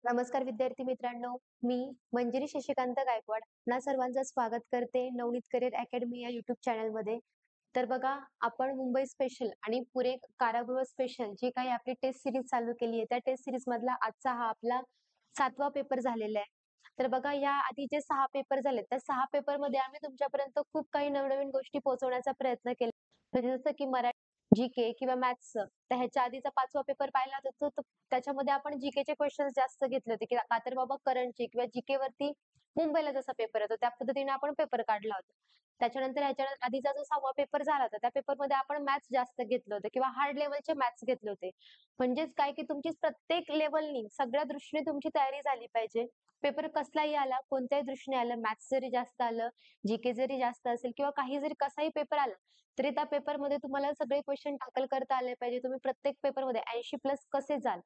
नमस्कार विद्यार्थी मित्रांनो, मी मंजिरी शशिकांत गायकवाड ना सर्वांचं स्वागत करते नवनीत करिअर अकॅडमी या युट्यूब चॅनलमध्ये. तर बघा, आपण मुंबई स्पेशल आणि पुणे कारागृह स्पेशल जी काही आपली टेस्ट सिरीज चालू केली आहे, त्या टेस्ट सिरीज मधला आजचा हा आपला 7वा पेपर झालेला आहे. तर बघा, या आधी जे 6 पेपर झालेत, त्या 6 पेपरमध्ये आम्ही तुमच्यापर्यंत खूप काही नवनवीन गोष्टी पोहोचवण्याचा प्रयत्न केला. म्हणजे जसं की मराठी, जी-के किंवा मॅथ्सचं. तर ह्याच्या आधीचा 5वा पेपर पाहिला होता, तर त्याच्यामध्ये आपण जी-केचे क्वेशन्स जास्त घेतले होते, की का तर बाबा करंटचे किंवा जी-के वरती मुंबईला जसा पेपर येतो, त्या पद्धतीने आपण पेपर काढला होता. त्याच्यानंतर ह्याच्या आधीचा जो 6वा पेपर झाला होता, त्या पेपरमध्ये आपण मॅथ्स जास्त घेतलं होतं किंवा हार्ड लेव्हलचे मॅथ्स घेतले होते. म्हणजेच काय, की तुमची प्रत्येक लेव्हलनी सगळ्या दृष्टीने तुमची तयारी झाली पाहिजे. पेपर कसलाही आला, कोणत्याही दृष्टीने आलं, मॅथ्स जरी जास्त आलं, जी-के जरी जास्त असेल किंवा काही जरी कसाही पेपर आला, तरी त्या पेपरमध्ये तुम्हाला सगळे क्वेश्चन टॅकल करता आले पाहिजे. तुम्ही प्रत्येक पेपरमध्ये 80 प्लस कसे जाल,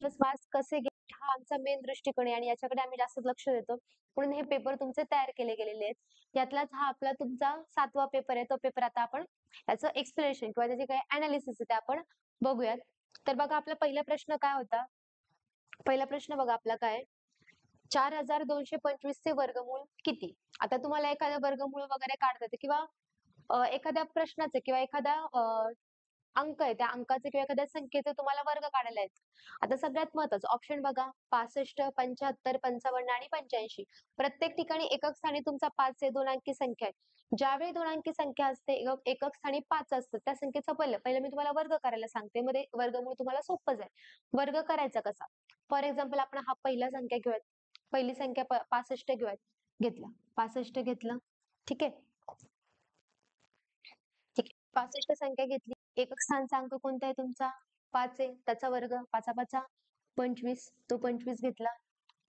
प्लस मार्क्स कसे घ्याल, हा आमचा मेन दृष्टिकोन आहे आणि याच्याकडे आम्ही जास्त लक्ष देतो. म्हणून हे पेपर तुमचे तयार केले गेलेले आहेत. यातलाच हा आपला तुमचा 7वा पेपर आहे. तो पेपर आता आपण त्याचं एक्सप्लेनेशन किंवा त्याचे काही एनालिसिस आहे ते आपण बघूयात. तर बघा, आपला पहिला प्रश्न काय होता? पहिला प्रश्न बघा आपला काय आहे? 4,225 चे वर्गमूळ किती? आता तुम्हाला एखादं वर्गमूळ वगैरे काढता येतं किंवा एखाद्या प्रश्नाचे किंवा एखादा अंक आहे, त्या अंकाचे किंवा एखाद्या संख्येचे तुम्हाला वर्ग काढायला आहेत. आता सगळ्यात महत्त्वाचं ऑप्शन बघा 65, 75, 55 आणि 85. प्रत्येक ठिकाणी एकक स्थानी तुमचा 5 आहे, 2 अंकी संख्या आहे. ज्यावेळी 2 अंकी संख्या असते, एकक स्थानी 5 असतं, त्या संख्येचं पहिलं मी तुम्हाला वर्ग करायला सांगते. मध्ये वर्गमूळ तुम्हाला सोपंच आहे. वर्ग करायचा कसा? फॉर एक्झाम्पल आपण हा पहिला संख्या घेऊयात. पहिली संख्या 65 घेऊयात. घेतला. 65 घेतलं. ठीक आहे. ठीक आहे. 65 संख्या घेतली. एकक स्थानचा अंक कोणता आहे तुमचा? 5 आहे. त्याचा वर्ग 5 25. तो 25 घेतला.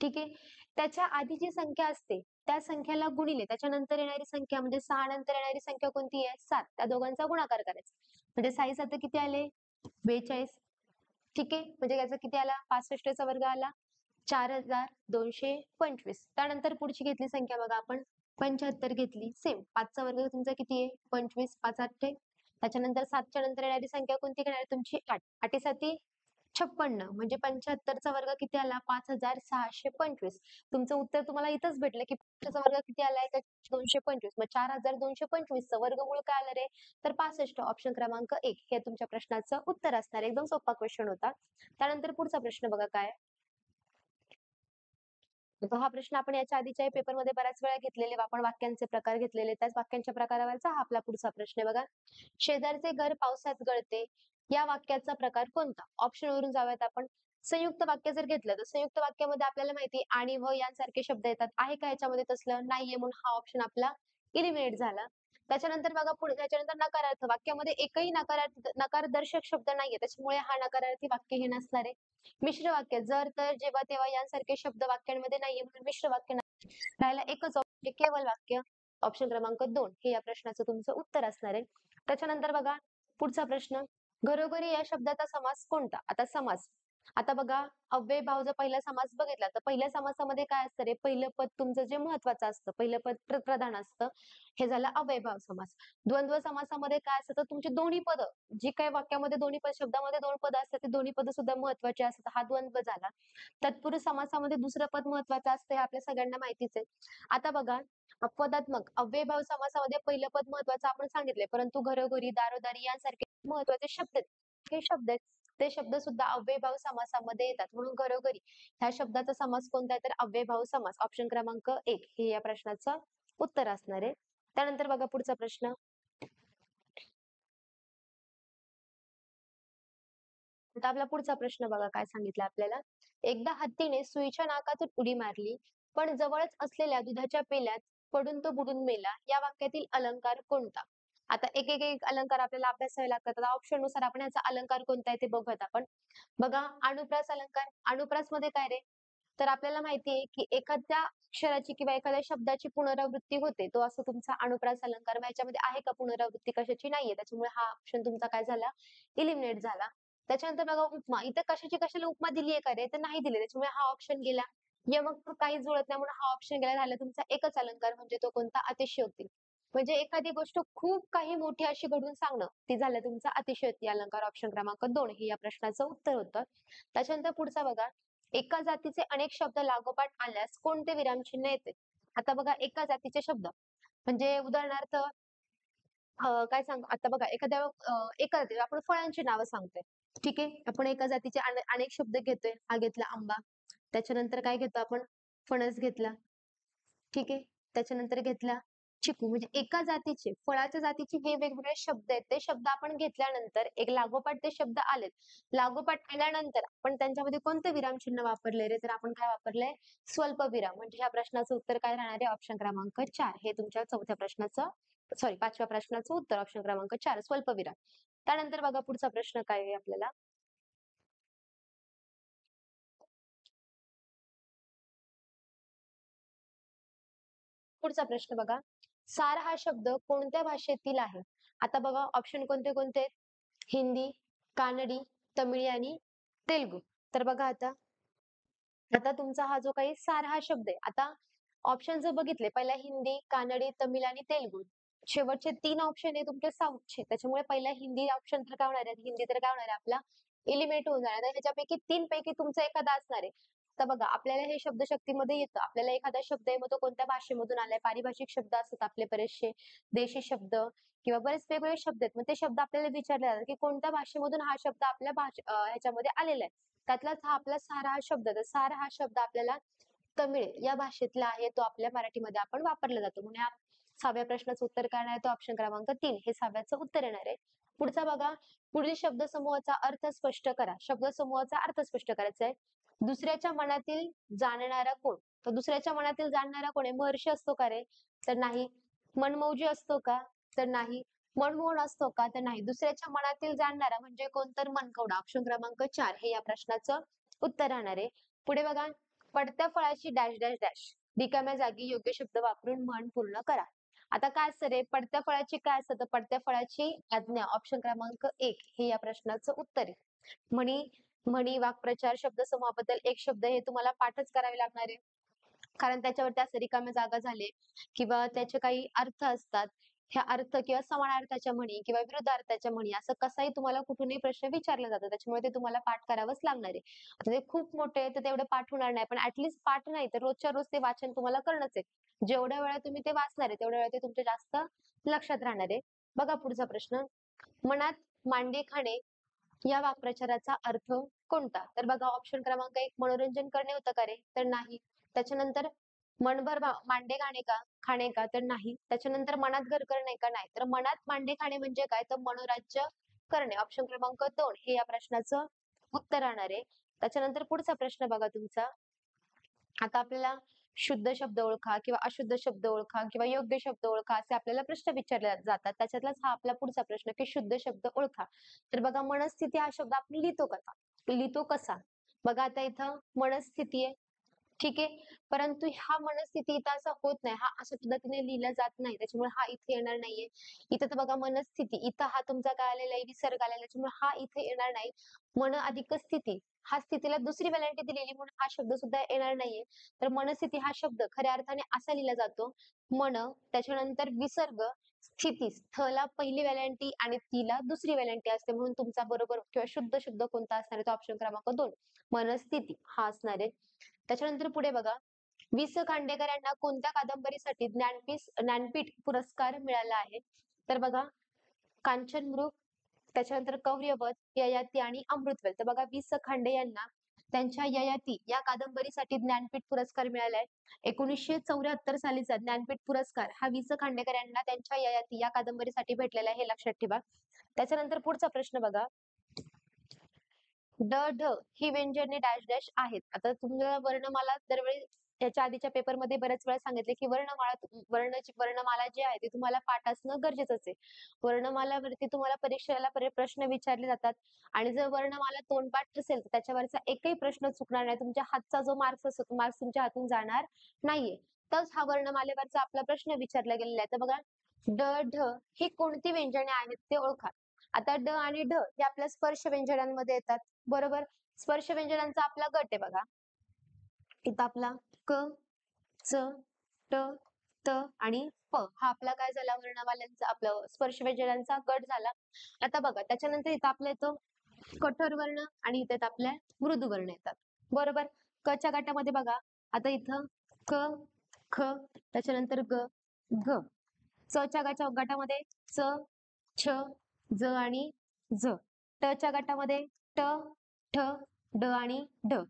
ठीक आहे. त्याच्या आधी जी संख्या असते, त्या संख्याला गुणिले त्याच्यानंतर येणारी संख्या म्हणजे 6 नंतर येणारी संख्या कोणती आहे? 7. त्या दोघांचा गुणाकार करायचा. म्हणजे 6 7 किती आले? 42. ठीक आहे. म्हणजे याचा किती आला? 65 चा वर्ग आला 4,225. त्यानंतर पुढची घेतली संख्या बघा आपण 75 घेतली. सेम 5 चा वर्ग तुमचा किती आहे? 25 5 8 त्याच्यानंतर 7च्या नंतर येणारी संख्या कोणती घेणार आहे तुमची? 8. 8 7 56 म्हणजे 75 चा वर्ग किती आला? 5,625. तुमचं उत्तर तुम्हाला इथंच भेटलं, की 5 चा वर्ग किती आलाय? तर 225. मग 4,225 चं वर्गमूळ काय आलं रे? तर 65. ऑप्शन क्रमांक 1 हे तुमच्या प्रश्नाचं उत्तर असणार आहे. एकदम सोपा क्वेशन होता. त्यानंतर पुढचा प्रश्न बघा काय आहे? तर हा प्रश्न आपण याच्या आधीच्याही पेपरमध्ये बऱ्याच वेळा घेतलेले आपण वाक्यांचे प्रकार घेतलेले. त्याच वाक्यांच्या प्रकारावरचा हा आपला पुढचा प्रश्न आहे बघा. शेजारचे घर पावसात गळते या वाक्याचा प्रकार कोणता? ऑप्शन वरून जाऊयात आपण. संयुक्त वाक्य जर घेतलं तर संयुक्त वाक्यामध्ये आपल्याला माहिती आहे आणि व यांसारखे शब्द येतात. आहे का याच्यामध्ये तसलं? नाहीये म्हणून हा ऑप्शन आपला इलिमिनेट झाला. त्याच्यानंतर बघा पुढे त्याच्यानंतर नकारार्थ वाक्यामध्ये एकही नकारदर्शक शब्द नाहीये. त्याच्यामुळे हा नकारार्थी वाक्य हे नसणार आहे. मिश्र वाक्य जर, तर, जेव्हा, तेव्हा यांसारखे शब्द वाक्यांमध्ये नाहीये म्हणून मिश्र वाक्य नाही. राहिला एकच ऑप्शन केवळ वाक्य. ऑप्शन क्रमांक 2 हे या प्रश्नाचं तुमचं उत्तर असणार आहे. त्याच्यानंतर बघा पुढचा प्रश्न. घरोघरी या शब्दाचा समास कोणता? आता समास. आता बघा अव्यय भाव जर पहिला समास बघितला तर पहिल्या समासामध्ये काय असतं रे? पहिलं पद तुमचं जे महत्वाचं असतं, पहिलं पद प्रधान असतं. हे झालं अव्ययभाव समास. द्वंद्व समासामध्ये काय असतं? तर तुमची दोन्ही पदं जी काही वाक्यामध्ये दोन्ही पद शब्दामध्ये 2 पदं असतात, ते दोन्ही पदं सुद्धा महत्वाची असतात. हा द्वंद्व झाला. तत्पुरुष समासामध्ये दुसरं पद महत्वाचं असतं हे आपल्या सगळ्यांना माहितीच आहे. आता बघा अपवादात्मक अव्ययभाव समासामध्ये पहिलं पद महत्वाचं आपण सांगितलंय, परंतु घरोघरी, दारोदारी यांसारखे महत्वाचे शब्द आहेत. हे शब्द आहेत, ते शब्द सुद्धा अव्ययभाव समासामध्ये येतात. म्हणून घरोघरी ह्या शब्दाचा समास कोणता आहे? तर अव्ययभाव समास. ऑप्शन क्रमांक 1 हे या प्रश्नाचं उत्तर असणार आहे. त्यानंतर बघा पुढचा प्रश्न. आता आपला पुढचा प्रश्न बघा काय सांगितलं आपल्याला. एकदा हत्तीने सुईच्या नाकातून उडी मारली, पण जवळच असलेल्या दुधाच्या पेल्यात पडून तो बुडून मेला. या वाक्यातील अलंकार कोणता? आता एक अलंकार आपल्याला अभ्यासावे लागतात. आता ऑप्शन नुसार आपण याचा अलंकार कोणता आहे ते बघूयात आपण. बघा अनुप्रास अलंकार. अनुप्रास मध्ये काय रे? तर आपल्याला माहिती आहे, की एखाद्या अक्षराची किंवा एखाद्या शब्दाची पुनरावृत्ती होते. तो असं तुमचा अनुप्रास अलंकार. मग याच्यामध्ये आहे का पुनरावृत्ती? कशाची नाहीये. त्याच्यामुळे हा ऑप्शन तुमचा काय झाला? इलिमिनेट झाला. त्याच्यानंतर बघा उपमा. इथं कशाची कशाला उपमा दिली आहे का रे? तर नाही दिली. त्याच्यामुळे हा ऑप्शन गेला. यमक काही जुळत नाही म्हणून हा ऑप्शन गेला. झाला तुमचा एकच अलंकार म्हणजे तो कोणता? अतिशयोक्ती. म्हणजे एखादी गोष्ट खूप काही मोठी अशी घडून सांगणं, ती झालं तुमचा अतिशयोक्ती अलंकार. ऑप्शन क्रमांक 2 हे या प्रश्नाचं उत्तर होतं. त्याच्यानंतर पुढचा बघा. एका जातीचे अनेक शब्द लागोपाठ आल्यास कोणते विरामचिन्ह येते? आता बघा एका जातीचे शब्द म्हणजे उदाहरणार्थ काय सांग आता बघा एका जाती आपण फळांची नावं सांगतोय. ठीक आहे. आपण एका जातीचे अनेक शब्द घेतोय. हा घेतला आंबा. त्याच्यानंतर काय घेतो आपण? फणस घेतला. ठीक आहे. त्याच्यानंतर घेतला चिकू. म्हणजे एका जातीचे, फळाच्या जातीचे हे वेगवेगळे शब्द आहेत. ते शब्द आपण घेतल्यानंतर एक लागोपाठ ते शब्द आलेत. लागोपाठ आल्यानंतर आपण त्यांच्यामध्ये कोणतं विरामचिन्ह वापरलंय रे? तर आपण काय वापरलंय? स्वल्पविराम. म्हणजे ह्या प्रश्नाचं उत्तर काय राहणार आहे? ऑप्शन क्रमांक 4. हे तुमच्या चौथ्या प्रश्नाचं सॉरी 5व्या प्रश्नाचं उत्तर ऑप्शन क्रमांक 4 स्वल्पविराम. त्यानंतर बघा पुढचा प्रश्न काय आहे आपल्याला? पुढचा प्रश्न बघा. सार हा शब्द कोणत्या भाषेतील आहे? आता बघा ऑप्शन कोणते कोणते आहेत? हिंदी, कानडी, तमिळ आणि तेलुगू. तर बघा आता आता तुमचा हा जो काही सार हा शब्द आहे. आता ऑप्शन जर बघितले पहिला हिंदी, कानडी, तमिळ आणि तेलुगू. शेवटचे 3 ऑप्शन आहे तुमचे साऊथचे. त्याच्यामुळे पहिला हिंदी ऑप्शन तर काय होणार आहे? हिंदी तर काय होणार आहे आपला? एलिमिनेट होऊन जाणार आहे. ह्याच्यापैकी 3 पैकी तुमचा एखादा असणार आहे. तर बघा आपल्याला हे शब्दशक्तीमध्ये येतं. आपल्याला एखादा शब्द आहे मग तो कोणत्या भाषेमधून आलाय? पारिभाषिक शब्द असतात आपले बरेचसे, देशी शब्द किंवा बरेच वेगवेगळे शब्द आहेत. मग ते शब्द आपल्याला विचारले जातात, की कोणत्या भाषेमधून हा शब्द आपल्या ह्याच्यामध्ये आलेला आहे. त्यातलाच हा आपला सार हा शब्द. तर सार हा शब्द आपल्याला तमिळ या भाषेतला आहे. तो आपल्या मराठीमध्ये आपण वापरला जातो. म्हणून या 6व्या प्रश्नाचं उत्तर काय आहे? तो ऑप्शन क्रमांक 3 हे 6व्याचं उत्तर येणार आहे. पुढचा बघा. पुढील शब्दसमूहाचा अर्थ स्पष्ट करा. शब्दसमूहाचा अर्थ स्पष्ट करायचा आहे. दुसऱ्याच्या मनातील जाणणारा कोण? तर दुसऱ्याच्या मनातील जाणणारा कोण आहे? महर्षी असतो का रे? तर नाही. मनमौजी असतो का? तर नाही. मनमोहन असतो का? तर नाही. दुसऱ्याच्या मनातील जाणणारा म्हणजे कोण? तर मनकवडा. ऑप्शन क्रमांक 4 हे या प्रश्नाचं उत्तर राहणार आहे. पुढे बघा. पडत्या फळाची डॅश डॅश डॅश. रिकाम्या जागी योग्य शब्द वापरून म्हण पूर्ण करा. आता काय असतं रे? पडत्या फळाची काय असतं? तर पडत्या फळाची आज्ञा. ऑप्शन क्रमांक 1 हे या प्रश्नाचं उत्तर आहे. म्हणी, म्हणी, वाक्प्रचार, शब्दसमूहाबद्दल एक शब्द हे तुम्हाला पाठच करावे लागणार आहे. कारण त्याच्यावरती असं रिकाम्या जागा झाले किंवा त्याचे काही अर्थ असतात. ह्या अर्थ किंवा समानार्थाच्या म्हणी किंवा विरुद्धार्थाच्या म्हणी असं कसाही तुम्हाला कुठूनही प्रश्न विचारला जातो. त्याच्यामुळे ते तुम्हाला पाठ करावंच लागणार आहे. आता ते खूप मोठे आहे तर तेवढं पाठ होणार नाही. पण पाठ नाही तर रोजच्या रोज ते वाचन तुम्हाला करणंच आहे. जेवढ्या वेळा तुम्ही ते वाचणार आहे, तेवढ्या वेळा ते तुमच्या जास्त लक्षात राहणार आहे. बघा पुढचा प्रश्न. मनात मांडे खाणे या वाक्प्रचाराचा अर्थ कोणता? तर बघा ऑप्शन क्रमांक 1 मनोरंजन करणे होतं का रे? तर नाही. त्याच्यानंतर मनभर मांडे खाणे का? तर नाही. त्याच्यानंतर मनात घर करणे का? नाही. तर मनात मांडे खाणे म्हणजे काय? तर मनोराज्य करणे. ऑप्शन क्रमांक 2 हे या प्रश्नाचं उत्तर राहणार आहे. त्याच्यानंतर पुढचा प्रश्न बघा तुमचा. आता आपल्याला शुद्ध शब्द ओळखा किंवा अशुद्ध शब्द ओळखा किंवा योग्य शब्द ओळखा असे आपल्याला प्रश्न विचारले जातात. त्याच्यातलाच हा आपला पुढचा प्रश्न की शुद्ध शब्द ओळखा. तर बघा मनस्थिती हा शब्द आपण लिहितो कसा? लिहितो कसा? बघा आता इथं मनस्थिती आहे. ठीक आहे. परंतु हा मनस्थिती इथं असा होत नाही. हा अशा पद्धतीने लिहिला जात नाही. त्याच्यामुळे हा इथे येणार नाहीये. इथं तर बघा मनस्थिती. इथं हा तुमचा काय आलेला आहे? विसर्ग आलेला आहे. त्याच्यामुळे हा इथे येणार नाही. मन अधिक स्थिती. हा स्थितीला दुसरी वेलांटी दिलेली म्हणून हा शब्द सुद्धा येणार नाहीये. तर मनस्थिती हा शब्द खऱ्या अर्थाने असा लिहिला जातो. मन त्याच्यानंतर विसर्ग, स्थिती. स्थला पहिली वेलांटी आणि तिला दुसरी वेलांटी असते. म्हणून तुमचा बरोबर किंवा शुद्ध शब्द कोणता असणार आहे? तो ऑप्शन क्रमांक 2 मनस्थिती हा असणार आहे. त्याच्यानंतर पुढे बघा. वि. स. खांडेकर यांना कोणत्या कादंबरीसाठी ज्ञानपीठ पुरस्कार मिळाला आहे? तर बघा कांचनमृग, त्याच्यानंतर कौर्यवध, ययाती आणि अमृतवेल. तर बघा वि. स. खांडे यांना त्यांच्या ययाती या कादंबरीसाठी ज्ञानपीठ पुरस्कार मिळाला आहे. 1974 सालीचा ज्ञानपीठ पुरस्कार हा वि. स. खांडेकर यांना त्यांच्या ययाती या कादंबरीसाठी भेटलेला आहे हे लक्षात ठेवा. त्याच्यानंतर पुढचा प्रश्न बघा. ड, ढ ही व्यंजने डॅश डॅश आहेत. आता तुम्हाला वर्णमाला दरवेळी याच्या आधीच्या पेपरमध्ये बऱ्याच वेळा सांगितले, की वर्णमाला जी आहे ती तुम्हाला पाठ असणं गरजेचंच आहे. वर्णमालावरती तुम्हाला परीक्षेला प्रश्न विचारले जातात आणि जर वर्णमाला तोंडपाठ असेल तर त्याच्यावरचा एकही प्रश्न चुकणार नाही. तुमच्या हातचा जो मार्क्स असतो तो मार्क्स तुमच्या हातून जाणार नाहीये. तोच हा वर्णमालेवरचा आपला प्रश्न विचारला गेलेला आहे. तर बघा ड, ढ ही कोणती व्यंजने आहेत ते ओळखा. आता ड आणि ढ हे आपल्या स्पर्श व्यंजनांमध्ये येतात. बरोबर. स्पर्श व्यंजनांचा आपला गट आहे बघा. इथं आपला क, च, ट, त आणि प हा आपला काय झाला वर्णमाल्यांचा आपलं स्पर्श व्यंजनांचा गट झाला. आता बघा त्याच्यानंतर इथं आपला येतो कठोर वर्ण आणि इथं आपल्या मृदू वर्ण येतात. बरोबर. च्या गटामध्ये बघा, आता इथं क, ख, त्याच्यानंतर ग, घ. च्या गटामध्ये च, छ, ज आणि झ. च्या गटामध्ये ट, ठ, ड आणि ढ.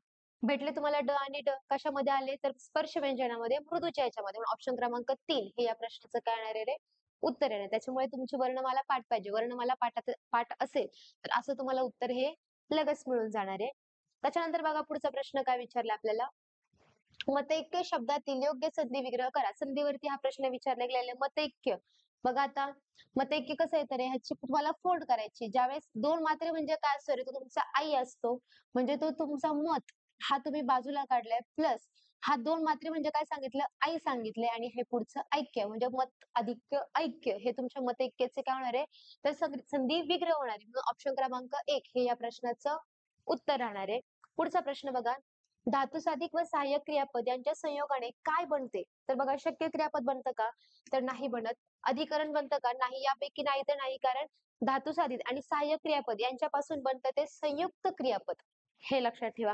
भेटले तुम्हाला ड आणि ड कशामध्ये आले तर स्पर्श व्यंजनामध्ये मृदूच्या याच्यामध्ये. ऑप्शन क्रमांक 3 हे या प्रश्नाचं काय येणार आहे रे उत्तर येणार. त्याच्यामुळे तुमची वर्णमाला पाठ पाहिजे. वर्णमाला पाठ असेल तर असं तुम्हाला उत्तर हे लगेच मिळून जाणार आहे. त्याच्यानंतर बघा पुढचा प्रश्न काय विचारला आपल्याला. मतैक्य शब्दातील योग्य संधी विग्रह करा. संधीवरती हा प्रश्न विचारला गेलेला आहे. मतैक्य बघा आता मतैक्य कसं आहे तर ह्याची तुम्हाला फोड करायची. ज्यावेळेस दोन मात्रे म्हणजे काय असतो रे तो तुमचा आई असतो. म्हणजे तो तुमचा मत हा तुम्ही बाजूला काढलाय प्लस हा दोन मात्रे म्हणजे काय सांगितलं आई सांगितले आणि हे पुढचं ऐक्य म्हणजे मत अधिक ऐक्य हे तुमच्या मतैक्याचे काय होणार आहे तर संधी विग्रह होणार आहे. ऑप्शन क्रमांक 1 हे या प्रश्नाचं उत्तर राहणार आहे. पुढचा प्रश्न बघा. धातुसाधिक व सहाय्यक क्रियापद यांच्या संयोगाने काय बनते तर बघा शक्य क्रियापद बनतं का तर नाही बनत. अधिकरण बनतं का नाही. यापैकी नाही तर नाही कारण धातुसाधित आणि सहाय्यक क्रियापद यांच्यापासून बनतं ते संयुक्त क्रियापद. हे लक्षात ठेवा.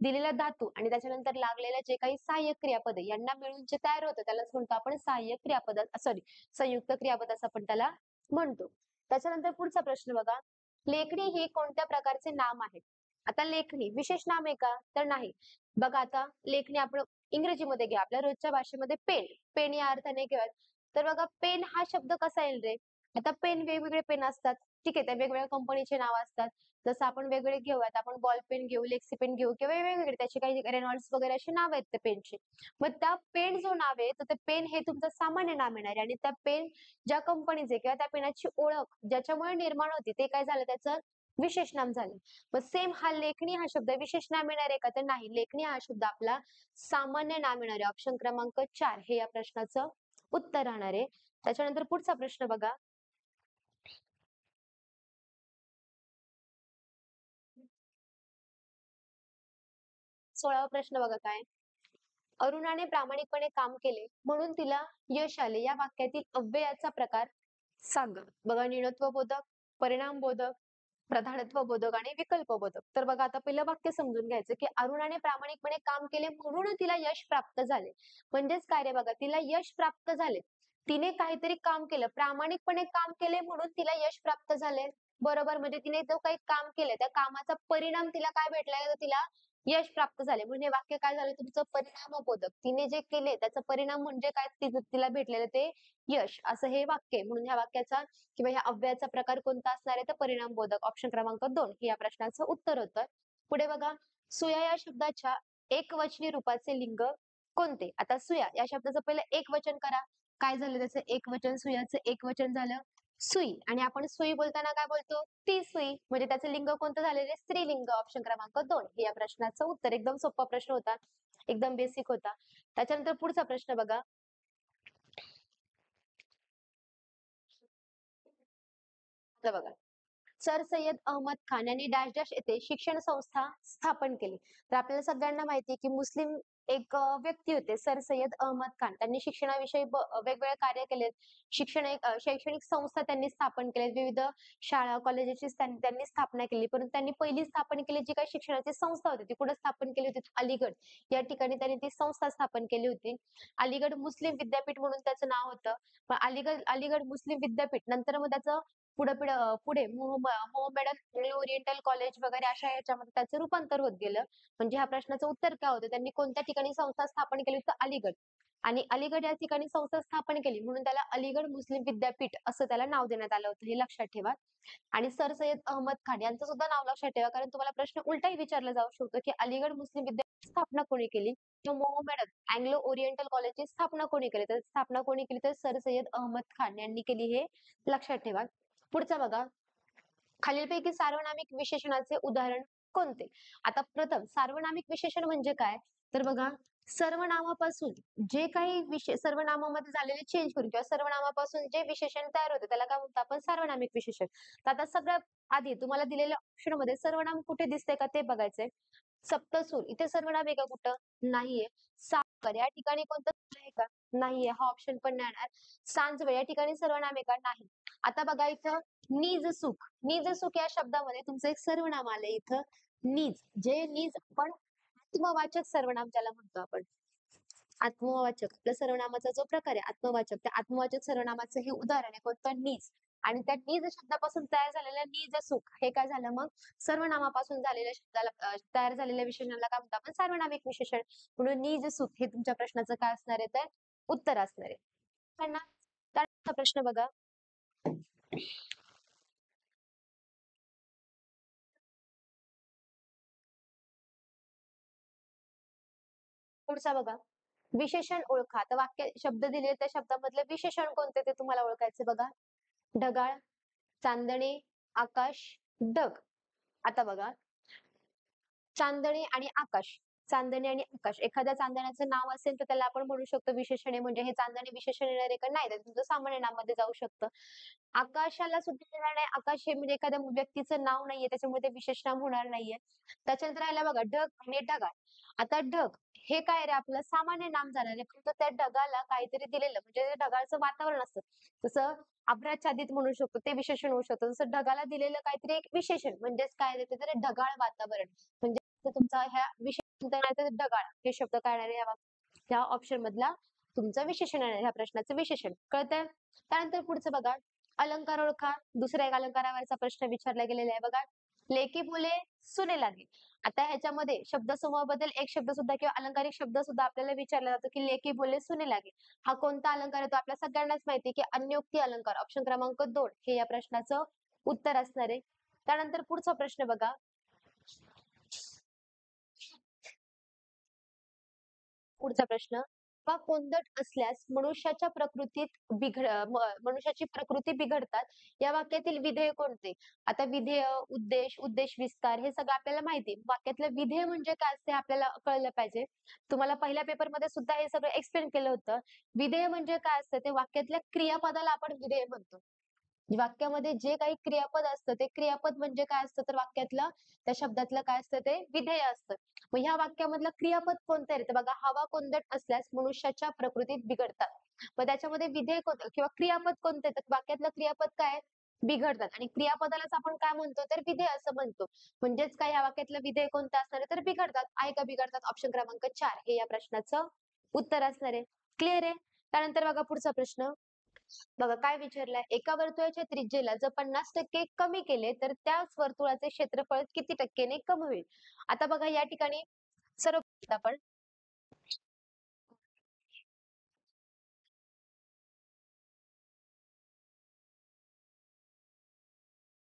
दिलेला धातू आणि त्याच्यानंतर लागलेल्या जे काही सहाय्यक क्रियापद आहे यांना मिळून जे तयार होतं त्यालाच म्हणतो आपण सहाय्यक क्रियापद सॉरी संयुक्त क्रियापद असं आपण त्याला म्हणतो. त्याच्यानंतर पुढचा प्रश्न बघा. लेखणी ही कोणत्या प्रकारचे नाम आहे. आता लेखणी विशेष नाम आहे का तर नाही. बघा आता लेखणी आपण इंग्रजीमध्ये घ्या आपल्या रोजच्या भाषेमध्ये पेन पेन या अर्थाने घेऊयात तर बघा पेन हा शब्द कसा येईल रे. आता पेन वेगवेगळे पेन असतात. ठीक आहे त्या वेगवेगळ्या कंपनीचे नाव असतात. जसं आपण वेगवेगळे घेऊयात आपण बॉल पेन घेऊ लेक्सी पेन घेऊ किंवा वेगवेगळे त्याचे काही रेनॉल्ड्स वगैरे अशी नाव आहेत त्या पेनची. मग त्या पेन जो नाव आहे तर ते पेन हे तुमचं सामान्य नाम येणार आहे आणि त्या पेन ज्या कंपनीचे किंवा त्या पेनाची ओळख ज्याच्यामुळे निर्माण होती ते काय झालं त्याचं विशेष नाम झालं. मग सेम हा लेखणी हा शब्द विशेष नाम येणार आहे का तर नाही. लेखणी हा शब्द आपला सामान्य नाम येणार आहे. ऑप्शन क्रमांक 4 हे या प्रश्नाचं उत्तर राहणार आहे. त्याच्यानंतर पुढचा प्रश्न बघा. सोळावा प्रश्न बघा काय. अरुणाने प्रामाणिकपणे काम केले म्हणून तिला यश आले या वाक्यातील अव्ययाचा प्रकार सांगा. बघा न्यूनत्व बोधक परिणाम बोधक प्रधानत्व बोधक आणि विकल्प बोधक. तर बघा आता पहिलं वाक्य समजून घ्यायचं की अरुणाने प्रामाणिकपणे काम केले म्हणून तिला यश प्राप्त झाले. म्हणजेच काय रे बघा तिला यश प्राप्त झाले. तिने काहीतरी काम केलं प्रामाणिकपणे काम केले म्हणून तिला यश प्राप्त झाले. बरोबर म्हणजे तिने जो काही काम केलं त्या कामाचा परिणाम तिला काय भेटलाय तर तिला यश प्राप्त झाले. म्हणजे वाक्य काय झालं तुमचं परिणामबोधक. तिने जे केले त्याचा परिणाम म्हणजे काय तिला भेटलेलं ते यश असं हे वाक्य आहे. म्हणून ह्या वाक्याचा किंवा ह्या अव्ययाचा प्रकार कोणता असणार आहे तर परिणाम बोधक. ऑप्शन क्रमांक 2 हे या प्रश्नाचं उत्तर होतं. पुढे बघा. सुया या शब्दाच्या एकवचनी रूपाचे लिंग कोणते. आता सुया या शब्दाचं पहिलं एक वचन करा. काय झालं त्याचं एक वचन सुयाचं एक वचन झालं सुई आणि आपण सुई बोलताना काय बोलतो ती सुई म्हणजे त्याचं लिंग कोणतं झालेलं स्त्रीलिंग. ऑप्शन क्रमांक 2 हे या प्रश्नाचं उत्तर. एकदम सोपा प्रश्न होता. एकदम बेसिक होता. त्याच्यानंतर पुढचा प्रश्न बघा. बघा सर सय्यद अहमद खान यांनी डॅश डॅश येथे शिक्षण संस्था स्थापन केली. तर आपल्याला सगळ्यांना माहिती आहे की मुस्लिम एक व्यक्ती होते सर सय्यद अहमद खान. त्यांनी शिक्षणाविषयी वेगवेगळे कार्य केलेत. शैक्षणिक संस्था त्यांनी स्थापन केलेत. विविध शाळा कॉलेजेसची त्यांनी स्थापना केली. परंतु त्यांनी पहिली स्थापन केली जी काही शिक्षणाची संस्था होती ती कुठे स्थापन केली होती अलीगड या ठिकाणी त्यांनी ती संस्था स्थापन केली होती. अलीगड मुस्लिम विद्यापीठ म्हणून त्याचं नाव होतं. पण अलीगड अलीगड मुस्लिम विद्यापीठ नंतर मग त्याचं पुढे मोहम्मडन इंग्लो ओरिएंटल कॉलेज वगैरे अशा याच्यामध्ये त्याचं रूपांतर होत गेलं. म्हणजे ह्या प्रश्नाचं उत्तर काय होतं त्यांनी कोणत्या ठिकाणी संस्था स्थापन केली तर अलीगड आणि अलीगड या ठिकाणी संस्था स्थापन केली म्हणून त्याला अलीगड मुस्लिम विद्यापीठ असं त्याला नाव देण्यात आलं होतं हे लक्षात ठेवा. आणि सर सय्यद अहमद खान यांचं सुद्धा नाव लक्षात ठेवा कारण तुम्हाला प्रश्न उलटाही विचारला जाऊ शकतो की अलीगड मुस्लिम विद्यापीठ स्थापना कोणी केली किंवा मोहम्मडन अँग्लो ओरिएंटल कॉलेजची स्थापना कोणी केली तर स्थापना कोणी केली तर सर सय्यद अहमद खान यांनी केली हे लक्षात ठेवा. पुढचा बघा. खालीलपैकी सार्वनामिक विशेषणाचे उदाहरण कोणते. आता प्रथम सार्वनामिक विशेषण म्हणजे काय तर बघा सर्वनामापासून जे काही सर्वनामामध्ये झालेले चेंज करून किंवा सर्वनामापासून जे विशेषण तयार होते त्याला काय म्हणतो आपण सार्वनामिक विशेषण. तर आता सगळ्यात आधी तुम्हाला दिलेल्या ऑप्शन मध्ये सर्वनाम कुठे दिसते का ते बघायचंय. सप्तसूर इथे सर्वनाम आहे का कुठं नाहीये. साखर या ठिकाणी कोणतं आहे का नाहीये हा ऑप्शन पण नाही येणार. सांजवेळ या ठिकाणी सर्वनाम आहे का नाही. आता बघा इथं निज सुख निज सुख या शब्दामध्ये तुमचं एक सर्वनाम आलंय इथं निज जे निज आपण आत्मवाचक सर्वनाम ज्याला म्हणतो आपण. आत्मवाचक आपल्या सर्वनामाचा जो प्रकार आहे आत्मवाचक, त्या आत्मवाचक सर्वनामाचं हे उदाहरण आहे कोणतं? नीज. आणि त्या नीज शब्दापासून तयार झालेलं नीज सुख हे काय झालं मग? सर्वनामापासून झालेल्या शब्दाला तयार झालेल्या विशेषणाला काय म्हणतो आपण? सार्वनामिक विशेषण. म्हणून नीज सुख हे तुमच्या प्रश्नाचं काय असणार आहे तर उत्तर असणार आहे. कळलं ना? त्यानंतर प्रश्न बघा. पुढचा बघा. विशेषण ओळखा. आता वाक्य शब्द दिले त्या शब्दामधले विशेषण कोणते ते तुम्हाला ओळखायचे बघा. ढगाळ, चांदणे, आकाश, ढग. आता बघा, चांदणे आणि आकाश. चांदणे आणि आकाश. एखाद्या चांदण्याचं नाव असेल तर त्याला आपण म्हणू शकतो विशेषण आहे म्हणजे हे चांदणे विशेषण येणार आहे का? नाही, तर तुमचं सामान्य नावामध्ये जाऊ शकतं. आकाशाला सुद्धा येणार नाही. आकाश हे म्हणजे एखाद्या व्यक्तीचं नाव नाहीये, त्याच्यामुळे ते विशेष नाम होणार नाहीये. त्याच्यानंतर राहिला बघा ढग आणि ढगाळ. आता ढग हे काय रे आपलं सामान्य नाम झालं रे, फक्त त्या ढगाला काहीतरी दिलेलं म्हणजे ते ढगाळचं वातावरण असतं. जसं अभ्राच्छादित म्हणू शकतो, ते विशेषण होऊ शकतं. जसं ढगाला दिलेलं काहीतरी एक विशेषण म्हणजेच काय देते तर ढगाळ वातावरण. म्हणजे तुमचा ह्या विशेषण ढगाळ हे शब्द काय येणार आहे या ऑप्शन मधला तुमचं विशेषण आहे ह्या प्रश्नाचं विशेषण. कळतंय? त्यानंतर पुढचं बघा. अलंकार ओळखा. दुसऱ्या एक अलंकारावरचा प्रश्न विचारला गेलेला आहे बघा. लेकी बोले सुने लागे. आता ह्याच्यामध्ये शब्दसमूहा बद्दल एक शब्द सुद्धा किंवा अलंकारिक शब्द सुद्धा आपल्याला विचारला जातो की लेकी बोले सुने लागे. हा कोणता अलंकार आहे तो आपल्या सगळ्यांनाच माहिती आहे की अन्योक्ती अलंकार. ऑप्शन क्रमांक 2 हे या प्रश्नाचं उत्तर असणार आहे. त्यानंतर पुढचा प्रश्न बघा. पुढचा प्रश्न. वा कोंदट असल्यास मनुष्याच्या प्रकृतीत मनुष्याची प्रकृती बिघडतात. या वाक्यातील विधेय कोणते? आता विधेय, उद्देश, उद्देश विस्तार हे सगळं आपल्याला माहिती आहे. वाक्यातलं विधेय म्हणजे काय असते आपल्याला कळलं पाहिजे. तुम्हाला पहिल्या पेपरमध्ये सुद्धा हे सगळं एक्सप्लेन केलं होतं. विधेय म्हणजे काय असतं? ते वाक्यातल्या क्रियापदाला आपण विधेय म्हणतो. वाक्यामध्ये जे काही क्रियापद असतं ते क्रियापद म्हणजे काय असतं तर वाक्यातलं त्या शब्दातलं काय असतं ते विधेय असतं. मग ह्या वाक्यामधलं क्रियापद कोणतं आहे तर बघा हवा कोंदट असल्यास मनुष्याच्या प्रकृतीत बिघडतात. मग त्याच्यामध्ये विधेय कोणतं किंवा क्रियापद कोणतं आहे तर वाक्यातलं क्रियापद काय बिघडतात आणि क्रियापदालाच आपण काय म्हणतो तर विधेय असं म्हणतो. म्हणजेच काय या वाक्यातलं विधेय कोणतं असणार आहे तर बिघडतात. आहे का बिघडतात? ऑप्शन क्रमांक 4 हे या प्रश्नाचं उत्तर असणार आहे. क्लिअर आहे? त्यानंतर बघा पुढचा प्रश्न. बघा काय विचारलंय एका वर्तुळाच्या त्रिज्येला जर 50% कमी केले तर त्याच वर्तुळाचे क्षेत्रफळ किती टक्क्याने कमी होईल. आता बघा या ठिकाणी सर्व आपण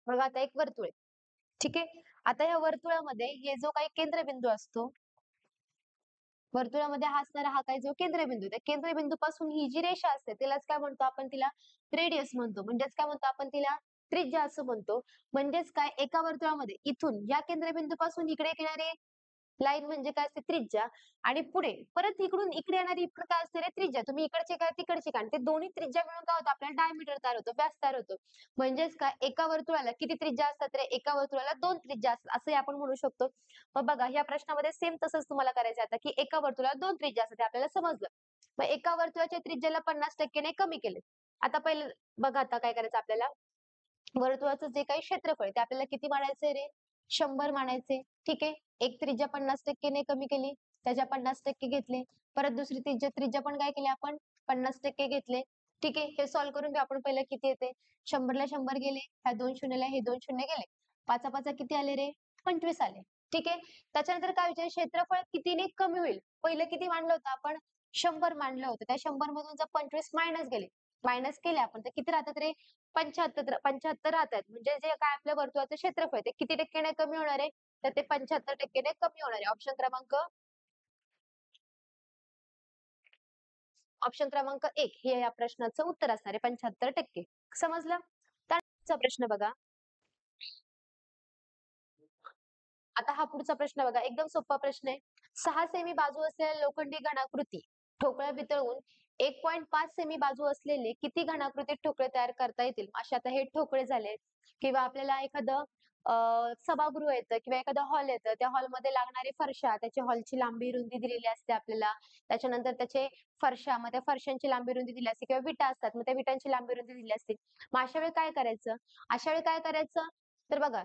बघा आता एक वर्तुळ आहे. ठीक आहे. आता या वर्तुळामध्ये हे जो काही केंद्रबिंदू असतो वर्तुळामध्ये हा असणारा हा काय जो केंद्रबिंदू त्या केंद्रबिंदूपासून ही जी रेषा असते तिलाच काय म्हणतो आपण तिला रेडियस म्हणतो. म्हणजेच काय म्हणतो आपण तिला त्रिज्या असं म्हणतो. म्हणजेच काय एका वर्तुळामध्ये इथून या केंद्रबिंदूपासून इकडे येणारे लाईन म्हणजे काय असते त्रिज्या आणि पुढे परत इकडून इकडे येणारी काय असते रे त्रिज्या. तुम्ही इकडचे काय तिकडचे काय ते दोन्ही त्रिज्या मिळून काय होतं आपल्याला डायमीटर तयार होतो व्यास तयार होतो. म्हणजेच काय एका वर्तुळाला किती त्रिज्या असतात रे एका वर्तुळाला 2 त्रिज्या असतात असंही आपण म्हणू शकतो. मग बघा या प्रश्नामध्ये सेम तसंच तुम्हाला करायचं आता की एका वर्तुळाला 2 त्रिज्या असतात हे आपल्याला समजलं. मग एका वर्तुळाच्या त्रिज्याला 50% ने कमी केले. आता पहिलं बघा आता काय करायचं आपल्याला वर्तुळाचं जे काही क्षेत्रफळ आहे ते आपल्याला किती मानायचंय रे 100 मानायचे. ठीक आहे. एक त्रिज्या 50% ने कमी केली. त्याच्या 50% घेतले. परत दुसरी त्रिज्या त्रिज्या पण काय केली आपण 50% घेतले. ठीक आहे. हे सॉल्व्ह करून घेऊ आपण पहिलं किती येते. 100ला 100 गेले. ह्या 2 शून्यला हे 2 शून्य गेले. पाचा पाचा किती आले रे? 25 आले. ठीक आहे. त्याच्यानंतर काय विचार क्षेत्रफळ कितीने कमी होईल? पहिलं किती मांडलं होतं आपण? 100 मांडलं होतं. त्या 100 मधून जर 25 मायनस गेले. मायनस केले आपण तर किती राहतात रे? 75 राहतात. म्हणजे जे काय आपल्या वर्तुळाचं क्षेत्रफळ आहे ते किती टक्क्याने कमी होणार आहे? तर ते 75% कमी होणार आहे. ऑप्शन क्रमांक 1 हे या प्रश्नाचं उत्तर असणार आहे 75%. समजलं? त्यानंतरचा प्रश्न बघा. आता हा पुढचा प्रश्न बघा एकदम सोपा प्रश्न आहे. 6 सेमी बाजू असलेल्या लोखंडी घनाकृती ठोकळा वितळवून 1.5 सेमी बाजू असलेले किती घनाकृती ठोकळे तयार करता येतील? असे आता हे ठोकळे झाले किंवा आपल्याला एखादं सभागृह येतं किंवा एखादं हॉल येतं. त्या हॉलमध्ये लागणारी फरशा, त्याची हॉलची लांबी रुंदी दिलेली असते आपल्याला. त्याच्यानंतर त्याचे फरशा, मग त्या फरशांची लांबी रुंदी दिली असते किंवा विटा असतात. मग त्या विटांची लांबी रुंदी दिली असते. मग अशा वेळी काय करायचं? अशा वेळी काय करायचं? तर बघा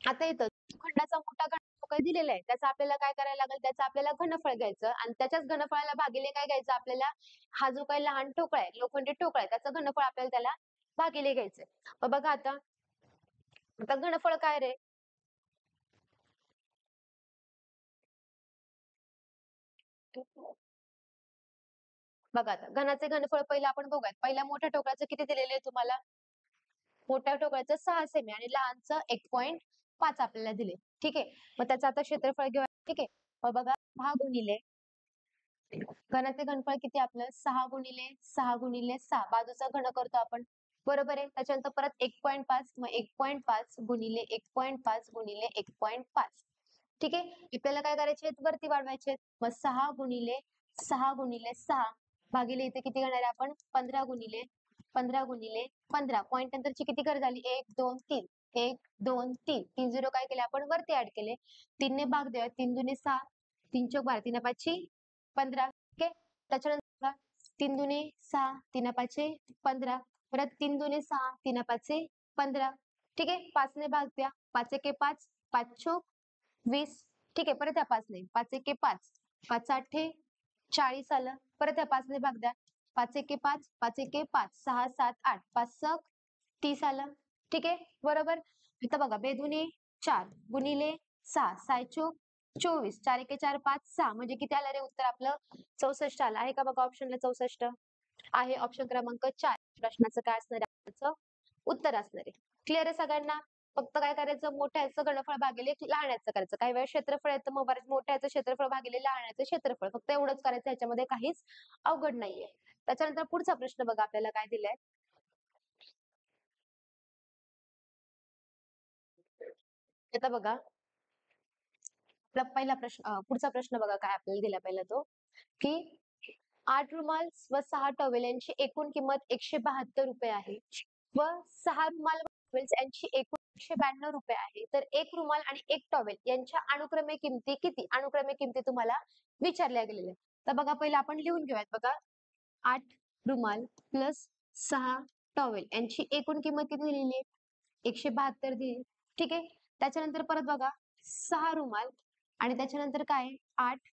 आता येतं खंडाचा मोठा काही दिलेलं आहे त्याचा आपल्याला काय करायला लागेल, त्याचं आपल्याला घनफळ घ्यायचं आणि त्याच्याच घनफळाला भागिले काय घ्यायचं आपल्याला, हा जो काही लहान ठोकळा आहे, लोखंडी ठोकळा आहे, त्याचं घनफळ आपल्याला त्याला भागिले घ्यायचंय. मग बघा आता, आता घनफळ काय रे? बघा आता घनाचे घनफळ पहिलं आपण बघूयात. पहिल्या मोठ्या ठोकळ्याचं किती दिलेलं आहे तुम्हाला? मोठ्या ठोकळ्याचं 6 सेमी आणि लहानचं 1.5 आपल्याला दिले. ठीक आहे. मग त्याचं आता क्षेत्रफळ घेऊया. ठीक आहे. मग बघा 6 गुणिले घनाचे घनफळ किती आपलं 6 गुणिले 6 बाजूचा घन करतो आपण. बरोबर आहे. त्याच्यानंतर परत 1.5 मग 1.5 गुणिले 1.5 गुणिले 1.5. ठीक आहे. आपल्याला काय करायचे आहेत वरती वाढवायचे. मग 6 गुणिले 6 भागिले इथे किती करणार आहे आपण 15 गुणिले 15 पॉईंट नंतरची किती कर झाली 1 2 3 1 2 3 3 0 काय केले आपण वरती ऍड केले 3 ने भाग द्या 3 दुने 6 3 चौक 12 3 5 15. ओके. त्याच्यानंतर 3 दुने 6 3 5 15 परत 3 दुने 6 3 5 15. ठीक आहे. 5 ने भाग द्या 5 1 5 5 चौक 20. ठीक आहे. परत या 5 ने 5 1 5 5 8 40 आलं. परत या 5 ने भाग द्या 5 1 5 5 1 5 6 7 8 5 6 30 आलं. ठीक आहे. बरोबर. आता बघा बेदुने 4 गुणिले 6 6 चोक 24 4 1 4 5 6 म्हणजे किती आलं रे उत्तर आपलं 64 आलं. आहे का बघा ऑप्शनला 64 आहे. ऑप्शन क्रमांक 4 प्रश्नाचं काय असणार आहे त्याचं उत्तर असणार आहे. क्लिअर आहे सगळ्यांना? फक्त काय करायचं मोठ्याचं घनफळ भागिले लहानाचं करायचं. काही वेळा क्षेत्रफळ येतं मग बरेच मोठ्याचं क्षेत्रफळ भागिले लहानाचं क्षेत्रफळ. फक्त एवढंच करायचं ह्याच्यामध्ये काहीच अवघड नाहीये. त्याच्यानंतर पुढचा प्रश्न बघा आपल्याला काय दिलाय. आता बघा आपला पहिला प्रश्न पुढचा प्रश्न बघा काय आपल्याला दिला पहिला तो की 8 रुमाल व 6 टॉवेल यांची एकूण किंमत 172 रुपये आहे व 6 रुमाल व टॉवेल्स यांची एकूण 192 रुपये आहे. तर एक रुमाल आणि एक टॉवेल यांच्या अनुक्रमे किमती किती? अनुक्रमे किमती तुम्हाला विचारल्या गेलेल्या. तर बघा पहिला आपण लिहून घेऊयात बघा 8 रुमाल प्लस 6 टॉवेल यांची एकूण किंमत किती दिलेली आहे? 172 दिली. ठीक आहे. त्याच्यानंतर परत बघा 6 रुमाल आणि त्याच्यानंतर काय 8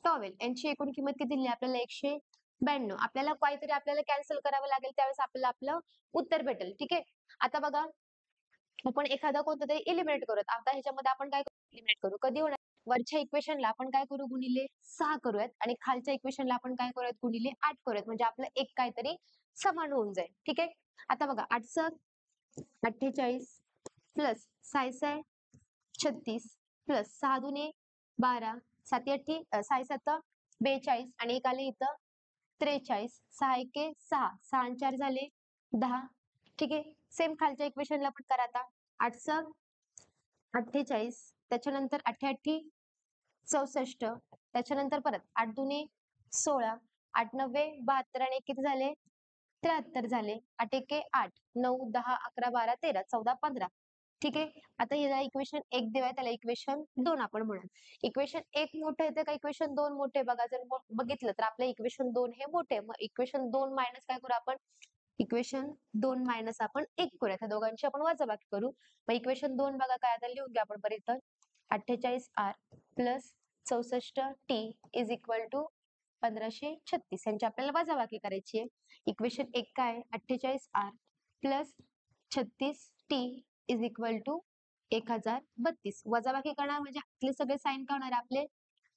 टॉवेल यांची एकूण किंमत किती दिली आपल्याला 192. आपल्याला काहीतरी आपल्याला कॅन्सल करावं लागेल त्यावेळेस आपल्याला आपलं उत्तर भेटेल. ठीक आहे. आता बघा आपण एखादा कोणतं तरी एलिमिनेट करूयात. आता ह्याच्यामध्ये आपण काय एलिमिनेट करू कधी होणार वरच्या इक्वेशनला आपण काय करू गुणिले 6 करूयात आणि खालच्या इक्वेशनला आपण काय करूयात गुणिले 8 करूयात म्हणजे आपलं एक काहीतरी समान होऊन जाईल. ठीक आहे. आता बघा 8 7 48 प्लस 6 6 36 प्लस 6 दुने 12 7 8 6 7 42 आणि एक आले इथं 43 6 1 6 6 आणि 4 झाले 10. ठीक आहे. सेम खालच्या इक्वेशनला पण करा आता 8 6 48 त्याच्यानंतर 88 64 त्याच्यानंतर परत 8 दुने 16 8 9 72 आणि एक किती झाले 73 झाले 8 1 8 9 10 11 12 13 14 15. ठीक आहे. आता याला इक्वेशन 1 देऊया त्याला इक्वेशन 2 आपण म्हणू. इक्वेशन 1 मोठं येतं का इक्वेशन 2 मोठे बघा जर बघितलं तर आपलं इक्वेशन 2 हे मोठे मग इक्वेशन 2 मायनस काय करू आपण इक्वेशन 2 मायनस आपण 1 करूया त्या दोघांची आपण वजाबाकी करू. मग इक्वेशन 2 बघा काय आता लिहून घ्या आपण परत 48 R plus 64 T is equal to 1536 यांची आपल्याला वजाबाकी करायची आहे. इक्वेशन 1 काय 48 R plus 36 T is equal to 1032 वजाबाकी करणार म्हणजे आपले सगळे साइन काय होणार आपले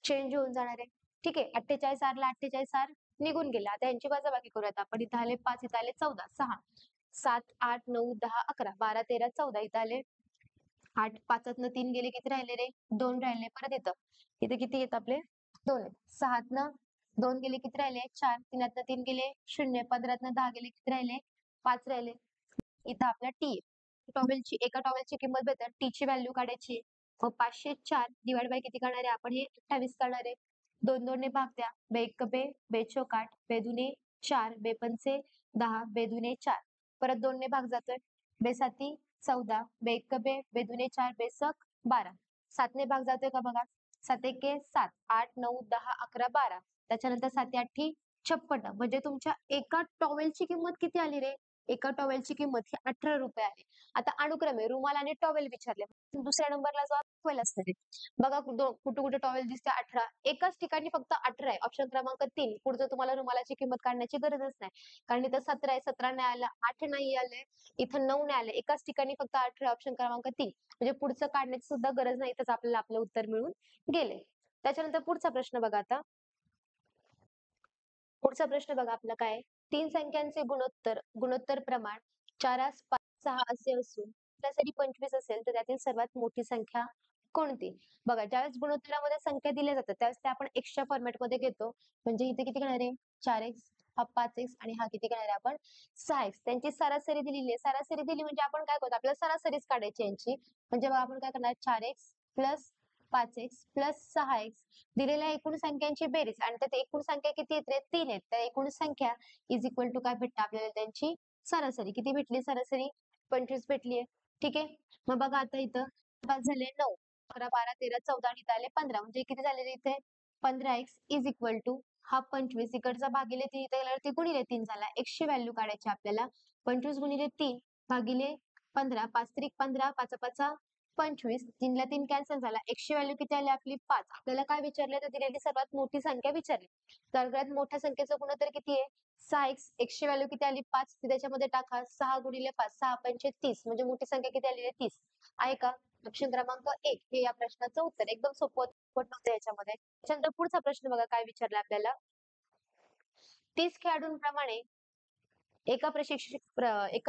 चेंज होऊन जाणार आहे. ठीक आहे. 48 आर ला 48 आर निघून गेला. आता यांची वजाबाकी करूयात आपण इथं आले 5 इथं आले 14 6 7 8 9 10 11 12 13 14 इथं आले 8 5 3 गेले किती राहिले रे 2 राहिले परत इथं इथे किती येत आपले 2 6 2 गेले किती राहिले 4 3 3 गेले 0 15 10 गेले किती राहिले 5 राहिले. इथं आपला टी टॉवेलची एका टॉवेलची किंमत भेटेल टी ची व्हॅल्यू काढायची मग 504 डिवाइड बाय किती करणार आहे आपण हे 28 करणार आहे. 2 2 ने भाग द्या बे एक बे बेचोक 8 बेदुने 4 बेपंचे 10 बेदुने 4 परत 2 ने भाग जातोय बेसाती 14 बे एक बे बेदुने 4 बेसक 12 7 ने भाग जातोय का बघा 7 1 7 8 9 10 11 12 त्याच्यानंतर 7 8 56 म्हणजे तुमच्या एका टॉवेलची किंमत किती आली रे एका टॉवेलची किंमत ही 18 रुपये आहे. आता अनुक्रमे रुमाल आणि टॉवेल विचारले. दुसऱ्या नंबरला जो टॉवेल असणार आहे. बघा कुठे-कुठे टॉवेल दिसते 18. एकाच ठिकाणी फक्त 18 आहे. ऑप्शन क्रमांक 3. पुढचं तुम्हाला रुमालाची किंमत काढण्याची गरजच नाही. कारण इथं 17 आहे, 17 नाही आलं, 8 नाही आलंय, इथं 9 नाही आलं. एकाच ठिकाणी फक्त 18 ऑप्शन क्रमांक 3. म्हणजे पुढचं काढण्याची सुद्धा गरज नाही. इथंच आपल्याला आपलं उत्तर मिळून गेले. त्याच्यानंतर पुढचा प्रश्न बघा आता. पुढचा प्रश्न बघा आपला काय आहे? 3 संख्यांचे गुणोत्तर प्रमाण 4, 5, 6 असे असून सरासरी 25 असेल तर त्यातील सर्वात मोठी संख्या कोणती? बघा ज्यावेळेस गुणोत्तरामध्ये संख्या दिल्या जातात त्यावेळेस ते आपण एक्सच्या फॉर्मॅटमध्ये घेतो. म्हणजे इथे किती घेणार आहे? 4x, हा 5x आणि हा किती घेणार आहे आपण? 6x. त्यांची सरासरी दिलेली आहे. सरासरी दिली म्हणजे आपण काय करतो? आपल्याला सरासरीच काढायची यांची. म्हणजे बघा आपण काय करणार? 4x plus 5x plus 6x दिलेल्या एकूण संख्यांची बेरीज आणि त्यात एकूण संख्या किती येते? 3 आहेत. तर एकूण संख्या इज इक्वल टू काय भेटतं आपल्याला त्यांची सरासरी. किती भेटली सरासरी? 25 भेटली आहे. ठीक आहे. मग बघा आता इथं 5 झाले 9, 11, 12, 13, 14 आणि इथं आले 15 म्हणजे किती झालेले इथे? 15x इज इक्वल टू हा 25 इकडचा भागिले 3 इथे गेल्यावरती गुणिले 3 झाला. x ची व्हॅल्यू काढायची आपल्याला. 25 गुणिले 3 भागिले 15, 5 त्रिक 15, 5 5 25, 3 ला 3 कॅन्सल झाला. x ची व्हॅल्यू किती आली आपली 5. आपल्याला काय विचारलंय तर दिलेली सर्वात मोठी संख्या विचारली. सगळ्यात मोठ्या संख्येचं गुणोत्तर किती आहे? 6x. x ची व्हॅल्यू किती आली 5 ती त्याच्यामध्ये टाका. 6 गुणिले 5, 6 पंचे 30 म्हणजे मोठी संख्या किती आलेली आहे 30. आहे का? ऑप्शन क्रमांक 1 हे या प्रश्नाचं उत्तर. एकदम सोपं नव्हतं याच्यामध्ये. त्याच्यानंतर पुढचा प्रश्न बघा काय विचारला आपल्याला. 30 खेळाडूंप्रमाणे एका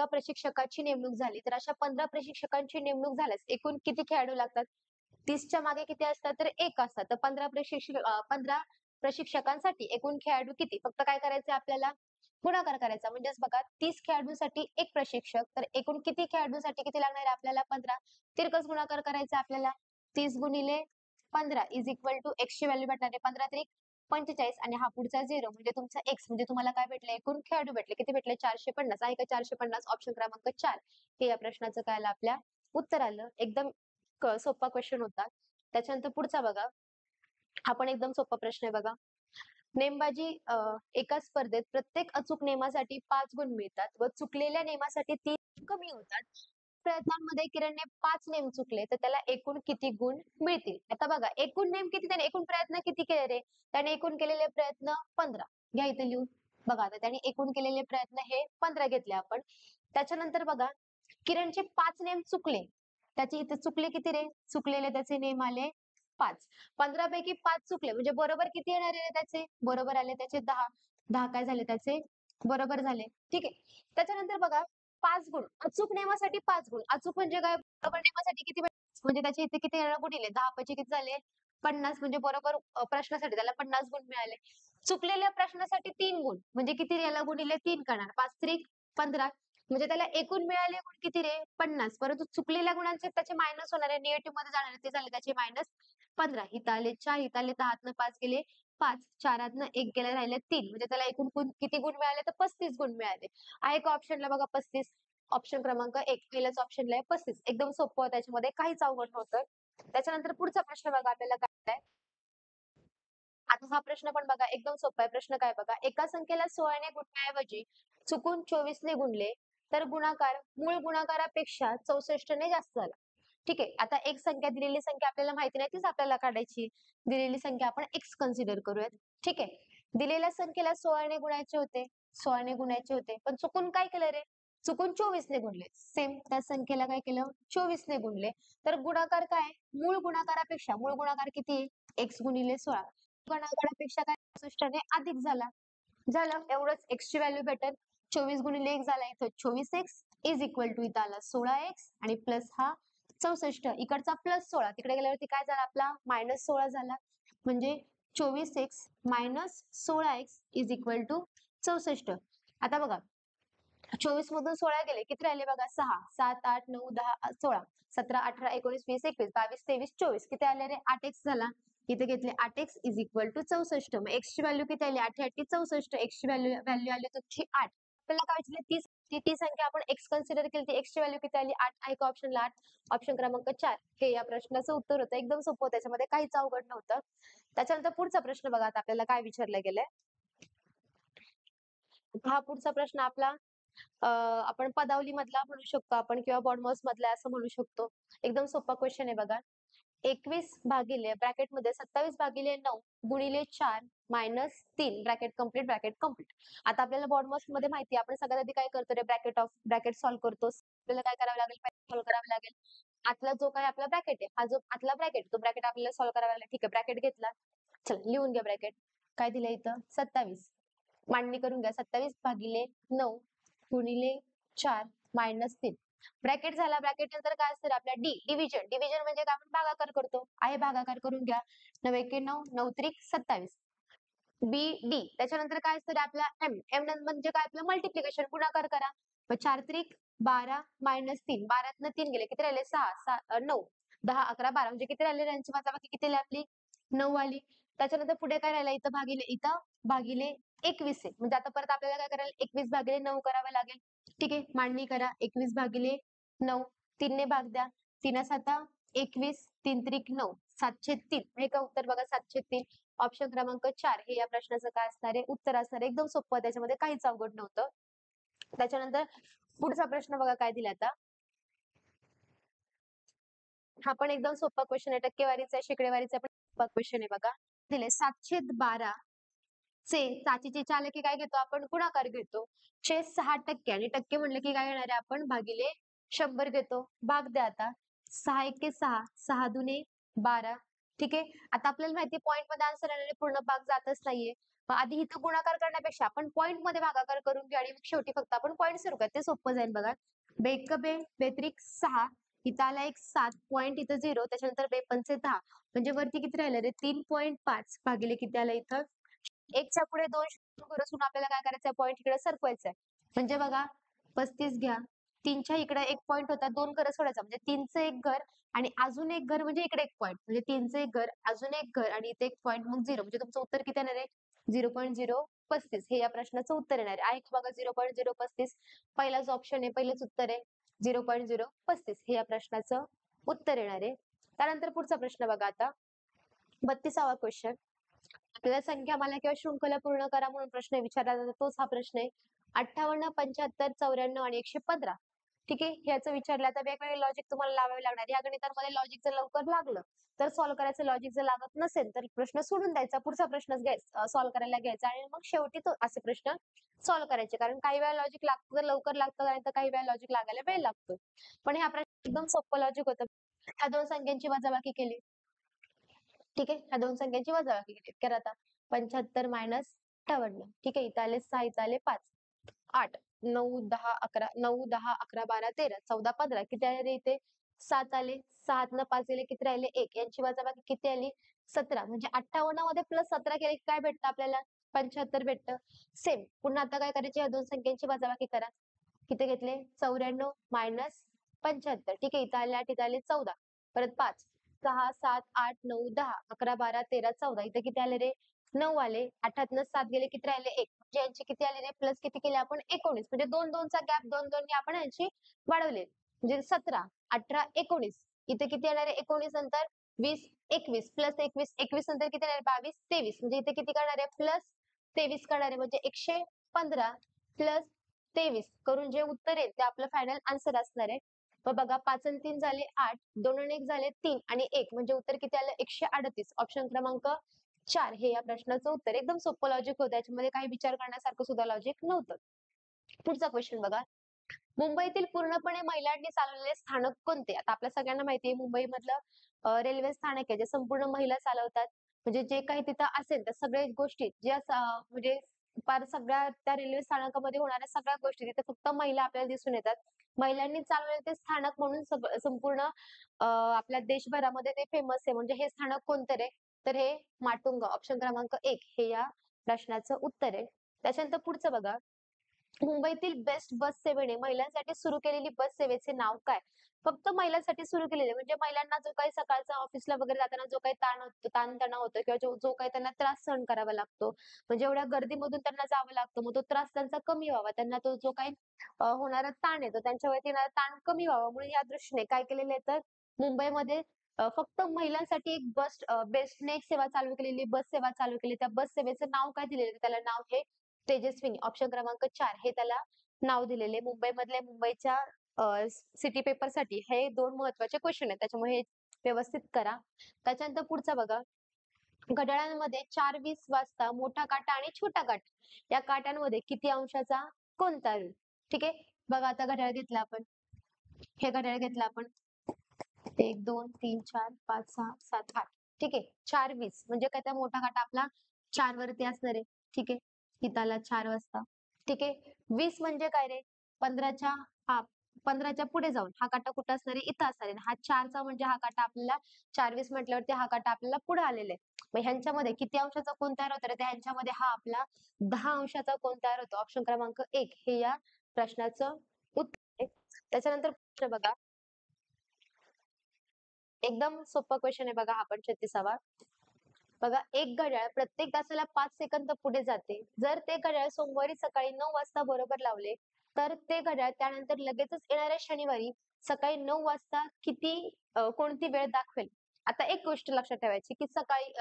प्रशिक्षकाची नेमणूक झाली तर अशा 15 प्रशिक्षकांची नेमणूक झाल्यास एकूण किती खेळाडू लागतात? 30च्या मागे किती असतात? तर 1 असतात. तर 15 प्रशिक्षकांसाठी एकूण खेळाडू किती? फक्त काय करायचंय आपल्याला? गुणाकार करायचा. म्हणजेच बघा 30 खेळाडूंसाठी 1 प्रशिक्षक, तर एकूण किती खेळाडूंसाठी किती लागणार आहे आपल्याला? 15. तिरकस गुणाकार करायचा आपल्याला. 30 गुणिले 15 इज इक्वल टू x ची व्हॅल्यू भेटणार आहे 15 त्रिक 45 आणि हा पुढचा 0 म्हणजे तुमचा x म्हणजे तुम्हाला काय भेटलं? एकूण खेळाडू भेटले. किती भेटले? 450. आहे का 450? ऑप्शन क्रमांक 4 हे या प्रश्नाचं काय आलं आपल्या उत्तर आलं. एकदम सोपा क्वेश्चन होता. त्याच्यानंतर पुढचा बघा. हा पण एकदम सोपा प्रश्न आहे बघा. नेमबाजी एका स्पर्धेत प्रत्येक अचूक नेमासाठी 5 गुण मिळतात व चुकलेल्या नेमासाठी 3 कमी होतात. प्रयत्नांमध्ये किरणने 5 नेम चुकले तर त्याला एकूण किती गुण मिळतील? आता बघा एकूण नेम किती त्याने एकूण प्रयत्न किती केले रे? त्याने एकूण केलेले प्रयत्न 15. घ्या इथे लिहून. बघा आता त्याने एकूण केलेले प्रयत्न हे 15 घेतले आपण. त्याच्यानंतर बघा किरणचे 5 नेम चुकले. त्याचे इथे चुकले किती रे? चुकलेले त्याचे नेम आले 5. 15 पैकी 5 चुकले म्हणजे बरोबर किती येणार आहे त्याचे? बरोबर आले त्याचे 10. 10 काय झाले त्याचे? बरोबर झाले. ठीक आहे. त्याच्यानंतर बघा 5 गुण. अचूक नेमासाठी 5 गुण. अचूक म्हणजे काय? बरोबर नेमासाठी किती म्हणजे त्याचे इथे किती गुणिले 10 पैकी किती झाले? 50 म्हणजे बरोबर प्रश्नासाठी त्याला 50 गुण मिळाले. चुकलेल्या प्रश्नासाठी 3 गुण म्हणजे किती याला गुणिले 3 करणार. 5 त्रिक 15 म्हणजे त्याला एकूण मिळाले गुण किती रे? 50. परंतु चुकलेल्या गुणांचे त्याचे मायनस होणार आहे. निगेटिव्ह मध्ये जाणार आहे. ते झाले त्याचे मायनस 15. इथं आले 4, इथं आले 10तनं 5 गेले 5, 4तनं 1 गेले राहिले 3. म्हणजे त्याला एकूण किती गुण मिळाले? तर 35 गुण मिळाले. आहे का ऑप्शनला बघा 35? ऑप्शन क्रमांक 1 पहिल्याच ऑप्शनला आहे 35. एकदम सोपं आहे त्याच्यामध्ये काहीच अवघड नव्हतं. त्याच्यानंतर पुढचा प्रश्न बघा आपल्याला काय आहे. आता हा प्रश्न पण बघा एकदम सोपा आहे. प्रश्न काय बघा. एका संख्येला 16 ने गुणण्याऐवजी चुकून 24 ने गुणले तर गुणाकार मूळ गुणाकारापेक्षा 64 ने जास्त झाला. ठीक आहे. आता एक संख्या दिलेली संख्या आपल्याला माहिती नाही तीच आपल्याला काढायची. दिलेली संख्या आपण x कन्सिडर करूयात. ठीक आहे. दिलेल्या संख्येला 16 ने गुणायचे होते. 16 ने गुणायचे होते. पण चुकून काय केलं रे? चुकून 24 ने गुणले. सेम त्या संख्येला काय केलं? 24 ने गुणले. तर गुणाकार काय? मूळ गुणाकारापेक्षा मूळ गुणाकार किती आहे? x गुणिले 16. गुणाकारापेक्षा काय 64 ने अधिक झाला. झालं एवढंच x ची व्हॅल्यू भेटेल. 24 गुणिले 1 झाला इथं 24x इज इक्वल टू इथं आला 16x आणि प्लस हा 64 इकडचा प्लस 16 तिकडे गेल्यावरती काय झाला आपला मायनस 16 झाला. म्हणजे 24x minus 16x is equal to 64. आता बघा 24 मधून 16 गेले किती राहिले बघा 6, 7, 8, 9, 10, 16, 17, 18, 19, 20, 21, 22, 23, 24 किती आले रे 8x झाला. इथे घेतले 8x इज इक्वल टू 64. मग x ची व्हॅल्यू किती आली? 8 8 64. x ची व्हॅल्यू आली तुमची 8. आपल्याला काय विचारलं ती संख्या आपण x कन्सिडर केली ती x ची व्हॅल्यू किती आली? 8 आहे का ऑप्शनला 8? ऑप्शन क्रमांक 4 हे या प्रश्नाचं उत्तर होतं. एकदम सोपं त्याच्यामध्ये काहीच अवघड नव्हतं. त्याच्यानंतर पुढचा प्रश्न बघा आता आपल्याला काय विचारलं गेलंय. हा पुढचा प्रश्न आपला आपण पदावली मधला म्हणू शकतो आपण किंवा बॉडमॉस मधला असं म्हणू शकतो. एकदम सोपा क्वेश्चन आहे बघा. 21 भागिले ब्रॅकेटमध्ये 27 भागिले 9 गुणिले 4 मायनस 3 ब्रॅकेट कंप्लीट. आता आपल्याला बॉडमॉस मध्ये माहिती आहे आपण सगळ्यात आधी काय करतो रे ब्रॅकेट सॉल्व्ह करतो. आपल्याला काय करावं लागेल सॉल्व्ह करावं लागेल. आतला जो काही आपला ब्रॅकेट आहे हा जो आतला ब्रॅकेट तो ब्रॅकेट आपल्याला सॉल्व्ह करावा लागेल. ठीक आहे ब्रॅकेट घेतला. चला लिहून घ्या ब्रॅकेट. काय दिलं इथं 27. मांडणी करून घ्या 27 भागिले 9 गुणिले 4 मायनस 3. ब्रॅकेट झाला. ब्रॅकेट नंतर काय असतं आपल्या डिव्हिजन. डिव्हिजन म्हणजे काय आपण भागाकार करतो. आहे भागाकार करून घ्या. 9 एके 9 9 त्रिक 27. डी त्याच्यानंतर काय असतं आपला एम म्हणजे काय आपलं मल्टिप्लिकेशन गुणाकार करा. मग 4 त्रिक 12 मायनस 3 12तनं 3 गेले किती राहिले 6 9 10 11 12 म्हणजे किती राहिले यांची वजाबाकी किती आली आपली 9 आली. त्याच्यानंतर पुढे काय राहिलं इथं भागिले 21 आहे. म्हणजे आता परत आपल्याला काय करायला 21 भागिले 9 करावं लागेल. ठीक आहे मांडणी करा 21 भागिले 9 3 ने भाग द्या. 3 7 21 3 त्रिक 9 703 हे का उत्तर बघा 703. ऑप्शन क्रमांक 4 हे या प्रश्नाचं काय असणार आहे उत्तर असणार आहे. एकदम सोपं त्याच्यामध्ये काहीच अवघड नव्हतं. त्याच्यानंतर पुढचा प्रश्न बघा काय दिला आता. हा पण एकदम सोपा क्वेश्चन आहे. टक्केवारीचा शेकडेवारीचा पण सोपा क्वेश्चन आहे बघा. दिले 712 चे साचीचे चाले की काय घेतो आपण गुणाकार घेतो. 6% आणि टक्के म्हणलं की काय येणार आहे आपण भागिले 100 घेतो. भाग द्या आता 6 एके 6 6 दुने 12. ठीक आहे. आता आपल्याला माहिती पॉइंट मध्ये आन्सर येणारे पूर्ण भाग जातच नाहीये. मग आधी इथं गुणाकार करण्यापेक्षा आपण पॉइंट मध्ये भागाकार करून घेऊ आणि मग शेवटी फक्त आपण पॉइंट सुरू करू. ते सोपं जाईल बघा. बेक बे बेत्रिक 6 इथं आला एक 7 पॉइंट इथं 0 त्याच्यानंतर बेपंचे 10 म्हणजे वरती किती राहिलं रे 3.5 भागिले किती आलं इथं 1च्या पुढे 2 घरसून आपल्याला काय करायचं पॉइंट इकडे सरकवायचा आहे. म्हणजे बघा 35 घ्या. 3च्या इकडे 1 पॉइंट होता 2 घरं सोडायचा म्हणजे 3चं एक घर आणि अजून एक घर म्हणजे इकडे 1 पॉइंट म्हणजे 3चं एक घर अजून एक घर आणि इथे 1 पॉइंट मग 0 म्हणजे तुमचं उत्तर किती येणार आहे 0.035 हे या प्रश्नाचं उत्तर येणार आहे. का बघा 0.035 पहिलाच ऑप्शन आहे पहिलेच उत्तर आहे 0.035 हे या प्रश्नाचं उत्तर येणार आहे. त्यानंतर पुढचा प्रश्न बघा आता 32वा क्वेश्चन. आपल्याला संख्या मला किंवा शृंखला पूर्ण करा म्हणून प्रश्न विचारला जातो तोच हा प्रश्न आहे. 58 75 94 आणि 115. ठीक आहे ह्याचं विचारलं तर वेगवेगळे लॉजिक तुम्हाला लावावे लागणार. या गणितांमध्ये लॉजिक जर लवकर लागलं तर सॉल्व्ह करायचं. लॉजिक जर लागत नसेल तर प्रश्न सोडून द्यायचा पुढचा प्रश्न घ्यायचा सॉल्व्ह करायला घ्यायचा आणि मग शेवटी तो असे प्रश्न सॉल्व्ह करायचे. कारण काही वेळा लॉजिक लागतं तर लवकर लागतं आणि काही वेळा लॉजिक लागायला वेळ लागतो. पण हा प्रश्न एकदम सोपं लॉजिक होतं. ह्या दोन संख्यांची वजाबाकी केली. ठीक आहे ह्या दोन संख्यांची वजाबाकी केली. करा आता 75 मायनस 58. ठीक आहे इथं आले 6 इथं आले 5 8 9 10 11 9 10 11 12 13 14 15 किती आले रे इथे 7 आले. 7 न 5 गेले किती राहिले 1 यांची वजाबाकी किती आली 17 म्हणजे 58 मध्ये प्लस 17 केले की काय भेटतं आपल्याला 75 भेटतं. सेम पुन्हा आता काय करायचे या दोन संख्यांची वजाबाकी करा. किती घेतले 94 मायनस 75. ठीक आहे इथं आले 8 इथं आले 14 परत 5 6 7 8 9 10 11 12 13 14 इथे किती आले रे 9 आले. 8 7 गेले किती राहिले 1 म्हणजे यांची किती आले रे प्लस किती केले आपण 19 म्हणजे 2 2चा गॅप 2 2 ने आपण यांची वाढवले म्हणजे 17 18 19 इथे किती येणार आहे 19 नंतर 20 21 प्लस 21 21 नंतर किती येणार 22 23 म्हणजे इथे किती करणार आहे प्लस 23 करणार आहे म्हणजे 115 प्लस 23 करून जे उत्तर येईल ते आपलं फायनल आन्सर असणार आहे. मग बघा 5 आणि 3 झाले 8 2 आणि 1 झाले 3 आणि 1 म्हणजे उत्तर किती आलं 138. ऑप्शन क्रमांक 4 हे या प्रश्नाचं उत्तर. एकदम सोपं लॉजिक होतं याच्यामध्ये काही विचार करण्यासारखं सुद्धा लॉजिक नव्हतं. पुढचा क्वेश्चन बघा. मुंबईतील पूर्णपणे महिलांनी चालवलेले स्थानक कोणते? आता आपल्या सगळ्यांना माहिती आहे मुंबईमधलं रेल्वे स्थानक आहे जे संपूर्ण महिला चालवतात. म्हणजे जे काही तिथं असेल त्या सगळ्या गोष्टी ज्या म्हणजे फार सगळ्या त्या रेल्वे स्थानकामध्ये होणाऱ्या सगळ्या गोष्टी तिथे फक्त महिला आपल्याला दिसून येतात. महिलांनी चालवलेले ते स्थानक म्हणून संपूर्ण आपल्या देशभरामध्ये ते फेमस आहे. म्हणजे हे स्थानक कोणतं रे? तर हे माटुंगा ऑप्शन क्रमांक 1 हे या प्रश्नाचं उत्तर आहे. त्याच्यानंतर पुढचं बघा. मुंबईतील बेस्ट बस सेवेने महिलांसाठी सुरू केलेली बस सेवेचे नाव काय? फक्त महिलांसाठी सुरू केलेले म्हणजे महिलांना जो काही सकाळचा ऑफिसला वगैरे जाताना जो काही ताणतणाव होतो किंवा जो काही त्यांना त्रास सहन करावा लागतो. म्हणजे एवढ्या गर्दीमधून त्यांना जावं लागतं. मग तो त्रास त्यांचा कमी व्हावा. त्यांना तो जो काही होणारा ताण आहे, तो त्यांच्यावरती येणारा ताण कमी व्हावा म्हणून या दृष्टीने काय केलेलं आहे तर मुंबईमध्ये फक्त महिलांसाठी एक बेस्टने एक सेवा चालू केलेली, बस सेवा चालू केली. त्या बस सेवेचं नाव काय दिलेलं आहे? त्याला नाव हे तेजस्विनी ऑप्शन क्रमांक 4 हे त्याला नाव दिलेले मुंबईमधले मुंबईच्या सिटी पेपरसाठी हे 2 महत्त्वाचे क्वेश्चन आहेत. त्याच्यामुळे हे व्यवस्थित करा. त्याच्यानंतर पुढचा बघा. घड्याळांमध्ये 4:20 वाजता मोठा काटा आणि छोटा काटा या काट्यांमध्ये किती अंशाचा कोणता ऋण? ठीक आहे. बघा आता घड्याळ घेतलं आपण. हे घड्याळ घेतलं आपण. 1, 2, 3, 4, 5, 6, 7, 8. ठीक आहे. 4:20 म्हणजे काय, त्या मोठा काटा आपला 4 वरती असणार आहे. ठीक आहे. इथं आला 4 वाजता. ठीक आहे. 20 म्हणजे काय रे? 15च्या हा 15च्या पुढे जाऊन हा काटा कुठं असणार आहे? इथं असणार आहे. हा 4चा म्हणजे हा काटा आपल्याला 4:20 म्हटल्यावरती हा काटा आपल्याला पुढे आलेला आहे. मग ह्यांच्यामध्ये किती अंशाचा कोन तयार होतो रे? तर ह्यांच्यामध्ये हा आपला 10 अंशाचा कोन तयार होतो. ऑप्शन क्रमांक 1 हे या प्रश्नाचं उत्तर आहे. त्याच्यानंतर प्रश्न बघा. एकदम सोपा क्वेश्चन आहे बघा हा पण 36वा. बघा, एक घड्याळ प्रत्येक तासाला 5 सेकंद पुढे जाते. जर ते घड्याळ सोमवारी सकाळी 9 वाजता बरोबर लावले, तर ते घड्याळ त्यानंतर लगेचच येणाऱ्या शनिवारी सकाळी 9 वाजता कोणती वेळ दाखवेल? आता एक गोष्ट लक्षात ठेवायची, की सकाळी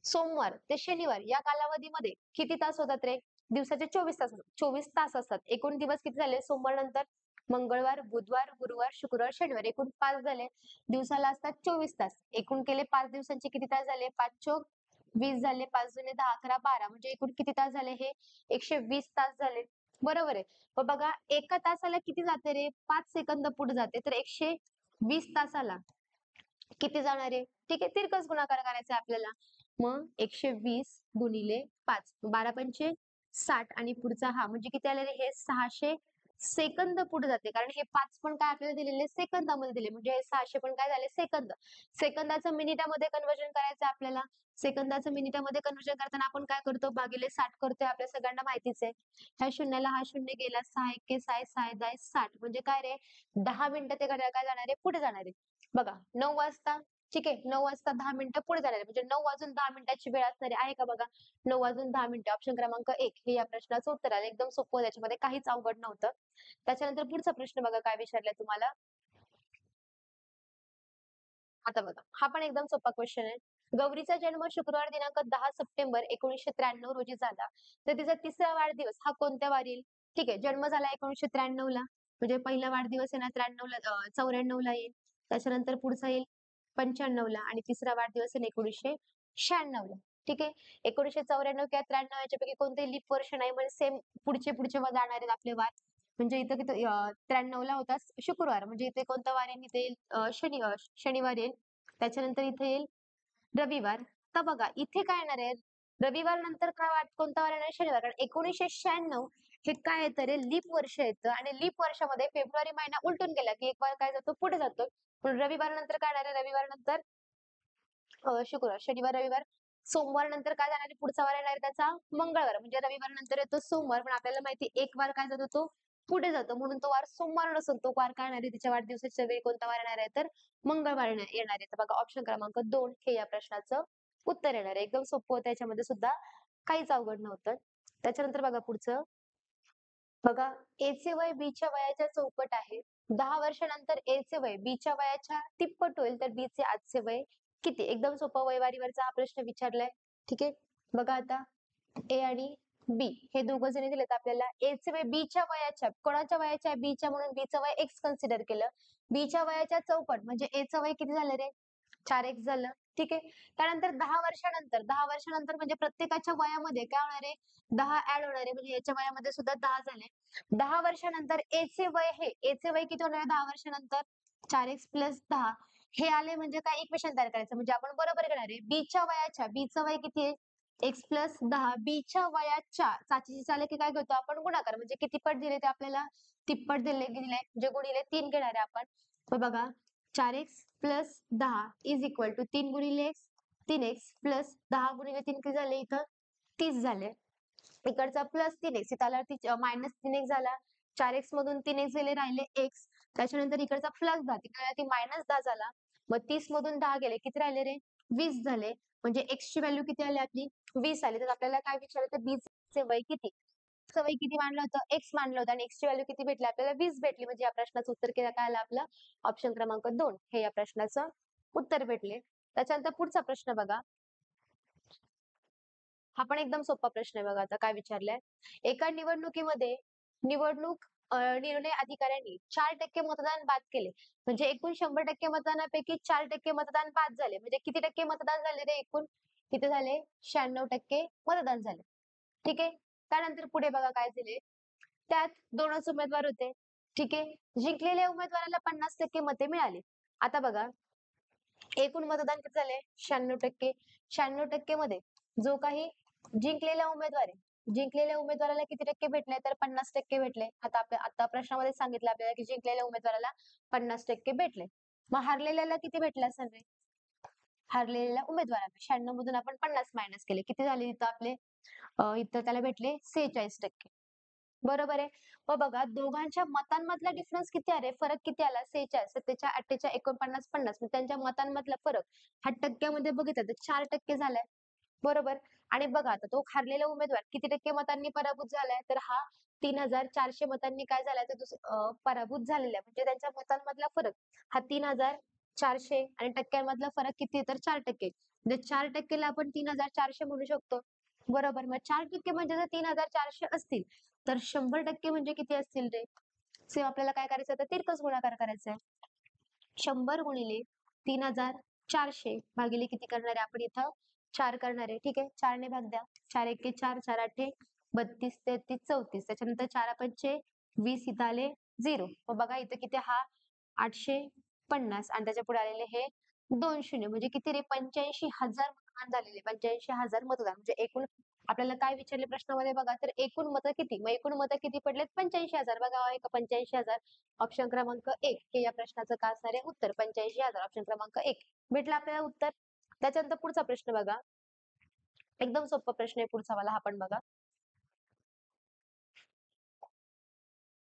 सोमवार ते शनिवार या कालावधीमध्ये किती तास होतात रे? दिवसाचे 24 तास असतात. 24 तास असतात. एकूण दिवस किती झाले? सोमवार नंतर मंगळवार, बुधवार, गुरुवार, शुक्रवार, शनिवार एकूण 5 झाले. दिवसाला असतात 24 तास. एकूण केले 5 दिवसांचे किती तास झाले? 5 चोक 20 झाले. 5 दुणे 10, 11, 12 म्हणजे एकूण किती तास झाले हे? 120 तास झाले. बरोबर आहे. मग बघा, एका तासाला किती जाते रे? 5 सेकंद पुढे जाते. तर 120 तासाला किती जाणार आहे? ठीक आहे. तिरकस गुणाकार करायचा आहे आपल्याला. मग 120 गुणिले 5 12 पंचे 60 आणि पुढचा हा म्हणजे किती आले रे? हे 600 सेकंद पुढे जाते. कारण हे 5 पण काय आपल्याला दिलेले सेकंदामध्ये दिले. म्हणजे हे 600 पण काय झाले? सेकंद. सेकंदाचं मिनिटामध्ये कन्व्हर्जन करायचं आपल्याला. सेकंदाचं मिनिटामध्ये कन्व्हर्जन करताना आपण काय करतो? भागिले 60 करतोय. आपल्या सगळ्यांना माहितीच आहे. ह्या शून्याला हा शून्य गेला. 6 एक्के 6, 6 10 60 म्हणजे काय रे? 10 मिनिटं ते घड्याळ काय जाणार आहे? पुढे जाणार आहे. बघा 9 वाजता ठीक आहे. 9 वाजता 10 मिनिटं पुढे जाणार आहे. म्हणजे 9 वाजून 10 मिनिटाची वेळ असणारी आहे का बघा? 9 वाजून 10 मिनिटं. ऑप्शन क्रमांक 1 हे या प्रश्नाचं उत्तर आलं. एकदम सोपं, त्याच्यामध्ये काहीच अवघड नव्हतं. त्याच्यानंतर पुढचा प्रश्न बघा काय विचारलाय तुम्हाला. आता बघा, हा पण एकदम सोपा क्वेश्चन आहे. गौरीचा जन्म शुक्रवार दिनांक 10 सप्टेंबर 1993 रोजी झाला. तर तिचा तिसरा वाढदिवस हा कोणत्या वारी येईल? ठीक आहे. जन्म झाला 1993 ला. म्हणजे पहिला वाढदिवस आहे ना 93 ला 94 ला येईल. त्याच्यानंतर पुढचा येईल 95 ला आणि तिसरा वाढदिवस आहे 1996 ला. ठीक आहे. 1994 किंवा 93 याच्यापैकी कोणतेही लीप वर्ष नाही. म्हणजे सेम पुढचे जाणार आहेत आपले वार. म्हणजे इथं किती 93 ला होता शुक्रवार. म्हणजे इथे कोणता वार येईल? इथे येईल शनिवार येईल. त्याच्यानंतर इथे येईल रविवार. तर बघा इथे काय येणार आहे? रविवार नंतर कोणता वार येणार? शनिवार. कारण 1996 हे काय येतं रे? लीप वर्ष येतं आणि लीप वर्षामध्ये फेब्रुवारी महिना उलटून गेला, की एक वार काय जातो? पुढे जातो. पण रविवार नंतर काय येणार आहे? रविवार नंतर शुक्रवार, शनिवार, रविवार. सोमवार नंतर काय जाणार आहे? पुढचा वार येणार आहे त्याचा मंगळवार. म्हणजे रविवार नंतर येतो सोमवार. पण आपल्याला माहिती आहे एक वार काय जातो? तो पुढे जातो. म्हणून तो वार सोमवार नसून तो वार काय येणार आहे? तिच्या वाढदिवसाच्या वेळी कोणता वार येणार आहे? तर मंगळवार येणार आहे. तर बघा ऑप्शन क्रमांक 2 हे या प्रश्नाचं उत्तर येणार आहे. एकदम सोपं होतं, याच्यामध्ये सुद्धा काहीच अवघड नव्हतं. त्याच्यानंतर बघा पुढचं. बघा, A चे वय B च्या वयाच्या चौपट आहे. 10 वर्षानंतर A चे वय B च्या वयाच्या तिप्पट होईल, तर B चे आजचे वय किती? एकदम सोपा वयवारीवरचा हा प्रश्न विचारलाय. ठीक आहे. बघा आता A आणि B हे दोघं जणी दिलेत आपल्याला. A चे वय B च्या वयाच्या, कोणाच्या वयाच्या? B च्या, म्हणून B चं वय X कन्सिडर केलं. B च्या वयाच्या चौपट म्हणजे A चं वय किती झालं रे? 4x झालं. ठीक आहे. त्यानंतर 10 वर्षानंतर म्हणजे प्रत्येकाच्या वयामध्ये काय होणार आहे? 10 ॲड होणार आहे. म्हणजे याच्या वयामध्ये सुद्धा 10 झाले. 10 वर्षानंतर A चे वय A चे वय किती होणार आहे 10 वर्षानंतर? 4x प्लस 10 हे आले म्हणजे काय इक्वेशन तयार करायचं. म्हणजे आपण बरोबर घेणार आहे. B चं वय किती आहे? x प्लस 10 B च्या वयाच्या चाचीची चाल की काय घेतो आपण? गुणाकार. म्हणजे किती पट दिले ते आपल्याला? तिप्पट दिले गेले. म्हणजे गुणिले 3 घेणार आहे आपण. तर बघा 4x plus 10 is equal to 3 गुणिले x 3x प्लस 10 गुणिले 3 किती झाले इथं? 30 झाले. इकडचा प्लस 3x इथं आल्यावरती मायनस 3x झाला. 4x मधून 3x गेले, राहिले x. त्याच्यानंतर इकडचा प्लस 10 तिकडे आला की मायनस 10 झाला. मग 30 मधून 10 गेले, किती राहिले रे? 20 झाले. म्हणजे x ची व्हॅल्यू किती आली आपली? 20 आली. तर आपल्याला काय विचारायचं? B चे वय किती? चं वय किती मानलं होतं? x मानलं होतं आणि x ची व्हॅल्यू किती भेटली आपल्याला? 20 भेटली. म्हणजे या प्रश्नाचं उत्तर काय आलं आपलं? ऑप्शन क्रमांक 2 हे या प्रश्नाचं उत्तर भेटले. त्याच्यानंतर पुढचा प्रश्न बघा. हा पण एकदम सोपा प्रश्न आहे बघा. आता काय विचारलंय? एका निवडणुकीमध्ये निवडणूक निर्णय अधिकाऱ्यांनी 4% मतदान बाद केले. म्हणजे एकूण 100% मतदानापैकी 4% मतदान बाद झाले. म्हणजे किती टक्के मतदान झाले रे एकूण? किती झाले? 96% मतदान झाले. ठीक आहे. त्यानंतर पुढे बघा काय दिले. त्यात 2च उमेदवार होते. ठीक आहे. जिंकलेल्या उमेदवाराला 50% मते मिळाली. आता बघा एकूण मतदान किती झाले? 96%. 96% मध्ये जो काही जिंकलेला उमेदवार आहे, जिंकलेल्या उमेदवाराला किती टक्के भेटले? तर 50% भेटले. आता प्रश्नामध्ये सांगितलं आपल्याला, की जिंकलेल्या उमेदवाराला 50% भेटले. मग हारलेल्याला किती भेटले असेल रे? हारलेल्या उमेदवाराला 96 मधून आपण 50 मायनस केले. किती झाले इथं आपले? इथं त्याला भेटले 46%. बरोबर आहे. मग बघा दोघांच्या मतांमधला डिफरन्स किती आहे रे? फरक किती आला? 46, 47, 48, 49, 50. मग त्यांच्या मतांमधला फरक हा टक्क्यामध्ये बघितला तर 4% झालाय. बरोबर. आणि बघा आता तो हारलेला उमेदवार किती टक्के मतांनी पराभूत झालाय? तर हा 3,400 मतांनी काय झालाय? तर पराभूत झालेला आहे. म्हणजे त्यांच्या मतांमधला फरक हा 3,400 आणि टक्क्यांमधला फरक किती तर 4%. म्हणजे 4% ला आपण 3,400 म्हणू शकतो. बरोबर. मग 4% म्हणजे जर 3,400 असतील, तर 100% म्हणजे किती असतील रे? सेम आपल्याला काय करायचं तर तिरकस गुणाकार करायचा आहे. 100 गुणिले 3,400 भागिले किती करणार आहे आपण इथं? 4 करणार आहे. ठीक आहे. 4 ने भाग द्या. 4 एके 4, 4 आठे 32, 33, 34. त्याच्यानंतर 4 पंचे 20 इथं आले 0. मग बघा इथं किती हा 850 आणि त्याच्या पुढे आलेले हे 2 शून्य म्हणजे किती रे? 85,000 मतदान झालेले. 85,000 मतदान म्हणजे एकूण आपल्याला काय विचारले प्रश्नामध्ये बघा तर एकूण मतं किती? मग एकूण मतं किती पडलेत? 85,000. बघा आहे का 85,000? ऑप्शन क्रमांक 1 हे या प्रश्नाचं काय असणार आहे उत्तर 85,000 ऑप्शन क्रमांक 1 भेटलं आपल्याला उत्तर. त्याच्यानंतर पुढचा प्रश्न बघा. एकदम सोपा प्रश्न आहे पुढचा वाला हा पण बघा.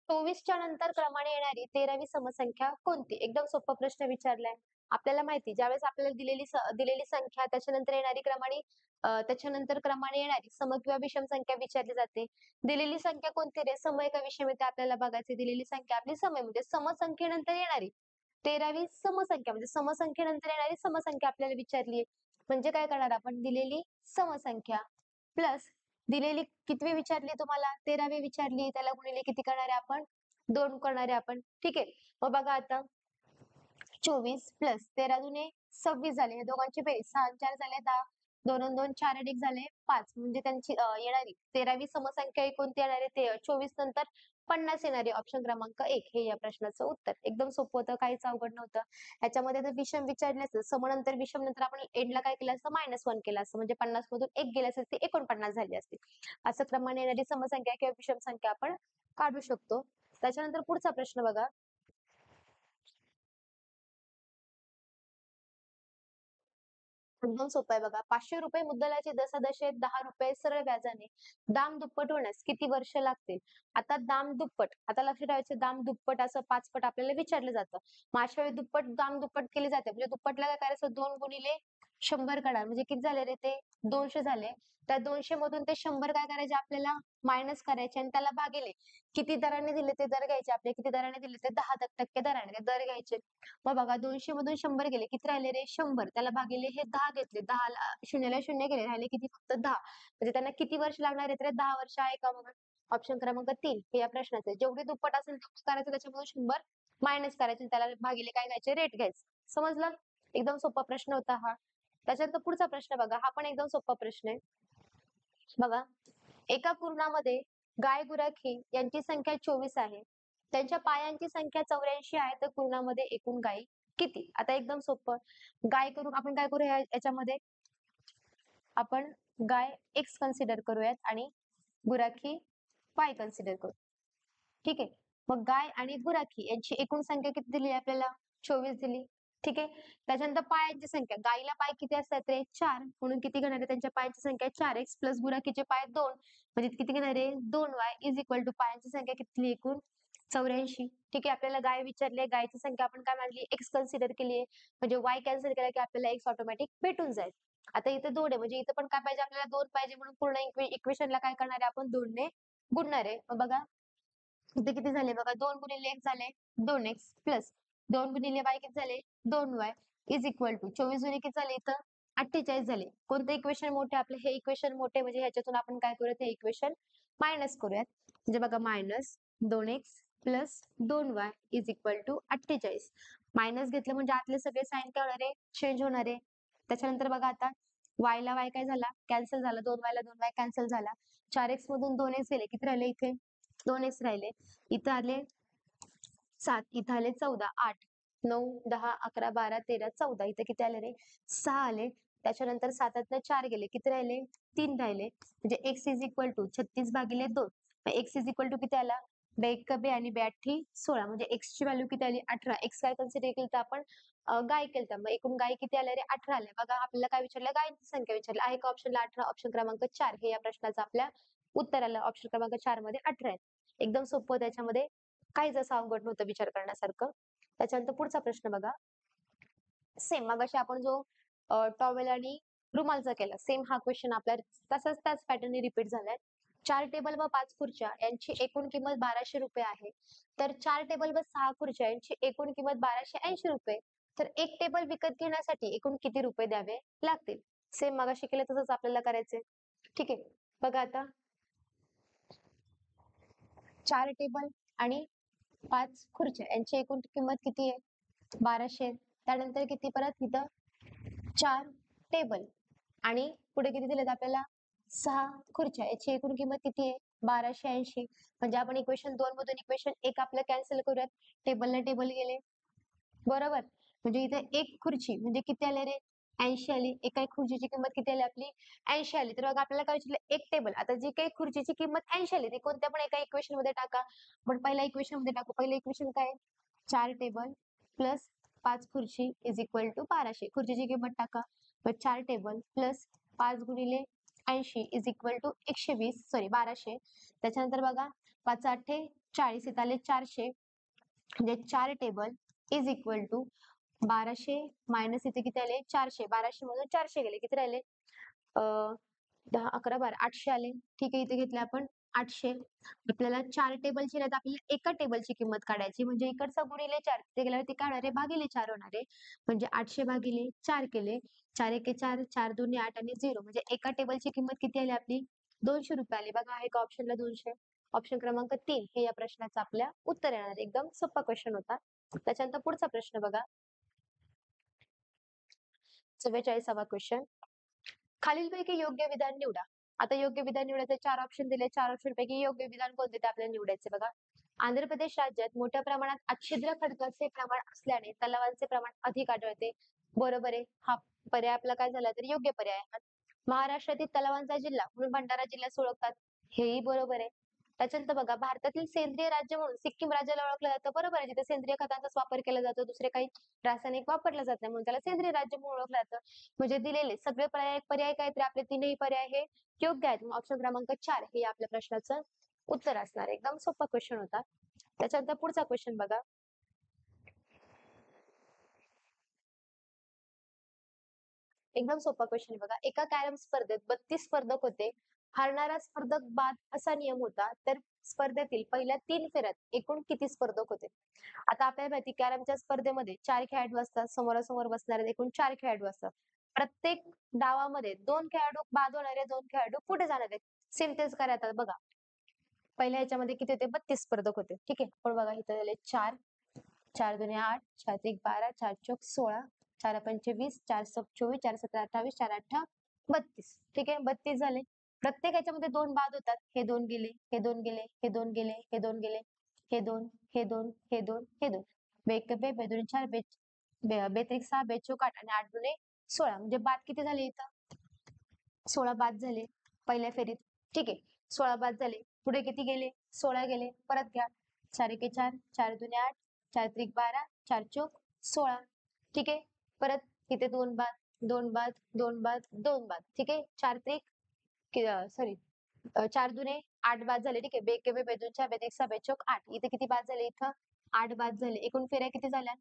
24च्या नंतर क्रमाने येणारी 13वी समसंख्या कोणती? एकदम सोपा प्रश्न विचारलाय. आपल्याला माहिती ज्यावेळेस आपल्याला दिलेली संख्या त्याच्यानंतर येणारी क्रमाने त्याच्यानंतर क्रमाने येणारी सम किंवा विषम संख्या विचारली जाते. दिलेली संख्या कोणती रे? सम आहे का विषम आहे ते आपल्याला बघायचे. दिलेली संख्या आपली सम आहे म्हणजे समसंख्येनंतर येणारी 13वी समसंख्या म्हणजे समसंख्येनंतर येणारी समसंख्या आपल्याला विचारली आहे. म्हणजे काय करणार आपण? दिलेली समसंख्या प्लस दिलेली कितवी विचारली तुम्हाला? 13वी विचारली. त्याला गुणिले किती करणार आहे आपण? 2 करणार आहे आपण. ठीक आहे. मग बघा आता 24 प्लस 13 दुने 26 झाले. या दोघांची बेरीज 6 आणि 4 झाले 10. 2 आणि 2 4 आणि 1 झाले 5. म्हणजे त्यांची येणारी 13वी समसंख्या ही कोणती येणार आहे? ते 24 नंतर 50 येणारी ऑप्शन क्रमांक 1 हे या प्रश्नाचं उत्तर. एकदम सोपं होतं, काहीच अवघड नव्हतं. ह्याच्यामध्ये जर विषम विचारले असते, समनंतर विषम नंतर आपण एंडला काय केलं असतं? -1 केलं असतं. म्हणजे 50 मधून 1 गेले असेल ती 49 झाली असती. असं क्रमाने येणारी समसंख्या किंवा विषम संख्या आपण काढू शकतो. त्याच्यानंतर पुढचा प्रश्न बघा. एकदम सोपं आहे बघा. ₹500 मुद्दलाचे दशांश ₹10 सरळ व्याजाने दाम दुप्पट होण्यास किती वर्ष लागतील? आता दाम दुप्पट, आता लक्षात ठेवायचं दाम दुप्पट असं 5 पट आपल्याला विचारलं जातं. मग अशा वेळी दुप्पट दाम दुप्पट केली जाते. म्हणजे दुप्पटला काय करायचं 2 गुणिले 100 करा. म्हणजे किती झाले रे ते? 200 झाले. त्या 200 मधून ते 100 काय करायचे आपल्याला मायनस करायचे आणि त्याला भागिले किती दराने दिले ते दर घ्यायचे आपले. किती दराने दिले ते 10% दराने ते दर घ्यायचे. मग बघा 200 मधून 100 गेले. किती राहिले रे? 100. त्याला भागिले हे 10 घेतले. 10 ला शून्याला शून्य गेले. राहिले किती? फक्त 10. म्हणजे त्यांना किती वर्ष लागणार आहेत रे? 10 वर्ष आहे का बघा? ऑप्शन क्रमांक 3 हे या प्रश्नाचं आहे. जेवढे दुप्पट असेल तेवढंच करायचं त्याच्यामधून 100 मायनस करायचे आणि त्याला भागिले काय घ्यायचे? रेट घ्यायचं. समजलं? एकदम सोपा प्रश्न होता हा. त्याच्यानंतर पुढचा प्रश्न बघा. हा पण एकदम सोपा प्रश्न आहे. बघा, एका कुरणामध्ये गाय, गुराखी यांची संख्या 24 आहे. त्यांच्या पायांची संख्या 84 आहे. तर कुरणामध्ये एकूण गायी किती? आता एकदम सोपं. गाय करून आपण काय करूया याच्यामध्ये? आपण गाय X कन्सिडर करूयात आणि गुराखी Y कन्सिडर करू. ठीक आहे. मग गाय आणि गुराखी यांची एकूण संख्या किती दिली आपल्याला? 24 दिली. ठीक आहे. त्याच्यानंतर पायांची संख्या. गायीला पाय किती असतात रे? 4. म्हणून किती घेणार आहे त्यांच्या पायांची संख्या 4x प्लस गुराखीचे पाय 2. म्हणजे किती घेणार आहे? 2y इज इक्वल टू पायांची संख्या किती एकूण? 84. ठीक आहे. आपल्याला गाय विचारली गायची संख्या आपण काय मांडली? x कन्सिडर केली आहे. म्हणजे y कॅन्सल केला की आपल्याला x ऑटोमॅटिक भेटून जाईल. आता इथे 2 आहे म्हणजे इथं पण काय पाहिजे आपल्याला 2 पाहिजे म्हणून पूर्ण इक्वेशनला काय करणार आहे आपण 2 ने गुणणार आहे. मग बघा इथे किती झाले बघा 2 गुणिले x झाले 2x प्लस 2 गुणिले y किती झाले 2y इज इक्वल टू 24 गुणिले किती झाले इथं 48 झाले. कोणतं इक्वेशन मोठे आपले हे इक्वेशन मोठे म्हणजे ह्याच्यातून आपण काय करूयात हे इक्वेशन मायनस करूयात. म्हणजे बघा -2x plus 2y is equal to 48. Minus घेतलं म्हणजे आतले सगळे साइन काय होणार आहे? चेंज होणार आहे. त्याच्यानंतर बघा आता y ला y काय झाला? कॅन्सल झाला. 2y ला 2y कॅन्सल झाला. 4x मधून 2x गेले. किती राहिले इथे? 2x राहिले. इथं आले 7, इथं आले 14, 8, 9, 10, 11, 12, 13, 14. इथे किती आले रे? 6 आले. त्याच्यानंतर 7तनं 4 गेले. किती राहिले? 3 राहिले. म्हणजे x is equal to 36/2. x is equal to किती आला? 2 आणि 2 16. म्हणजे x ची व्हॅल्यू किती आली? 18. x काय कन्सिडर केलं तर आपण गाय केलं. मग एकूण गायी किती आल्या रे? 18 आल्या. बघा आपल्याला काय विचारलं? गायींची संख्या विचारली. आहे का ऑप्शनला 18? ऑप्शन क्रमांक 4 हे या प्रश्नाचं आपल्या उत्तर आलं. ऑप्शन क्रमांक 4 मध्ये 18 आहे. एकदम सोपं त्याच्यामध्ये काहीच असं अवघड नव्हतं विचार करण्यासारखं. त्याच्यानंतर पुढचा प्रश्न बघा. सेम मगाशी आपण जो टॉवेल आणि रुमालचा केला. सेम हा क्वेश्चन आपल्या तसाच त्याच पॅटर्नने रिपीट झालाय. 4 टेबल व 5 खुर्च्या यांची एकूण किंमत ₹1200 आहे. तर 4 टेबल व 6 खुर्च्या यांची एकूण किंमत ₹1280. तर एक टेबल विकत घेण्यासाठी एकूण किती रुपये द्यावे लागतील? सेम मगाशी केलं तसंच आपल्याला करायचंय. ठीक आहे. बघा आता 4 टेबल आणि 5 खुर्च्या यांची एकूण किंमत किती आहे? 1200. त्यानंतर किती परत इथं 4 टेबल आणि पुढे किती दिलेत आपल्याला? 6 खुर्च्या. याची एकूण किंमत किती आहे? 1280. म्हणजे आपण इक्वेशन 2 मधून इक्वेशन 1 आपलं कॅन्सल करूयात. टेबलला टेबल गेले. बरोबर. म्हणजे इथे एक खुर्ची म्हणजे किती आले रे? 80 आली. एका खुर्चीची किंमत किती आली आपली? 80 आली. तर बघा आपल्याला काय विचारलं? एक टेबल. आता जी काही खुर्चीची किंमत 80 आली ती कोणत्या पण एका इक्वेशन मध्ये टाका. आपण पहिल्या इक्वेशन मध्ये टाकू. पहिलं इक्वेशन काय आहे? 4 टेबल प्लस 5 खुर्ची इज इक्वल टू 1200. खुर्चीची किंमत टाका. मग 4 टेबल प्लस 5 गुणिले 80 इज इक्वल टू 120 सॉरी 1200. त्याच्यानंतर बघा 5 8 40 इथं आले 400. म्हणजे 4 table is equal to 1200 minus इथे किती आले? 400. 1200 मधून 400 गेले. किती राहिले? 10, 11, 12, 800 आले. ठीक आहे. इथे घेतले आपण 800. आपल्याला 4 टेबलची नाही तर आपल्याला एका टेबलची किंमत काढायची. म्हणजे इकडचा गुणिले 4 तिथे गेल्यावर ते काय होणार आहे? भागिले 4 होणार आहे. म्हणजे 800 भागिले 4 केले. 4 एके 4, 4 दोन्ही 8 आणि 0 म्हणजे एका टेबलची किंमत किती आली आपली? ₹200 आली. बघा आहे का ऑप्शनला 200? ऑप्शन क्रमांक 3 हे या प्रश्नाचं आपल्या उत्तर येणार आहे. एकदम सोपा क्वेश्चन होता. त्याच्यानंतर पुढचा प्रश्न बघा. 44वा क्वेश्चन. खालीलपैकी योग्य विधान निवडा. आता योग्य विधान निवडायचे 4 ऑप्शन दिले. 4 ऑप्शन पैकी योग्य विधान कोणते ते आपल्याला निवडायचे बघा. आंध्र प्रदेश राज्यात मोठ्या प्रमाणात अच्छिद्र खडकाचे प्रमाण असल्याने तलावांचे प्रमाण अधिक आढळते. बरोबर आहे. हा पर्याय आपला काय झाला तर योग्य पर्याय आहे. महाराष्ट्रातील तलावांचा जिल्हा म्हणून भंडारा जिल्ह्यास ओळखतात. हेही बरोबर आहे. त्याच्यानंतर बघा भारतातील सेंद्रिय राज्य म्हणून सिक्कीम राज्याला ओळखलं जातं. बरोबर आहे. जिथे सेंद्रिय खतांचाच वापर केला जातो. दुसरे काही रासायनिक वापरलं जात नाही म्हणून त्याला सेंद्रिय राज्य म्हणून ओळखलं जातं. म्हणजे दिलेले सगळे पर्याय पर्याय काय तर आपले तीनही पर्याय हे योग्य आहेत. ऑप्शन क्रमांक 4 हे आपल्या प्रश्नाचं उत्तर असणार आहे. एकदम सोपा क्वेश्चन होता. त्याच्यानंतर पुढचा क्वेश्चन बघा. एकदम सोपा क्वेश्चन बघा. एका कॅरम स्पर्धेत 32 स्पर्धक होते. हारणारा स्पर्धक बाद असा नियम होता. तर स्पर्धेतील पहिल्या 3 फेऱ्यात एकूण किती स्पर्धक होते? आता आपल्याला माहिती कॅरमच्या स्पर्धेमध्ये 4 खेळाडू असतात. समोरासमोर बसणारे एकूण 4 खेळाडू असतात. प्रत्येक डावामध्ये 2 खेळाडू बाद होणारे, 2 खेळाडू पुढे जाणारे. सेम तेच करायचं बघा. पहिल्या ह्याच्यामध्ये किती होते? 32 स्पर्धक होते. ठीक आहे. पण बघा इथे झाले 4, 4 दुणे 8, 4 त्रिक 12, 4 चौक 16, 4 पंचे 20, 4 सक 24, 4 17 28, 4 8 32. ठीक आहे. 32 झाले. प्रत्येक ह्याच्यामध्ये 2 बाद होतात. हे 2 गेले, हे 2 गेले, हे 2 गेले, हे 2 गेले, हे 2, हे 2, हे 2, हे 2. बेक बे, बेदुणे 4, बेत्रिक 6, बेचोक 8 आणि 8 दुणे 16. म्हणजे बाद किती झाले इथं? 16 बाद झाले पहिल्या फेरीत. ठीक आहे. 16 बाद झाले. पुढे किती गेले? 16 गेले. परत घ्या. 4 एके 4, 4 दुणे 8, 4 त्रिक 12, 4 चौक 16. ठीक आहे. परत इथे 2 बाद, 2 बाद, 2 बाद, 2 बाद. ठीक आहे. 4 त्रिक सॉरी 4 दुणे 8 बाद झाले. ठीक आहे. बेके बे बेदोन 4 बेदीक 6 बेचोक 8. इथे किती बाद झाले इथं? 8 बाद झाले. एकूण फेऱ्या किती झाल्या?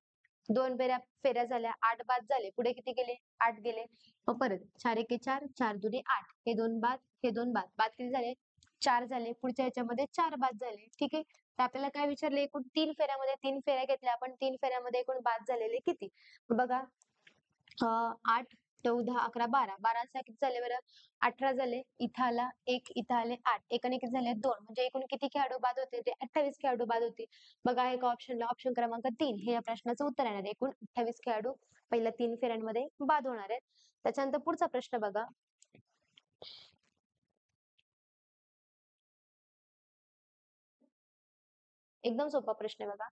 2 फेऱ्या झाल्या. 8 बाद झाले. पुढे किती गेले? 8 गेले. मग परत 4 एके 4, 4 दुणे 8. हे 2 बाद, हे 2 बाद. बाद किती झाले? 4 झाले. पुढच्या ह्याच्यामध्ये 4 बाद झाले. ठीक आहे. तर आपल्याला काय विचारले? एकूण 3 फेऱ्यामध्ये 3 फेऱ्या घेतल्या आपण. 3 फेऱ्यामध्ये एकूण बाद झालेले किती? बघा 8 9, 10, 11, 12. 12 किती झाले बरं? 18 झाले. इथं आला 1, इथं आले 8. एकाने किती झाले? 2. म्हणजे एकूण किती खेळाडू बाद होते? ते 28 खेळाडू बाद होते. बघा एका ऑप्शनला ऑप्शन क्रमांक 3 हे या प्रश्नाचं उत्तर येणार आहे. एकूण 28 खेळाडू पहिल्या 3 फेऱ्यांमध्ये बाद होणार आहेत. त्याच्यानंतर पुढचा प्रश्न बघा. एकदम सोपा प्रश्न आहे बघा.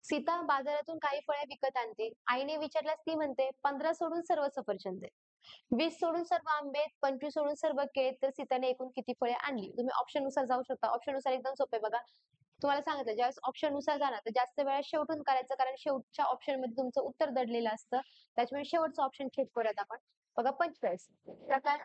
सीता बाजारातून काही फळे विकत आणते. आईने विचारल्यास ती म्हणते 15 सोडून सर्व सफरचंद आहेत. 20 सोडून सर्व आंबे आहेत, 25 सोडून सर्व केळी आहेत, तर सीताने एकूण किती फळे आणली? तुम्ही ऑप्शननुसार जाऊ शकता. ऑप्शननुसार एकदम सोपं आहे बघा. तुम्हाला सांगितलं ज्यावेळेस ऑप्शननुसार जाणार तर जास्त वेळा शेवटून करायचं कारण शेवटच्या ऑप्शनमध्ये तुमचं उत्तर दडलेलं असतं. त्याच्यामुळे शेवटचं ऑप्शन चेक करूयात आपण. बघा 45 प्रकार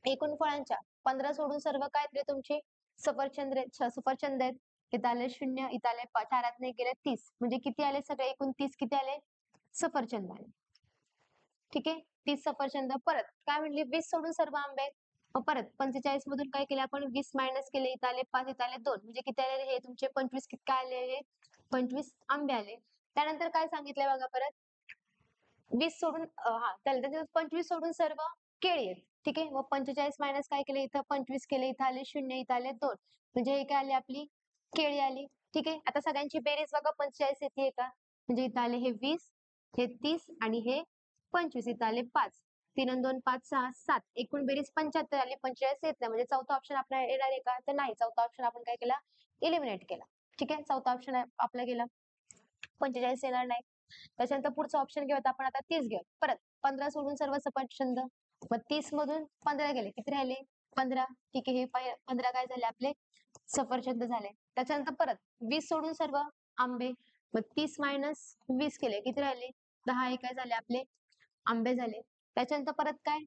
एकूण फळांच्या 15 सोडून सर्व काय आहेत रे तुमचे? सफरचंद आहेत. इथं आले 0, इथं आले 4 आतले गेले 30. म्हणजे किती आले सगळे एकूण 30 किती आले? सफरचंद आले. ठीक आहे. 30 सफरचंद. परत काय म्हणली 20 सोडून सर्व आंबे आहेत. मग परत 45 मधून काय केले आपण 20 मायनस केले. इथं आले 5, इथं आले 2. म्हणजे किती आले हे तुमचे 25 किती काय आले हे? 25 आंबे आले. त्यानंतर काय सांगितलंय बघा परत 20 सोडून त्याच्यात 25 सोडून सर्व केळी आहेत. ठीक आहे. मग 45 मायनस काय केले इथं 25 केले. इथं आले 0, इथं आले 2. म्हणजे हे काय आले आपली केळी आली. ठीक आहे. आता सगळ्यांची बेरीज बघा 45 येते का? म्हणजे इथं आले हे 20, हे 30 आणि हे 25. इथं आले 5. 3 आणि 2 5, 6, 7. एकूण बेरीज 75 आली. 45 येत नाही. म्हणजे चौथा ऑप्शन आपला येणार आहे का? तर नाही. चौथा ऑप्शन आपण काय केला? एलिमिनेट केला. ठीक आहे. चौथा ऑप्शन आपला गेला. 45 येणार नाही. त्याच्यानंतर पुढचा ऑप्शन घेऊयात आपण आता 30 घेऊयात. परत 15 सोडून सर्व सफरचंद. मग 30 मधून 15 गेले. किती राहिले? 15. ठीक आहे. हे 15 काय झाले आपले? सफरचंद झाले. त्याच्यानंतर परत 20 सोडून सर्व आंबे. मग 30 मायनस 20 केले. किती राहिले? 10 हे काय झाले आपले? आंबे झाले. त्याच्यानंतर परत काय?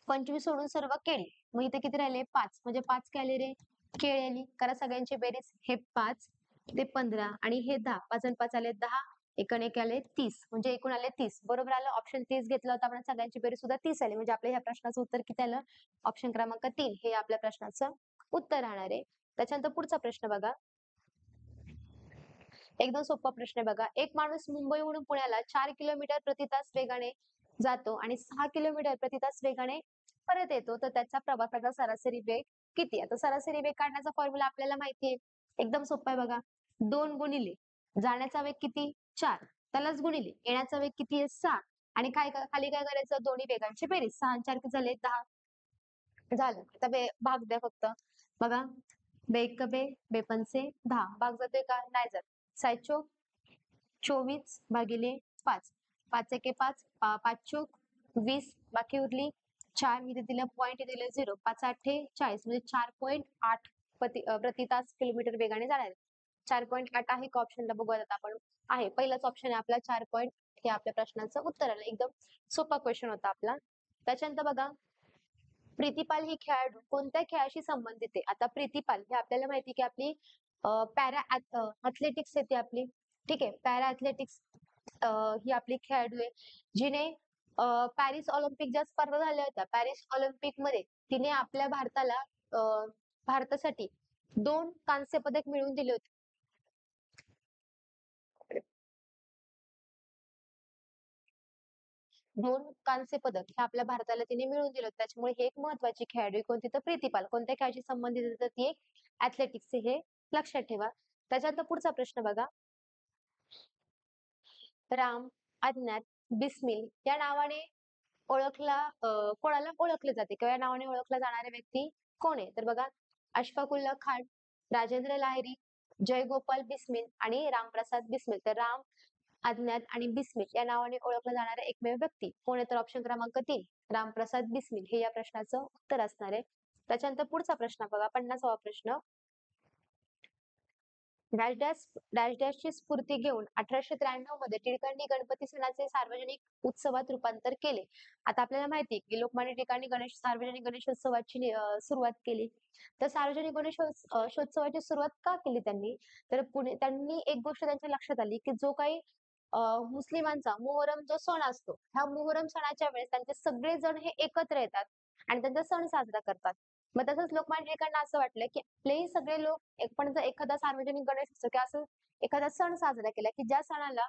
25 सोडून सर्व केळी. मग इथे किती राहिले? 5. म्हणजे 5 काय आले रे? केळी आली. करा सगळ्यांची बेरीज. हे 5, ते 15 आणि हे 10. 5 आणि 5 आले 10. एकूण एक आले 30. म्हणजे एकूण आले 30. बरोबर आलं. ऑप्शन 30 घेतलं होतं आपण सगळ्यांची बेरीज सुद्धा 30 आली. म्हणजे आपल्या ह्या प्रश्नाचं उत्तर किती आलं? ऑप्शन क्रमांक 3 हे आपल्या प्रश्नाचं उत्तर राहणार आहे. त्याच्यानंतर पुढचा प्रश्न बघा. एकदम सोपा प्रश्न आहे बघा. एक माणूस मुंबईहून पुण्याला 4 किलोमीटर प्रति तास वेगाने जातो आणि 6 किलोमीटर प्रति तास वेगाने परत येतो, तर त्याच्या प्रवासाचा सरासरी वेग किती? आता सरासरी वेग काढण्याचा फॉर्म्युला आपल्याला माहिती आहे. एकदम सोपा आहे बघा. 2 गुणिले जाण्याचा वेग किती? 4. त्यालाच गुणिले येण्याचा वेग किती आहे? 6. आणि खाली काय करायचं? दोन्ही वेगांची बेरीज. 6 आणि 4 किती झाले? 10. झालं. आता भाग द्या फक्त. बघा. बेक बे, बेपंचे 10. भाग जातोय का? नाही जात. 6 चोक 24 भागिले 5. 5 एके 5, 5 चोक 20. बाकी उरली 4. इथे दिलं पॉइंट, इथे दिलं 0. 5 8 40 म्हणजे 4.8 प्रति तास किलोमीटर वेगाने जाणार आहे. 4.8 आहे का ऑप्शनला बघूयात आता आपण. आहे. पहिलाच ऑप्शन आहे आपला 4 पॉइंट हे आपल्या प्रश्नाचं उत्तर आलं. एकदम सोपा क्वेश्चन होता आपला. त्याच्यानंतर बघा प्रीतिपाल ही खेळाडू कोणत्या खेळाशी संबंधित आहे? आता प्रीतिपाल हे आपल्याला माहिती की आपली पॅरा अथलेटिक्स येते आपली. ठीक आहे. पॅरा अथलेटिक्स ही आपली खेळाडू आहे. जिने पॅरिस ऑलिम्पिक ज्या स्पर्धा झाल्या होत्या, पॅरिस ऑलिम्पिकमध्ये तिने आपल्या भारताला भारतासाठी 2 कांस्य पदक मिळवून दिले होते. 2 कांस्य पदक हे आपल्या भारताला तिने मिळवून दिलं. त्याच्यामुळे ही एक महत्वाची खेळाडू आहे. कोणती? तर प्रीतिपाल. कोणत्या खेळाशी संबंधित आहे? तर ती एक अथलेटिक्स हे लक्षात ठेवा. त्याच्यानंतर पुढचा प्रश्न बघा. राम, अज्ञात, बिस्मिल या नावाने ओळखला कोणाला ओळखले जाते किंवा या नावाने ओळखला जाणारा व्यक्ती कोण आहे? तर बघा अशफाकुल्ला खान, राजेंद्र लाहिरी, जयगोपाल बिस्मिल आणि रामप्रसाद बिस्मिल. तर राम, अज्ञात आणि बिस्मिल या नावाने ओळखला जाणारा एकमेव व्यक्ती कोण आहे? तर ऑप्शन क्रमांक 3 रामप्रसाद बिस्मिल हे या प्रश्नाचं उत्तर असणार आहे. त्याच्यानंतर पुढचा प्रश्न बघा 50वा प्रश्न. डॅश डॅश डॅश डॅशची स्फूर्ती घेऊन 1893 मध्ये टिळकांनी गणपती सणाचे सार्वजनिक उत्सवात रूपांतर केले. आता आपल्याला माहिती आहे की लोकमान्य टिळकांनी सार्वजनिक गणेशोत्सवाची सुरुवात केली. तर सार्वजनिक गणेशोत्सवाची सुरुवात का केली त्यांनी? तर त्यांनी एक गोष्ट त्यांच्या लक्षात आली की जो काही मुस्लिमांचा मोहरम जो सण असतो, ह्या मोहरम सणाच्या वेळेस त्यांचे सगळेजण हे एकत्र येतात आणि त्यांचा सण साजरा करतात. मग तसंच लोकमान्य टिळकांना असं वाटलं की आपलेही सगळे लोक पण जर एखादा सार्वजनिक गणेश उत्सव किंवा असं एखादा सण साजरा केला की ज्या सणाला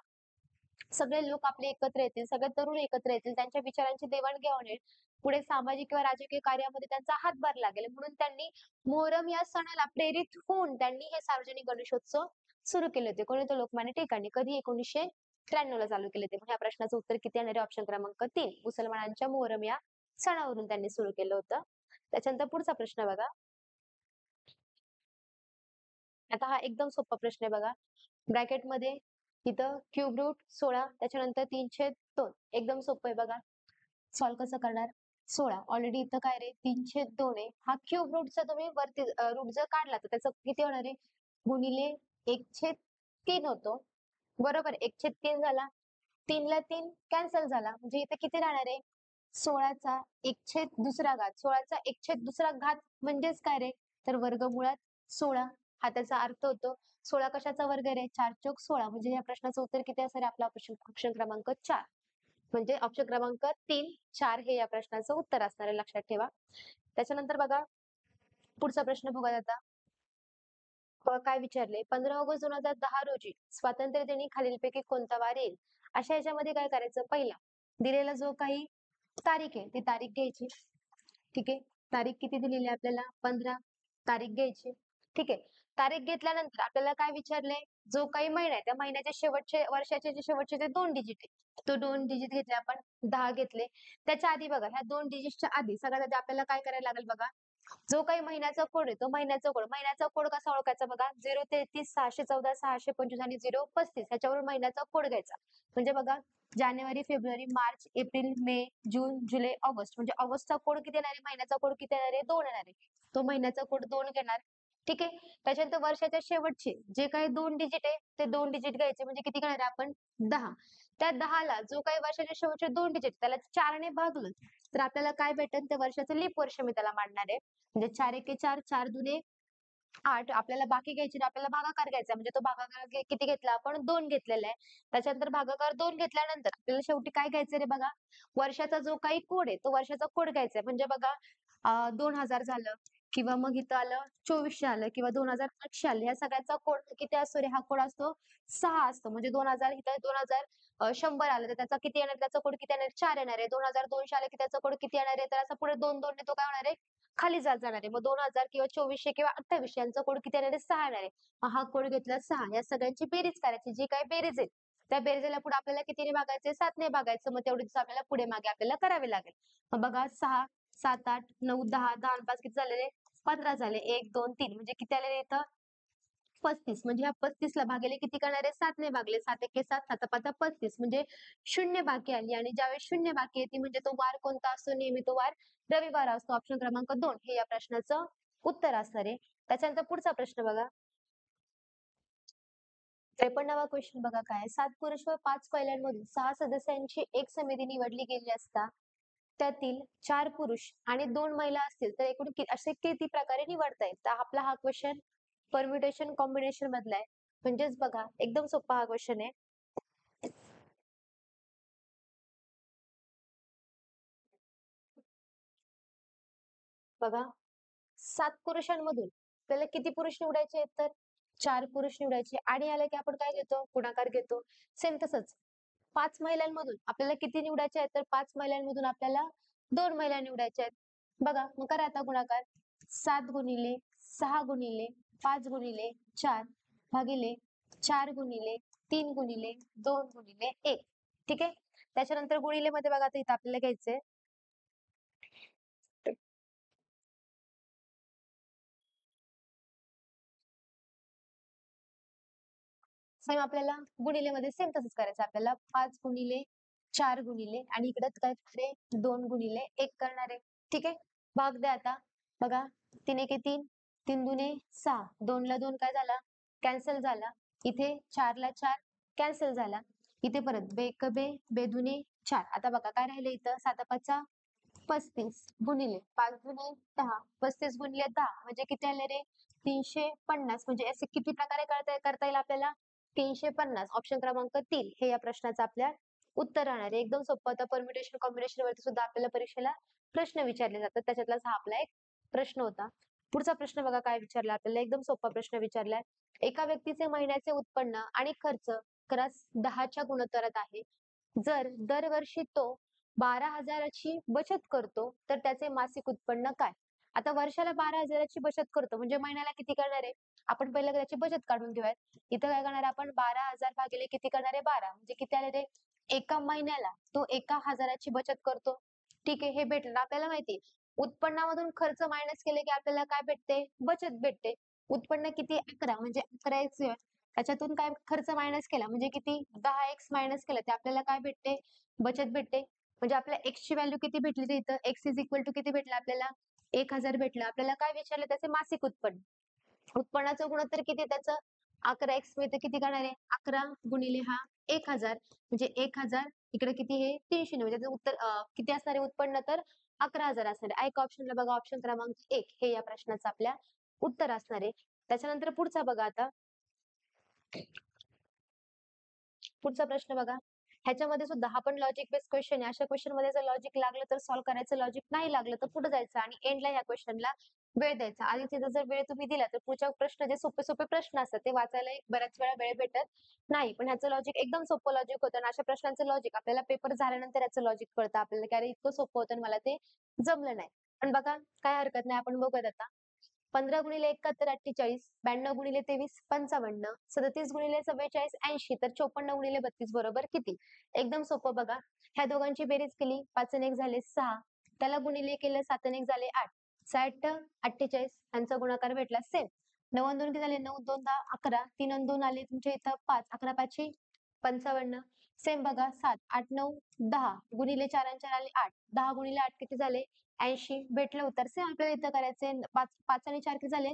सगळे लोक आपले एकत्र येतील, सगळे तरुण एकत्र येतील, त्यांच्या विचारांची देवाणघेवाण होईल. पुढे सामाजिक किंवा राजकीय कार्यामध्ये त्यांचा हातभार लागेल. म्हणून त्यांनी मोहरम या सणाला प्रेरित होऊन त्यांनी हे सार्वजनिक गणेशोत्सव सुरू केले होते. कोणी? तर लोकमान्य टिळकांनी. कधी? 1993 ला चालू केले होते. मग ह्या प्रश्नाचं उत्तर किती येणार आहे? ऑप्शन क्रमांक 3. मुसलमानांच्या मोहरम या सणावरून त्यांनी सुरू केलं होतं. त्याच्यानंतर पुढचा प्रश्न बघा. आता हा एकदम सोपा प्रश्न आहे बघा. ब्रॅकेटमध्ये इथं क्यूब रूट 16 त्याच्यानंतर 3/2 एकदम सोपं आहे बघा. सॉल्व्ह कसं करणार? 16 ऑलरेडी इथं काय रे 3/2 आहे. हा क्यूब रूटचा तुम्ही वरती रूट जर काढला तर त्याचं किती होणार आहे? गुणिले 1/3 होतो. बरोबर 1/3 झाला. 3 ला 3 कॅन्सल झाला. म्हणजे इथे किती राहणार आहे? 16चा 1/2 घात. 16चा 1/2 घात म्हणजेच काय रे? तर वर्गमुळात 16 हा त्याचा अर्थ होतो. 16 कशाचा वर्ग रे? 4 चोक 16 म्हणजे या प्रश्नाचं उत्तर किती असेल आपला ऑप्शन क्रमांक 4. म्हणजे ऑप्शन क्रमांक 3, 4 हे या प्रश्नाचं उत्तर असणार आहे लक्षात ठेवा. त्याच्यानंतर बघा पुढचा प्रश्न बघूया आता. काय विचारले? 15 ऑगस्ट 2010 रोजी स्वातंत्र्यदिनी खालीलपैकी कोणता वार येईल? अशा ह्याच्यामध्ये काय करायचं? पहिला दिलेला जो काही तारीख आहे ती तारीख घ्यायची. ठीक आहे. तारीख किती दिलेली आहे आपल्याला? 15 तारीख घ्यायची. ठीक आहे. तारीख घेतल्यानंतर आपल्याला काय विचारलंय? जो काही महिना आहे त्या महिन्याचे शेवटचे वर्षाचे जे शेवटचे जे 2 डिजिट आहे. तो 2 डिजिट घेतले आपण 10 घेतले. त्याच्या आधी बघा ह्या 2 डिजिटच्या आधी सगळ्यात आधी आपल्याला काय करायला लागेल बघा. जो काही महिन्याचा कोड आहे तो महिन्याचा कोड कसा ओळखायचा बघा. 033 614 625 आणि 035 ह्याच्यावरून महिन्याचा कोड घ्यायचा. म्हणजे बघा जानेवारी, फेब्रुवारी, मार्च, एप्रिल, मे, जून, जुलै, ऑगस्ट म्हणजे ऑगस्टचा कोड किती येणार आहे? महिन्याचा कोड किती येणार आहे? 2 येणार आहे. तो महिन्याचा कोड 2 घेणार. ठीक आहे. त्याच्यानंतर वर्षाच्या शेवटचे जे काही 2 डिजिट आहे ते 2 डिजिट घ्यायचे म्हणजे किती घेणार आहे आपण? 10. त्या 10 ला जो काही वर्षाच्या शेवटचे 2 डिजिट त्याला 4 ने भागलं तर आपल्याला काय भेटेल? त्या वर्षाचं लीप वर्ष मी त्याला मांडणार आहे. म्हणजे 4 एके 4, 4 दुने 8 आपल्याला बाकी घ्यायची नाही, आपल्याला भागाकार घ्यायचा म्हणजे तो भागाकार किती घेतला आपण? 2 घेतलेला आहे. त्याच्यानंतर भागाकार 2 घेतल्यानंतर आपल्याला शेवटी काय घ्यायचं रे बघा, वर्षाचा जो काही कोड आहे तो वर्षाचा कोड घ्यायचा आहे. म्हणजे बघा 2000 झालं किंवा मग इथं आलं 2400 आलं किंवा 2800 आलं. ह्या सगळ्याचा कोड किती असतो रे? हा कोड असतो 6 असतो. म्हणजे 2000 इथं 2100 आलं तर त्याचा किती येणार? त्याचा कोड किती येणार? 4 येणार आहे. 2200 आलं की त्याचा कोड किती येणार आहे? तर असं पुढे 2-2 ने तो काय होणार आहे? खाली जात जाणार आहे. मग 2000 किंवा 2400 किंवा 2800 यांचा कोड किती येणार आहे? 6 येणार आहे. मग हा कोड घेतला 6. या सगळ्यांची बेरीज करायची. जी काही बेरीज आहे, त्या बेरजेला पुढे आपल्याला कितीने भागायचे? 7 ने भागायचं. मग तेवढीच आपल्याला पुढे मागे आपल्याला करावे लागेल. मग बघा 6, 7, 8, 9, 10, 10 आणि 5 किती झालेले? 15 झाले. 1, 2, 3 म्हणजे किती आलेले इथं? 35 म्हणजे ह्या 35 ला भागिले किती करणार आहे? 7 ने भागले. 7 एके 7, 7 पाचा 35 म्हणजे 0 बाकी आली आणि ज्यावेळेस 0 बाकी येते म्हणजे तो वार कोणता असतो? नेहमी तो वार रविवार असतो. ऑप्शन क्रमांक 2 हे या प्रश्नाचं उत्तर असणार आहे. त्याच्यानंतर पुढचा प्रश्न बघा. 53वा क्वेश्चन बघा काय? 7 पुरुष व 5 महिलांमधून 6 सदस्यांची एक समिती निवडली गेली असता त्यातील 4 पुरुष आणि 2 महिला असतील तर एकूण असे किती प्रकारे निवडता येईल? तर आपला हा क्वेश्चन परम्युटेशन कॉम्बिनेशन मधला आहे. म्हणजेच बघा एकदम सोपा हा क्वेश्चन आहे. बघा 7 पुरुषांमधून आपल्याला किती पुरुष निवडायचे आहेत? तर 4 पुरुष निवडायचे आणि आले की आपण काय घेतो? गुणाकार घेतो. सेम तसंच 5 महिलांमधून आपल्याला किती निवडायचे आहेत? तर 5 महिलांमधून आपल्याला 2 महिला निवडायच्या आहेत. बघा मग करा आता गुणाकार. 7 गुणिले 6 गुणिले 5 गुणिले 4 भागिले 4 गुणिले 3 गुणिले 2 गुणिले 1. ठीक आहे. त्याच्यानंतर गुणिले मध्ये बघा आता इथं आपल्याला घ्यायचंय सेम आपल्याला गुणिलेमध्ये सेम तसंच करायचं आपल्याला 5 गुणिले 4 गुणिले आणि इकडे काय करणार आहे? 2 गुणिले 1 करणार आहे. ठीक आहे. भाग द्या आता. बघा 3 एके 3, 3 दुने 6, 2 ला 2 काय झाला? कॅन्सल झाला. इथे 4 ला 4 कॅन्सल झाला. इथे परत बे एक बे, बे दुने 4. आता बघा काय राहिलं इथं? 7 5 35 गुणिले 5 दुने 10, 35 गुणिले 10 म्हणजे किती आले रे? 350 म्हणजे असे किती प्रकारे करता येईल आपल्याला? 350 ऑप्शन क्रमांक 3 हे या प्रश्नाचं आपल्या उत्तर राहणार आहे. एकदम सोपं होतं. परम्युटेशन कॉम्बिनेशन वरती सुद्धा आपल्याला परीक्षेला प्रश्न विचारले जातात. त्याच्यातलाच हा आपला एक प्रश्न होता. पुढचा प्रश्न बघा काय विचारला आपल्याला एकदम सोपा प्रश्न विचारलाय. एका व्यक्तीचे महिन्याचे उत्पन्न आणि खर्च 11/10च्या गुणोत्तरात आहे. जर दरवर्षी तो 12,000ची बचत करतो तर त्याचे मासिक उत्पन्न काय? आता वर्षाला 12,000ची बचत करतो म्हणजे महिन्याला किती करणार आहे? आपण पहिलं त्याची बचत काढून घेऊयात. इथं काय करणार आहे आपण 12,000 भागिले किती करणार आहे? 12 म्हणजे किती आले रे? एका महिन्याला तो 1,000ची बचत करतो. ठीक आहे, हे भेटलं. आपल्याला माहिती आहे, उत्पन्नामधून खर्च मायनस केले की आपल्याला काय भेटते? बचत भेटते. उत्पन्न किती? 11 म्हणजे 11x त्याच्यातून काय खर्च मायनस केला म्हणजे किती? 10x मायनस केलं ते आपल्याला काय भेटते? बचत भेटते. म्हणजे आपल्याला x ची व्हॅल्यू किती भेटली रे इथं? x इज इक्वल टू किती भेटलं आपल्याला? 1,000 भेटलं. आपल्याला काय विचारलं? त्याचे मासिक उत्पन्न. उत्पन्नाचं गुणोत्तर किती त्याचं? 11x मिळतं किती करणार आहे? 11 गुणिले हा 1,000 म्हणजे 1,000 इकडे किती हे 300 म्हणजे त्याचं उत्तर किती असणार आहे उत्पन्न तर 11,000 असणार आहे. ऐका ऑप्शनला बघा ऑप्शन क्रमांक 1 हे या प्रश्नाचं आपल्या उत्तर असणार आहे. त्याच्यानंतर पुढचा बघा आता. पुढचा प्रश्न बघा. ह्याच्यामध्ये सुद्धा हा पण लॉजिक बेस्ड क्वेश्चन आहे. अशा क्वेश्चन मध्ये जर लॉजिक लागलं तर सॉल्व्ह करायचं, लॉजिक नाही लागलं तर पुढे जायचं आणि एंडला ह्या क्वेश्चनला वेळ द्यायचा. आधी तिथं जर वेळ तुम्ही दिला तर पुढच्या प्रश्न जे सोपे-सोपे प्रश्न असतात ते वाचायला बऱ्याच वेळा वेळ भेटत नाही. पण ह्याचं लॉजिक एकदम सोपं लॉजिक होतं आणि अशा प्रश्नांचं लॉजिक आपल्याला पेपर झाल्यानंतर याचं लॉजिक कळतं आपल्याला, की अरे इतकं सोपं होतं आणि मला ते जमलं नाही. पण बघा काय हरकत नाही आपण बघूयात आता. 15 गुणिले 71 48, 92 गुणिले 23 55, 37 गुणिले 44 80 तर 54 गुणिले 32 बरोबर किती? एकदम सोपं बघा. ह्या दोघांची बेरीज केली 5 आणि 1 झाले 6. त्याला गुणिले केलं 7 आणि 1 झाले 8. 60 48 यांचा गुणाकार भेटला सेम. 9 आणि 2 किती झाले? 9 2 10 11. 3 आणि 2 आले तुमच्या इथं 5. 11 5 55. सेम बघा 7 8 9 10 गुणिले 4 आणि 4 आले 8. 10 गुणिले 8 किती झाले? 80 भेटलं उत्तर. सेम आपल्याला इथं करायचंय. 5 आणि 4 किती झाले?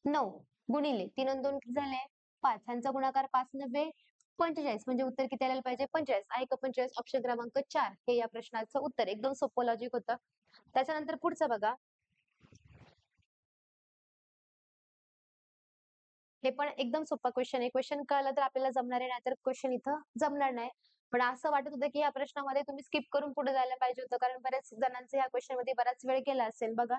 9 गुणिले 3 आणि 2 किती झाले? 5 ह्यांचा गुणाकार 5 9 45 म्हणजे उत्तर किती आलं पाहिजे? 45. आहे का 45? ऑप्शन क्रमांक 4 हे या प्रश्नाचं उत्तर. एकदम सोपं लॉजिक होतं. त्याच्यानंतर पुढचं बघा. हे पण एकदम सोपा क्वेश्चन आहे. क्वेश्चन कळलं तर आपल्याला जमणार आहे, नाहीतर क्वेश्चन इथं जमणार नाही. पण असं वाटत होतं, की या प्रश्नामध्ये तुम्ही स्किप करून पुढे जायला पाहिजे होतं. कारण बऱ्याच जणांचा या क्वेश्चनमध्ये बराच वेळ गेला असेल. बघा,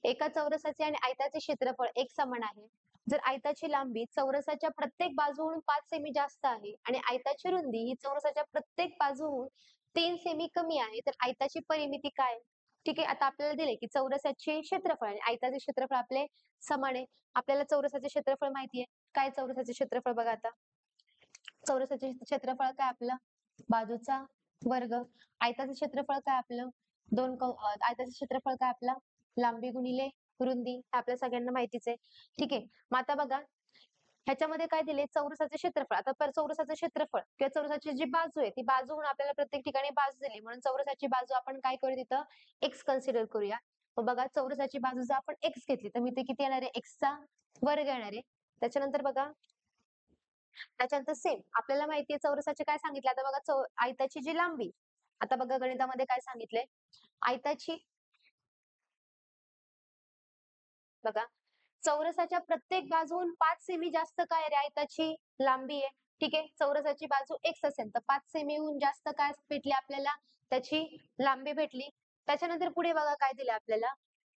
एका चौरसाचे आणि आयताचे क्षेत्रफळ एक समान आहे. जर आयताची लांबी चौरसाच्या प्रत्येक बाजूहून 5 सेमी जास्त आहे आणि आयताची रुंदी ही चौरसाच्या प्रत्येक बाजूहून 3 सेमी कमी आहे, तर आयताची परिमिती काय? ठीक आहे. आता आपल्याला दिले, की चौरसाचे क्षेत्रफळ आणि आयताचे क्षेत्रफळ आपले समान आहे. आपल्याला चौरसाचे क्षेत्रफळ माहिती आहे. काय चौरसाचे क्षेत्रफळ बघा आता. चौरसाचे क्षेत्रफळ काय आपलं? बाजूचा वर्ग. आयताचं क्षेत्रफळ काय आपलं? आयताचं क्षेत्रफळ काय आपलं? लांबी गुणिले रुंदी. हे आपल्या सगळ्यांना माहितीच आहे. ठीक आहे. मग आता बघा, ह्याच्यामध्ये काय दिले? चौरसाचे क्षेत्रफळ. आता चौरसाचं क्षेत्रफळ किंवा चौरसाची जी बाजू आहे, ती बाजूहून आपल्याला प्रत्येक ठिकाणी बाजू दिली. म्हणून चौरसाची बाजू आपण काय करू तिथं? एक्स कन्सिडर करूया. मग बघा, चौरसाची बाजू जर आपण एक्स घेतली, तर इथे किती येणार आहे? एक्सचा वर्ग येणार आहे. त्याच्यानंतर बघा, त्याच्यानंतर सेम आपल्याला माहिती आहे चौरसाचे काय सांगितलं. आता बघा, आयताची जी लांबी, आता बघा गणितामध्ये काय सांगितलंय? आयताची बघा, चौरसाच्या प्रत्येक बाजूहून 5 सेमी जास्त काय रे आयताची लांबी आहे. ठीक आहे. चौरसाची बाजू x असेल तर 5 सेमीहून जास्त काय भेटली आपल्याला? त्याची लांबी भेटली. त्याच्यानंतर पुढे बघा काय दिलं आपल्याला?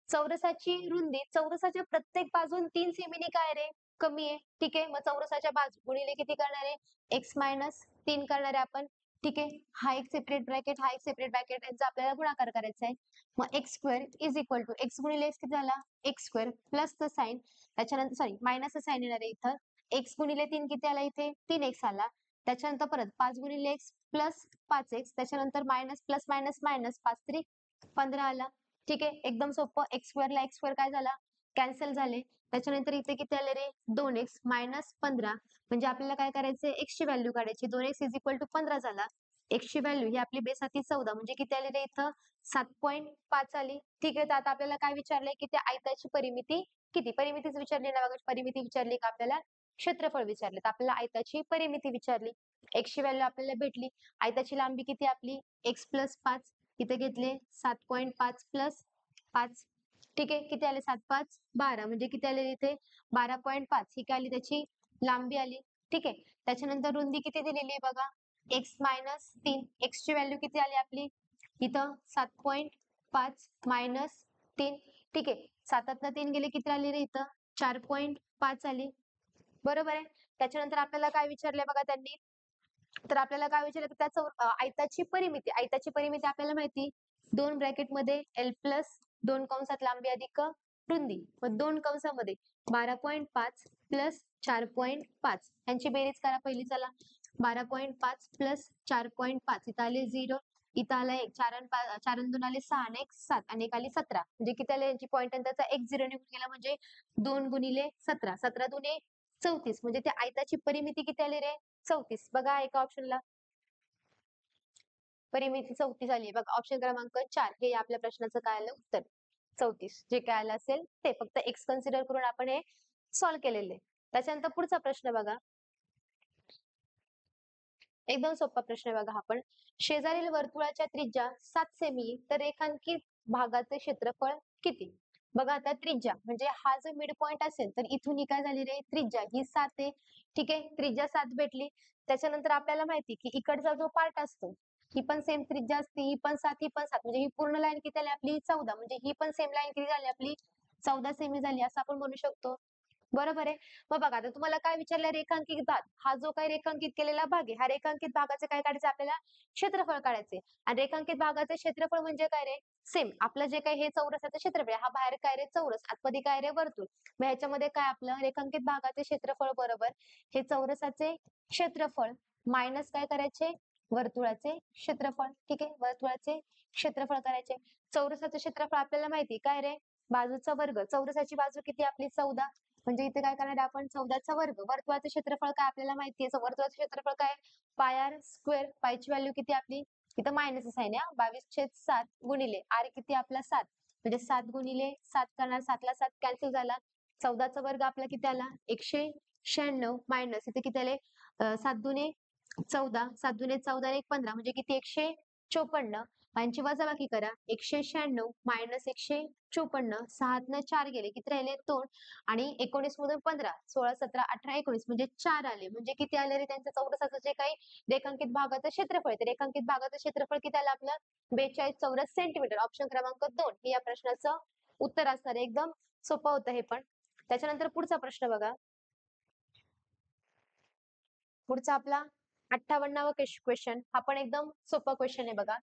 चौरसाची रुंदी चौरसाच्या प्रत्येक बाजून 3 सेमीने काय रे? कमी आहे. ठीक आहे. मग चौरसाच्या बाजू गुणिले किती करणार आहे? x मायनस 3 करणार आहे आपण. ठीक आहे. हा एक सेपरेट ब्रॅकेट, हा एक सेपरेट ब्रॅकेट यांचा आपल्याला गुणाकार करायचा आहे. मग x square is equal to x गुणिले x किती झाला? x स्क्वेअर प्लसचं साइन त्याच्यानंतर सॉरी मायनसचं साइन येणार आहे इथं. x गुणिले 3 किती आला इथे? 3x आला. त्याच्यानंतर परत 5 गुणिले x प्लस 5x त्याच्यानंतर मायनस प्लस मायनस मायनस 5 3 15 आला. ठीक आहे. एकदम सोपं. x स्क्वेअरला x स्क्वेअर काय झाला? कॅन्सल झाले. त्याच्यानंतर इथे किती आले रे? 2x मायनस 15 म्हणजे आपल्याला काय करायचंय? x ची व्हॅल्यू काढायची. 2x इज इक्वल टू 15 झाला. x ची व्हॅल्यू ही आपली बेस 14 म्हणजे किती आली रे इथं? 7.5 आली. ठीक आहे. तर आता आपल्याला काय विचारलंय, की त्या आयताची परिमिती किती? परिमितीच विचारली ना बघा. परिमिती विचारली का आपल्याला? क्षेत्रफळ विचारले. तर आपल्याला आयताची परिमिती विचारली. x ची व्हॅल्यू आपल्याला भेटली. आयताची लांबी किती आपली? x प्लस 5 इथे घेतले 7.5 प्लस 5 ठीक आहे. किती आले? 7 5 12 म्हणजे किती आले इथे? 12.5 ही काय आली त्याची लांबी आली. ठीक आहे. त्याच्यानंतर रुंदी किती दिलेली आहे बघा? x मायनस 3 x ची व्हॅल्यू किती आली आपली? इथं 7.5 मायनस 3 ठीक आहे. 7तनं 3 गेले किती आली रे इथं? 4.5 आली. बरोबर आहे. त्याच्यानंतर आपल्याला काय विचारलंय बघा त्यांनी? तर आपल्याला काय विचारलं की त्याचं आयताची परिमिती आपल्याला माहिती 2 ब्रॅकेटमध्ये L प्लस 2 कंसात लांबी अधिक रुंदी मग 2 कंसामध्ये 12.5 प्लस 4.5 यांची बेरीज करा पहिली चला 12.5 प्लस 4.5 इथं आले 0 इथं आला 1 4 आणि 2 आले 6 आणि 1 7 आणि 1 आली 17 म्हणजे किती आले यांची पॉईंट आणि त्याचा 1 0 निघून गेला म्हणजे 2 गुणिले 17 17 दुने 34 म्हणजे त्या आयताची परिमिती किती आली रे 34 बघा एका ऑप्शनला परिमिती 34 आली बघा ऑप्शन क्रमांक 4 हे आपल्या प्रश्नाचं काय आलं उत्तर 34 जे काय आलं असेल ते फक्त एक्स कन्सिडर करून आपण हे सॉल्व्ह केलेले त्याच्यानंतर पुढचा प्रश्न बघा एकदम सोपा प्रश्न आहे बघा हा पण शेजारील वर्तुळाच्या त्रिज्या 7 सेमी तर रेखांकित भागाचे क्षेत्रफळ किती बघा आता त्रिज्या म्हणजे हा जो मिड पॉइंट असेल तर इथून ही काय झाली रे त्रिज्या ही 7 आहे ठीक आहे त्रिज्या 7 भेटली त्याच्यानंतर आपल्याला माहिती की इकडचा जो पार्ट असतो ही पण सेम त्रिज्या असते ही पण 7 ही पण 7 म्हणजे ही पूर्ण लाईन किती झाली आपली 14 म्हणजे ही पण सेम लाईन किती झाली आपली 14 सेमी झाली असं आपण म्हणू शकतो बरोबर आहे मग बघा आता तुम्हाला काय विचारलं रेखांकित भाग हा जो काही रेखांकित केलेला भाग आहे हा रेखांकित भागाचे काय काढायचे आपल्याला क्षेत्रफळ काढायचे आणि रेखांकित भागाचे क्षेत्रफळ म्हणजे काय रे सेम आपलं जे काही हे चौरसाचं क्षेत्रफळ आहे, हा बाहेर काय रे चौरस आतमध्ये काय रे वर्तुळ मग ह्याच्यामध्ये काय आपलं रेखांकित भागाचे क्षेत्रफळ बरोबर हे चौरसाचे क्षेत्रफळ मायनस काय करायचे वर्तुळाचे क्षेत्रफळ ठीक आहे वर्तुळाचे क्षेत्रफळ करायचे चौरसाचं क्षेत्रफळ आपल्याला माहिती काय रे बाजूचा वर्ग चौरसाची बाजू किती आपली 14 म्हणजे इथे काय करणार आपण 14चा वर्ग वर्तुळाचं क्षेत्रफळ काय आपल्याला माहिती आहे वर्तुळाचं क्षेत्रफळ काय पाय आर स्क्वेअर पायची व्हॅल्यू किती आपली इथं मायनस साइन आहे 22/7 गुणिले आर किती आपला 7 म्हणजे 7 गुणिले 7 करणार 7 ला 7 कॅन्सल झाला 14चा वर्ग आपला किती आला 196 मायनस इथे किती आले 7 दुने 14 7 दुने 14 आणि 1 15 म्हणजे किती 154 यांची वजाबाकी करा 196 मायनस 154 6 4 गेले किती राहिले 2 आणि 19 मधून 15 16 17 18 19 म्हणजे 4 आले म्हणजे किती आले रे त्यांचं चौरसाचं जे काही रेखांकित भागाचं क्षेत्रफळ आहे रेखांकित भागाचं क्षेत्रफळ किती आलं आपलं 42 चौरस सेंटीमीटर ऑप्शन क्रमांक 2 हे या प्रश्नाचं उत्तर असणार आहे एकदम सोपं होतं हे पण त्याच्यानंतर पुढचा प्रश्न बघा पुढचा आपला 58वा क्वेश्चन हा पण एकदम सोपा क्वेश्चन आहे बघा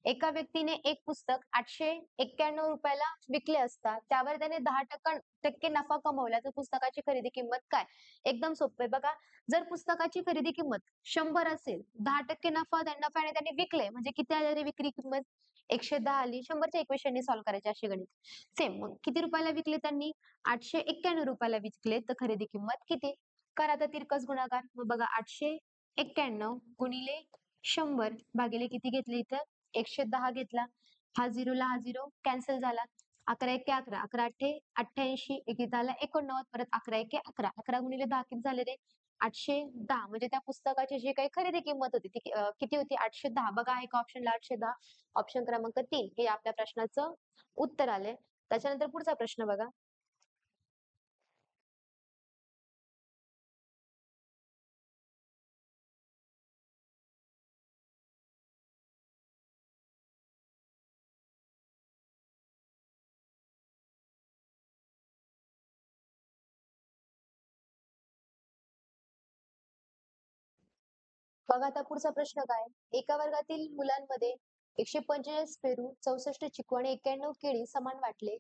एका व्यक्तीने एक पुस्तक 891 रुपयाला विकले असता त्यावर त्याने 10% नफा कमवला तर पुस्तकाची खरेदी किंमत काय एकदम सोपं आहे बघा जर पुस्तकाची खरेदी किंमत 100 असेल 10% नफ्याने त्याने विकले म्हणजे किती आले विक्री किंमत 110 आली 100च्या इक्वेशनने सॉल्व्ह करायचे असे गणित सेम मग किती रुपयाला विकले त्यांनी 891 रुपयाला विकले तर खरेदी किंमत किती करा आता तिरकस गुणाकार मग बघा 891 गुणिले 100 भागिले किती घेतले इथं 110 घेतला हा 0 ला हा 0 कॅन्सल झाला 11 एके 11 11 अठ्ठे 88 एक इथं आला 89 परत 11 एके 11 11 गुणिले 10 किती झाले रे 810 म्हणजे त्या पुस्तकाची जी काही खरेदी किंमत होती ती किती होती 810 बघा एका ऑप्शनला 810 ऑप्शन क्रमांक 3 हे आपल्या प्रश्नाचं उत्तर आलंय त्याच्यानंतर पुढचा प्रश्न बघा बघा आता पुढचा प्रश्न काय एका वर्गातील मुलांमध्ये 145 पेरू 64 चिकू आणि 91 केळी समान वाटले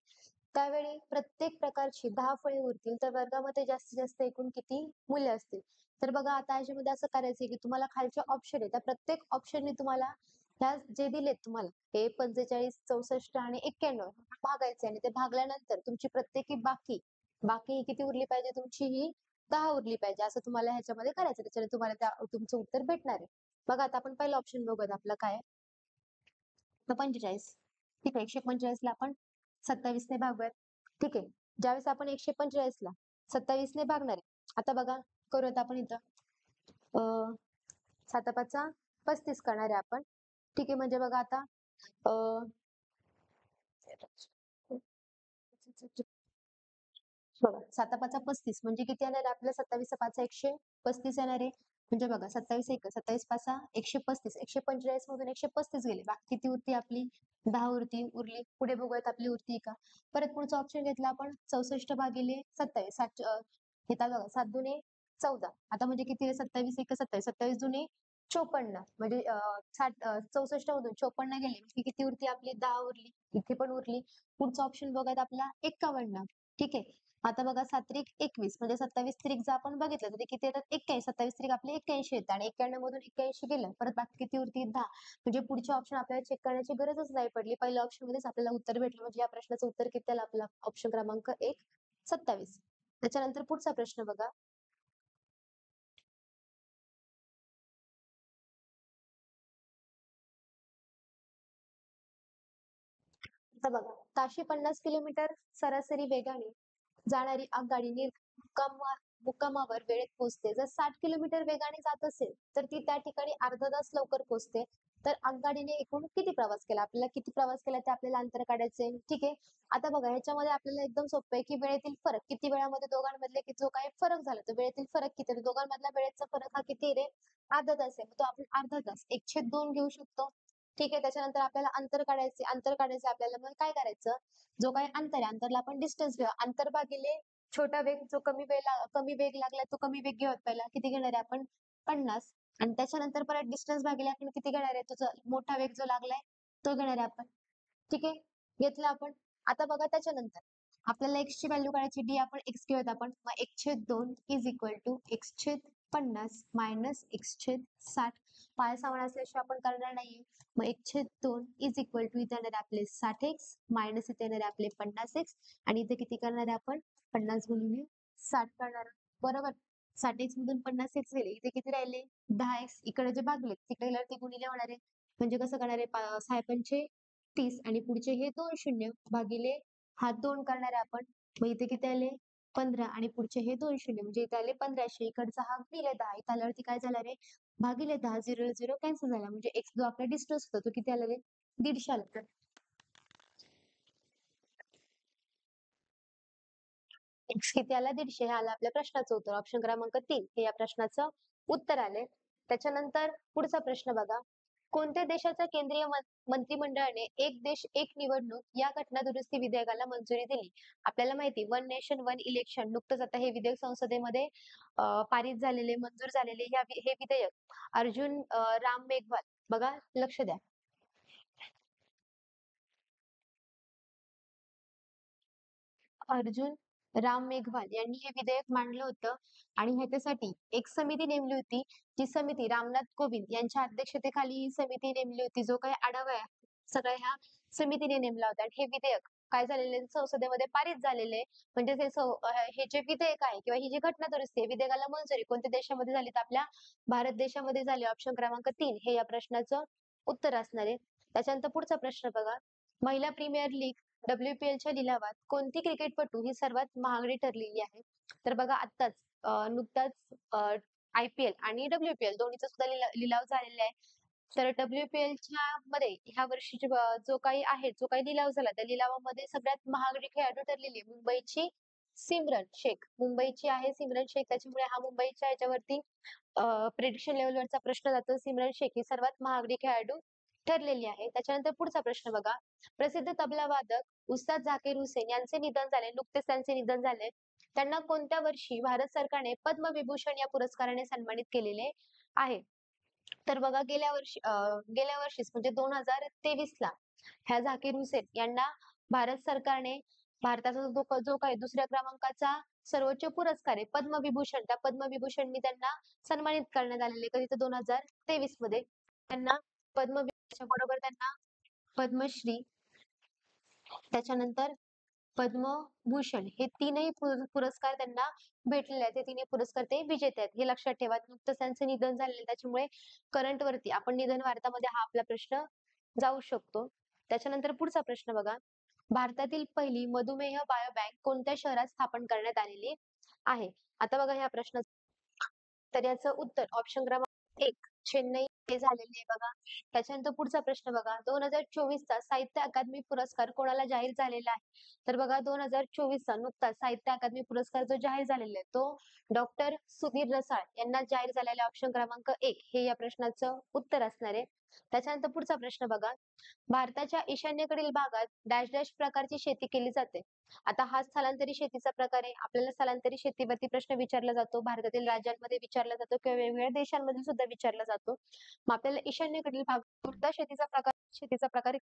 त्यावेळी प्रत्येक प्रकारची 10 फळे उरतील तर वर्गामध्ये जास्तीत जास्त एकूण किती मुले असतील तर बघा आता याच्यामध्ये असं करायचंय की तुम्हाला खालचे ऑप्शन आहे त्या प्रत्येक ऑप्शनने तुम्हाला ह्या जे दिलेत तुम्हाला हे 45 64 आणि 91 भागायचे आणि ते भागल्यानंतर तुमची प्रत्येकी बाकी बाकी किती उरली पाहिजे तुमची ही 10 उरली पाहिजे असं तुम्हाला ह्याच्यामध्ये करायचं त्याच्याने तुम्हाला तुमचं उत्तर भेटणार आहे बघा आता आपण पहिलं ऑप्शन बघूयात आपलं काय आहे 45 ठीक आहे 145 ला आपण 27 ने भागूयात ठीक आहे ज्यावेळेस आपण 145 ला 27 ने भागणार आहे आता बघा करूयात आपण इथं 7 35 करणार आहे आपण ठीक आहे म्हणजे बघा आता अं, बघा 7 5 35 म्हणजे किती येणार आहे आपलं 27 5 135 येणार आहे म्हणजे बघा 27 1 27 5 135 145 मधून 135 गेले बाकी किती उरती आपली 10 उरली पुढे बघूयात आपली उरती का परत पुढचा ऑप्शन घेतला आपण 64 भागिले 27 7 घेता बघा 7 दुने 14 आता म्हणजे किती 27 1 27 27 दुने 54 म्हणजे 64 मधून 54 गेले की किती उरती आपली 10 उरली. इथे पण उरली. पुढचा ऑप्शन बघूयात आपला 51. ठीक आहे. आता बघा 7 त्रिक 21 म्हणजे 27 त्रिक जर आपण बघितलं तर ते किती येतात 81. 27 त्रिक आपले 81 येतात आणि 91 मधून 81 गेलं. परत बाकी किती उरतील 10. म्हणजे पुढचे ऑप्शन आपल्याला चेक करण्याची गरजच नाही पडली. पहिल्या ऑप्शनमध्येच आपल्याला उत्तर भेटलं म्हणजे या प्रश्नाचं उत्तर किती आलं आपला ऑप्शन क्रमांक 1 27. त्याच्यानंतर पुढचा प्रश्न बघा. आता बघा ताशी 50 किलोमीटर सरासरी वेगाने जाणारी आगगाडी मुक्कामावर वेळेत पोहोचते. जर 60 किलोमीटर वेगाने जात असेल, तर ती त्या ठिकाणी अर्धा तास लवकर पोहोचते. तर आगगाडीने एकूण किती प्रवास केला? आपल्याला किती प्रवास केला ते आपल्याला अंतर काढायचंय. ठीक आहे. आता बघा ह्याच्यामध्ये आपल्याला एकदम सोपं आहे, की वेळेतील फरक किती वेळामध्ये दोघांमधले की जो काही फरक झाला, तो वेळेतील फरक किती आहे? दोघांमधला वेळेचा फरक हा किती आहे रे? अर्धा तास आहे. तो आपण अर्धा तास 1/2 घेऊ शकतो. ठीक आहे. त्याच्यानंतर आपल्याला अंतर काढायचे. अंतर काढायचं आपल्याला मग काय करायचं? जो काही अंतर आहे, अंतरला आपण डिस्टन्स घेऊया. अंतर भागिले छोटा वेग जो कमी वेग लागला तो कमी वेग घेऊयात पहिला. किती घेणार आहे आपण? 50 आणि त्याच्यानंतर परत डिस्टन्स भागिले आपण किती घेणार आहे? तुझा मोठा वेग जो लागलाय तो घेणार आहे आपण. ठीक आहे. घेतला आपण. आता बघा त्याच्यानंतर आपल्याला x ची व्हॅल्यू काढायची डी आपण x घेऊयात आपण. मग 1/2 is equal to x/50 minus x/60 पायासमान असल्याशिवाय आपण करणार नाहीये. मग 1/2 इज इक्वल टू इथे येणार आहे आपले 60x मायनस इथे येणार आहे आपले 50x आणि इथे किती करणार आहे आपण 50 गुणिले 60 करणार आहोत. बरोबर. 60x मधून 50x गेले. इथे किती राहिले? 10x. इकडे जे भागले तिकडे गेल्यावर ते गुणिले होणार आहे. म्हणजे कसं करणार आहे? 6 30 आणि पुढचे हे 2 शून्य भागिले हा 2 करणार आहे आपण. मग इथे किती आले? 15 आणि पुढचे हे 2 शून्य म्हणजे इथे आले 1500. इकडचा हा गुणिले 10. इथे आल्यावरती काय झालं रे? भागिले 10 0 0 कॅन्सल झाला. म्हणजे x जो आपला डिस्टन्स होता तो किती आला रे? 150 आला. तर x किती आला? 150. हे आलं आपल्या प्रश्नाचं उत्तर. ऑप्शन क्रमांक 3 हे या प्रश्नाचं उत्तर आले. त्याच्यानंतर पुढचा प्रश्न बघा. कोणत्या देशाच्या केंद्रीय मंत्रिमंडळाने एक देश एक निवडणूक या घटना दुरुस्ती विधेयकाला मंजुरी दिली? आपल्याला माहिती वन नेशन वन इलेक्शन नुकतंच आता हे विधेयक संसदेमध्ये पारित झालेले, मंजूर झालेले हे विधेयक अर्जुन राम मेघवाल बघा लक्ष द्या. अर्जुन राम मेघवाल यांनी हे विधेयक मांडलं होतं आणि ह्याच्यासाठी एक समिती नेमली होती. जी समिती रामनाथ कोविंद यांच्या अध्यक्षतेखाली ही समिती नेमली होती. जो काही आढावा आहे, सगळ्या ह्या समितीने नेमला होता आणि हे विधेयक काय झालेलं आहे संसदेमध्ये पारित झालेले आहे. म्हणजे हे जे विधेयक आहे किंवा ही जी घटना दुरुस्ती आहे, विधेयकाला मंजुरी कोणत्या देशामध्ये झाली? तर आपल्या भारत देशामध्ये झाली. ऑप्शन क्रमांक 3 हे या प्रश्नाचं उत्तर असणार आहे. त्याच्यानंतर पुढचा प्रश्न बघा. महिला प्रीमियर लीग WPLच्या लिलावात कोणती क्रिकेटपटू ही सर्वात महागडी ठरलेली आहे? तर बघा आत्ताच नुकताच IPL आणि WPL दोन्हीचा सुद्धा लिलाव झालेला आहे. तर WPLच्या मध्ये ह्या वर्षीचे जो काही आहे, जो काही लिलाव झाला, त्या लिलावामध्ये सगळ्यात महागडी खेळाडू ठरलेली आहे मुंबईची सिमरन शेख. मुंबईची आहे सिमरन शेख. त्याच्यामुळे हा मुंबईच्या ह्याच्यावरती प्रिडिक्शन लेव्हलवरचा प्रश्न जातो. सिमरन शेख ही सर्वात महागडी खेळाडू ठरलेली आहे. त्याच्यानंतर पुढचा प्रश्न बघा. प्रसिद्ध तबला वादक उस्ताद झाकीर हुसेन यांचे निधन झाले. नुकतेच त्यांचे निधन झाले. त्यांना कोणत्या वर्षी भारत सरकारने पद्मविभूषण या पुरस्काराने सन्मानित केलेले आहे? तर बघा गेल्या वर्षीच म्हणजे 2023 ला ह्या झाकीर हुसेन यांना भारत सरकारने भारताचा जो काही दुसऱ्या क्रमांकाचा सर्वोच्च पुरस्कार आहे पद्मविभूषण, त्या पद्मविभूषणनी त्यांना सन्मानित करण्यात आलेले. कधी तर 2023 मध्ये त्यांना पद्मविभूषण बरोबर त्यांना पद्मश्री त्याच्यानंतर पद्मभूषण हे तीनही पुरस्कार त्यांना भेटलेले आहेत. हे तिन्ही पुरस्कार ते विजेते आहेत. हे लक्षात ठेवा. नुकतंच त्यांचं निधन झालेलं त्याच्यामुळे करंट वरती आपण निधन वार्तामध्ये हा आपला प्रश्न जाऊ शकतो. त्याच्यानंतर पुढचा प्रश्न बघा. भारतातील पहिली मधुमेह बायोबँक कोणत्या शहरात स्थापन करण्यात आलेली आहे? आता बघा ह्या प्रश्न तर याचं उत्तर ऑप्शन क्रमांक 1 चेन्नई हे झालेले आहे बघा. त्याच्यानंतर पुढचा प्रश्न बघा. 2024 चा साहित्य अकादमी पुरस्कार कोणाला जाहीर झालेला आहे? तर बघा 2024 चा नुकताच साहित्य अकादमी पुरस्कार जो जाहीर झालेला आहे तो डॉक्टर सुधीर रसाळ यांना जाहीर झालेला ऑप्शन क्रमांक 1 हे या प्रश्नाचं उत्तर असणार आहे. त्याच्यानंतर पुढचा प्रश्न बघा. भारताच्या ईशान्येकडील भागात डॅश डॅश प्रकारची शेती केली जाते. आता हा स्थलांतरित शेतीचा प्रकार आहे. आपल्याला स्थलांतरित शेतीवरती प्रश्न विचारला जातो. भारतातील राज्यांमध्ये विचारला जातो किंवा वेगवेगळ्या देशांमध्ये सुद्धा विचारला जातो. मग आपल्याला ईशान्येकडील भाग कोणत्या शेतीचा प्रकार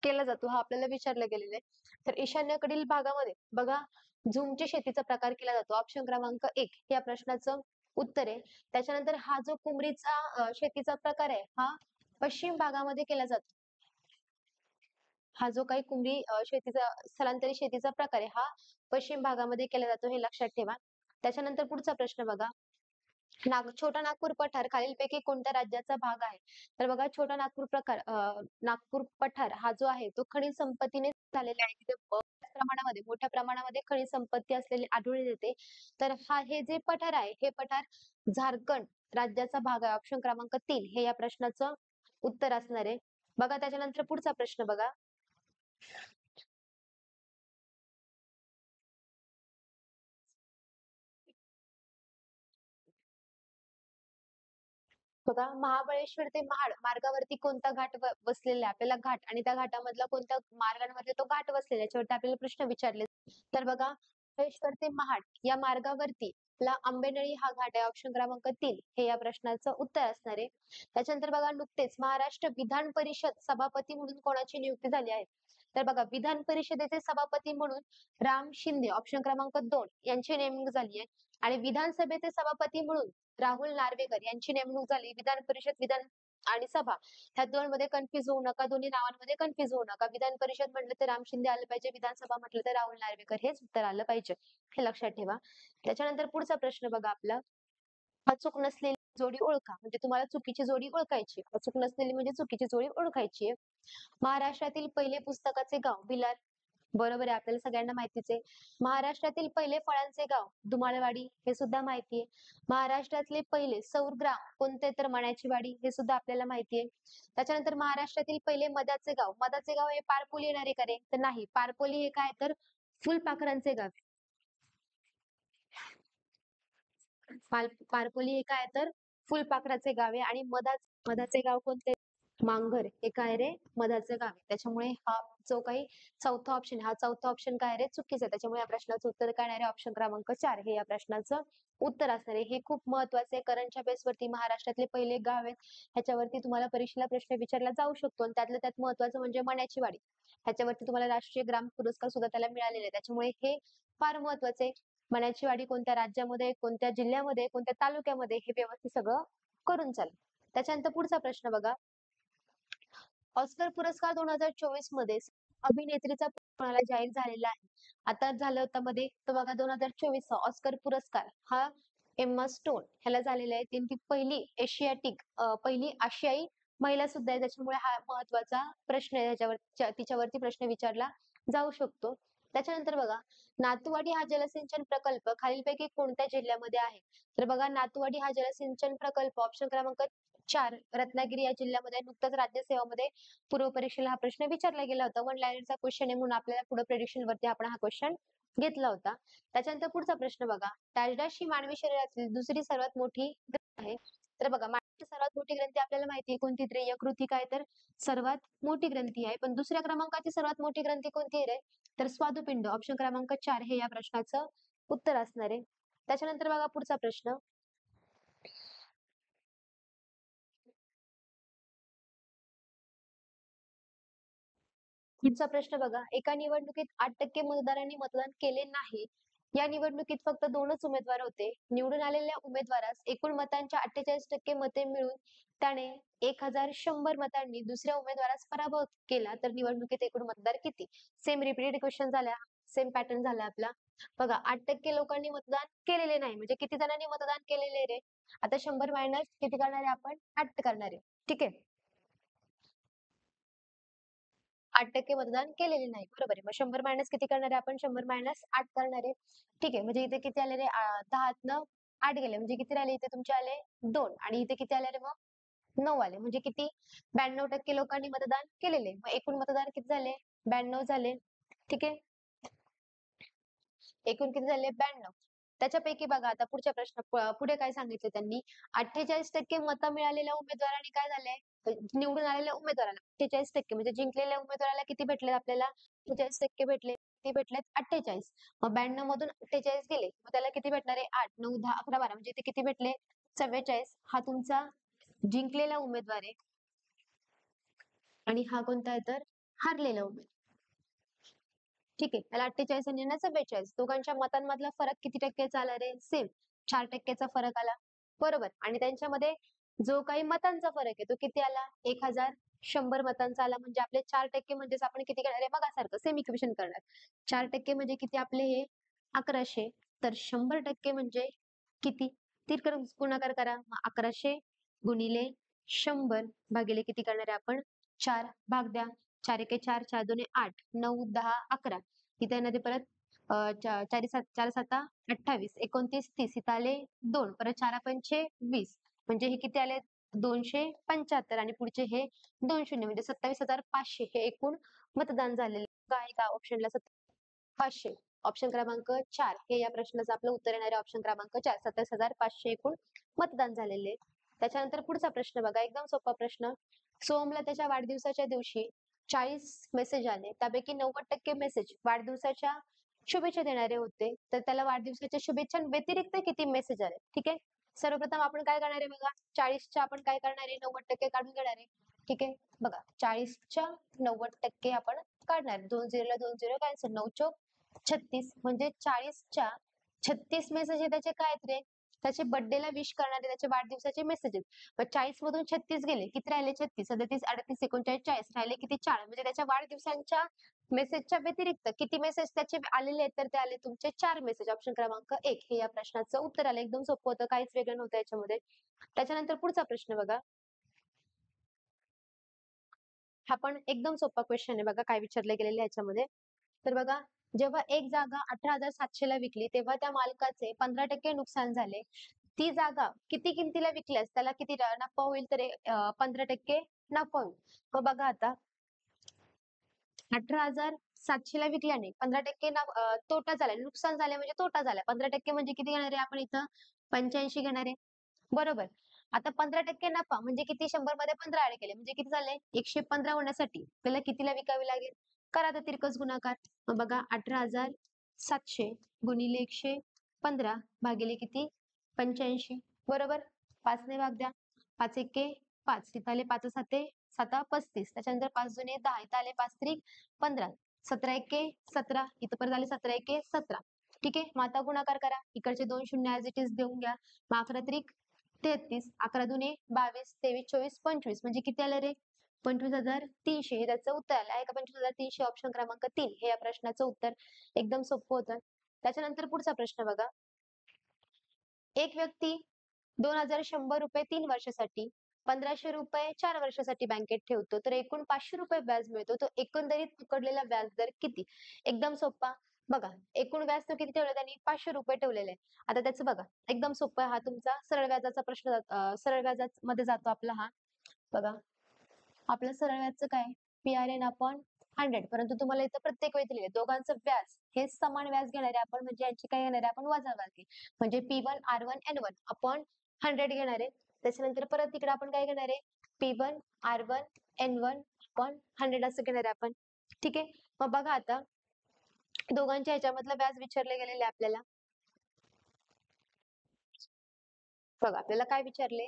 केला जातो हा आपल्याला विचारला गेलेला आहे. तर ईशान्येकडील भागामध्ये बघा झुमच्या शेतीचा प्रकार केला जातो. ऑप्शन क्रमांक 1 या प्रश्नाचं उत्तर आहे. त्याच्यानंतर हा जो कुंबडीचा शेतीचा प्रकार आहे हा पश्चिम भागामध्ये केला जातो. हा जो काही कुंभी शेतीचा स्थलांतरित शेतीचा प्रकार आहे हा पश्चिम भागामध्ये केला जातो हे लक्षात ठेवा. त्याच्यानंतर पुढचा प्रश्न बघा. छोटा नागपूर पठार खालीलपैकी कोणत्या राज्याचा भाग आहे? तर बघा छोटा नागपूर पठार हा जो आहे तो खनिज संपत्तीने झालेला आहे. तिथे मोठ्या प्रमाणामध्ये खनिज संपत्ती असलेली आढळून येते. तर हे जे पठार आहे हे पठार झारखंड राज्याचा भाग आहे. ऑप्शन क्रमांक 3 हे या प्रश्नाचं उत्तर असणार आहे. बघा त्याच्यानंतर पुढचा प्रश्न बघा. बघा महाबळेश्वर ते महाड मार्गावरती कोणता घाट वसलेला आहे? आपल्याला घाट आणि त्या घाटामधला कोणत्या मार्गांमध्ये तो घाट वसलेला आहे याच्यावरती आपल्याला प्रश्न विचारले. तर बघा महाबळेश्वर ते महाड या मार्गावरती आपला आंबेनळी हा घाट आहे. ऑप्शन क्रमांक 3 हे या प्रश्नाचं उत्तर असणार आहे. त्याच्यानंतर बघा नुकतेच महाराष्ट्र विधान परिषद सभापती म्हणून कोणाची नियुक्ती झाली आहे? तर बघा विधान परिषदेचे सभापती म्हणून राम शिंदे ऑप्शन क्रमांक 2 यांची नेमणूक झाली आहे. आणि विधानसभेचे सभापती म्हणून राहुल नार्वेकर यांची नेमणूक झाली. विधान परिषद विधान आणि सभा ह्या दोन मध्ये कन्फ्युज होऊ नका. दोन्ही नावांमध्ये कन्फ्युज होऊ नका. विधान परिषद म्हटलं तर राम शिंदे आलं पाहिजे. विधानसभा म्हटलं तर राहुल नार्वेकर हेच उत्तर आलं पाहिजे. हे लक्षात ठेवा. त्याच्यानंतर पुढचा प्रश्न बघा आपला. अचूक नसलेली जोडी ओळखा. म्हणजे तुम्हाला चुकीची जोडी ओळखायची. अचूक नसलेली म्हणजे चुकीची जोडी ओळखायची आहे. महाराष्ट्रातील पहिले पुस्तकाचे गाव भिलार. बरोबर आहे. आपल्याला सगळ्यांना माहितीच आहे. महाराष्ट्रातील पहिले फळांचे गाव धुमाळवाडी हे सुद्धा माहिती आहे. महाराष्ट्रातले पहिले सौर ग्राम कोणते तर मण्याची वाडी हे सुद्धा आपल्याला माहिती आहे. त्याच्यानंतर महाराष्ट्रातील पहिले मधाचे गाव हे पारपोली येणारे का रे? तर नाही. पारपोली हे काय तर फुलपाखरांचे गाव. पारपोली हे काय तर फुलपाखराचे गाव आहे आणि मधाचे गाव कोणते? मांगर हे काय रे मधाचं गाव आहे. त्याच्यामुळे हा जो काही चौथा ऑप्शन काय रे चुकीचा आहे. त्याच्यामुळे या प्रश्नाचं उत्तर काय आहे ऑप्शन क्रमांक 4 हे या प्रश्नाचं उत्तर असणार आहे. हे खूप महत्वाचे आहे. करंटच्या बेसवरती महाराष्ट्रातले पहिले गाव आहेत. ह्याच्यावरती तुम्हाला परीक्षेला प्रश्न विचारला जाऊ शकतो आणि त्यातल्या त्यात महत्वाचं म्हणजे मण्याची वाडी. ह्याच्यावरती तुम्हाला राष्ट्रीय ग्राम पुरस्कार सुद्धा त्याला मिळालेले आहे. त्याच्यामुळे हे फार महत्वाचं आहे. मण्याची वाडी कोणत्या राज्यामध्ये, कोणत्या जिल्ह्यामध्ये, कोणत्या तालुक्यामध्ये हे व्यवस्थित सगळं करून चाल. त्याच्यानंतर पुढचा प्रश्न बघा. ऑस्कर पुरस्कार 2024 मध्ये अभिनेत्रीचा कोणाला जाहीर झालेला आहे? आता झालं होतं मध्ये तर बघा 2024 चा ऑस्कर पुरस्कार हा एम्मा स्टोन ह्याला झालेला आहे. ती पहिली आशियाई महिला सुद्धा आहे. त्याच्यामुळे हा महत्वाचा प्रश्न आहे. तिच्यावरती प्रश्न विचारला जाऊ शकतो. त्याच्यानंतर बघा नातूवाडी हा जलसिंचन प्रकल्प खालीलपैकी कोणत्या जिल्ह्यामध्ये आहे? तर बघा नातूवाडी हा जलसिंचन प्रकल्प ऑप्शन क्रमांक 4 रत्नागिरी या जिल्ह्यामध्ये नुकताच राज्यसेवामध्ये पूर्व परीक्षेला हा प्रश्न विचारला गेला होता. वन लाईनरचा क्वेश्चन आहे म्हणून आपल्याला पुढे प्रेडिक्शन वरती आपण हा क्वेश्चन घेतला होता. त्याच्यानंतर पुढचा प्रश्न बघा. डॅश डॅश ही मानवी शरीरातील दुसरी सर्वात मोठी ग्रंथी आहे. तर बघा मानवी सर्वात मोठी ग्रंथी आपल्याला माहिती आहे कोणती? तर यकृती काय तर सर्वात मोठी ग्रंथी आहे. पण दुसऱ्या क्रमांकाची सर्वात मोठी ग्रंथी कोणती आहे रे? तर स्वादुपिंड. ऑप्शन क्रमांक 4 हे या प्रश्नाचं उत्तर असणार आहे. त्याच्यानंतर बघा पुढचा प्रश्न. पुढचा प्रश्न बघा. एका निवडणुकीत 8% मतदारांनी मतदान केले नाही. या निवडणुकीत फक्त 2च उमेदवार होते. निवडून आलेल्या उमेदवारास एकूण मतांच्या 48% मते मिळून त्याने 1100 मतांनी दुसऱ्या उमेदवारास पराभव केला तर निवडणुकीत एकूण मतदार किती? सेम रिपीटेड क्वेश्चन झाला. सेम पॅटर्न झाला आपला. बघा 8% लोकांनी मतदान केलेले नाही म्हणजे किती जणांनी मतदान केलेले रे? आता 100 मायनस किती करणार आहे आपण? 8 करणार आहे. ठीक आहे. 8% मतदान केलेले नाही. बरोबर आहे. मग 100 मायनस किती करणार आहे आपण? 100 मायनस 8 करणार आहे. ठीक आहे. म्हणजे इथे किती आले रे? 10तनं 8 गेले. म्हणजे किती राहिले इथे तुमचे आले 2 आणि इथे किती आले रे मग? 9 आले. म्हणजे किती? 92% लोकांनी मतदान केलेले. मग एकूण मतदार किती झाले? 92 झाले. ठीक आहे. एकूण किती झाले? 92. त्याच्यापैकी बघा आता पुढच्या प्रश्न पुढे काय सांगितले त्यांनी? 48% मतं मिळालेल्या उमेदवारांनी काय झालंय? निवडून आलेल्या उमेदवाराला 48% म्हणजे जिंकलेल्या उमेदवाराला किती भेटले आपल्याला 48% भेटले. किती भेटलेत 48. मग 92 मधून 48 गेले. मग त्याला किती भेटणार आहे? 8, 9, 10, 11, 12 म्हणजे इथे किती भेटले? 44. हा तुमचा जिंकलेला उमेदवार आहे. आणि हा कोणता आहे तर हारलेला उमेदवार. ठीक आहे. त्याला 48 आणि यांना 44. दोघांच्या मतांमधला फरक किती टक्केचा आला रे? सेम 4% फरक आला. बरोबर. आणि त्यांच्यामध्ये जो काही मतांचा फरक आहे तो किती आला? 1100 मतांचा आला. म्हणजे आपले 4% म्हणजेच आपण किती करणार आहे बघा सारखं सेम इक्वेशन करणार. 4% म्हणजे किती आपले हे 1100. तर 100% म्हणजे किती? गुणाकार करा. मग 1100 गुणिले 100 भागिले किती करणार आहे आपण? 4 भाग द्या. 4 एके 4, 4 दोन्ही 8, 9, 10, 11. इथे येणार आहे परत 4 साता 28, 29, 30. इथं आले 2. परत 4 पंचे 20. म्हणजे हे किती आले? 275 आणि पुढचे हे 2 शून्य म्हणजे 27,500 हे एकूण मतदान झालेले आहे का ऑप्शनला 500. ऑप्शन क्रमांक 4 हे या प्रश्नाचं आपलं उत्तर येणार आहे. ऑप्शन क्रमांक 4 27,500 एकूण मतदान झालेले. त्याच्यानंतर पुढचा प्रश्न बघा एकदम सोपा प्रश्न. सोहमला त्याच्या वाढदिवसाच्या दिवशी 40 मेसेज आले. त्यापैकी 90% मेसेज वाढदिवसाच्या शुभेच्छा देणारे होते. तर त्याला वाढदिवसाच्या शुभेच्छांव्यतिरिक्त किती मेसेज आले? ठीक आहे. सर्वप्रथम आपण काय करणार आहे बघा 40च्या आपण काय करणार आहे 90% काढून घेणार आहे. ठीक आहे. बघा 40च्या 90% आपण काढणार. 2 0ला 2 0 कॅन्सल. 9 चौक 36 म्हणजे 40च्या 36 मेसेज आहे त्याचे काय आहेत रे? त्याचे बर्थडेला विश करणारे त्याचे वाढदिवसाचे मेसेज आहेत. मग 40 मधून 36 गेले. किती राहिले? 36, 37, 38, 39, 40 राहिले किती? 4. म्हणजे त्याच्या वाढदिवसांच्या मेसेजच्या व्यतिरिक्त किती मेसेज त्याचे आलेले आहेत? तर ते आले तुमचे 4 मेसेज. ऑप्शन क्रमांक 1 हे या प्रश्नाचं उत्तर आलं. एकदम सोपं होतं. काहीच वेगळं नव्हतं याच्यामध्ये. त्याच्यानंतर पुढचा प्रश्न बघा. हा पण एकदम सोपा क्वेश्चन आहे बघा काय विचारले गेलेले ह्याच्यामध्ये. तर बघा जेव्हा एक जागा 18,700 ला विकली तेव्हा त्या मालकाचे 15% नुकसान झाले. ती जागा किती किमतीला विकल्यास त्याला किती नफा होईल? तर 15% नफा होईल. मग बघा आता 18,700 ला विकल्याने 15% तोटा झाला. नुकसान झाले म्हणजे तोटा झाला. 15% म्हणजे किती घेणार आहे आपण इथं? 85 घेणार आहे. बरोबर. आता 15% नफा म्हणजे किती? 100 मध्ये 15 ऍड केले म्हणजे किती झाले? 115 होण्यासाठी त्याला कितीला विकावी लागेल? करा आता तिरकस गुणाकार. मग बघा 18,700 गुणिले 115 भागिले किती? 85. बरोबर. 5 ने भाग द्या. 5 एके 5. इथं आले 5 साते 7 35. त्याच्यानंतर 5 दुने 10. इथं आले 5 त्रिक 15. 17 एके 17. इथं परत आले 17 एके 17. ठीक आहे. मग आता गुणाकार करा. इकडचे 2 शून्य ॲज इट इज देऊन घ्या. मग 11 त्रिक 33. 11 दुने 22. 23, 24, 25 म्हणजे किती आलं रे? 25,300 हे त्याचं उत्तर आलं आहे का? 25,300 ऑप्शन क्रमांक 3 हे या प्रश्नाचं उत्तर. एकदम सोपं होतं. त्याच्यानंतर पुढचा प्रश्न बघा. एक व्यक्ती 2,100 रुपये 3 वर्षासाठी, 1,500 रुपये 4 वर्षासाठी बँकेत ठेवतो. तर एकूण 500 रुपये व्याज मिळतो. तो एकंदरीत पकडलेला व्याजदर किती? एकदम सोपा. बघा, एकूण व्याज तो किती ठेवलं त्यांनी? 500 रुपये ठेवलेले आहे. आता त्याचं बघा, एकदम सोपं आहे. हा तुमचा सरळ व्याजाचा प्रश्न सरळ व्याजामध्ये जातो आपला हा. बघा, आपलं सरळ व्याजचं काय? P-R-N upon 100. परंतु तुम्हाला इथं प्रत्येक वेळी दिलेलं आहे. दोघांचं व्याज हे समान व्याज घेणार आहे आपण म्हणजे यांची काय घेणार आहे आपण वजाबाकी. म्हणजे P1 R1 N1 अपॉन 100 घेणार आहे. त्याच्यानंतर परत इकडे आपण काय घेणार आहे? P1 R1 N1 अपॉन 100 असं घेणार आहे आपण. ठीक आहे. मग बघा आता दोघांच्या ह्याच्यामधलं व्याज विचारले गेलेले आहे आपल्याला. बघा आपल्याला काय विचारले?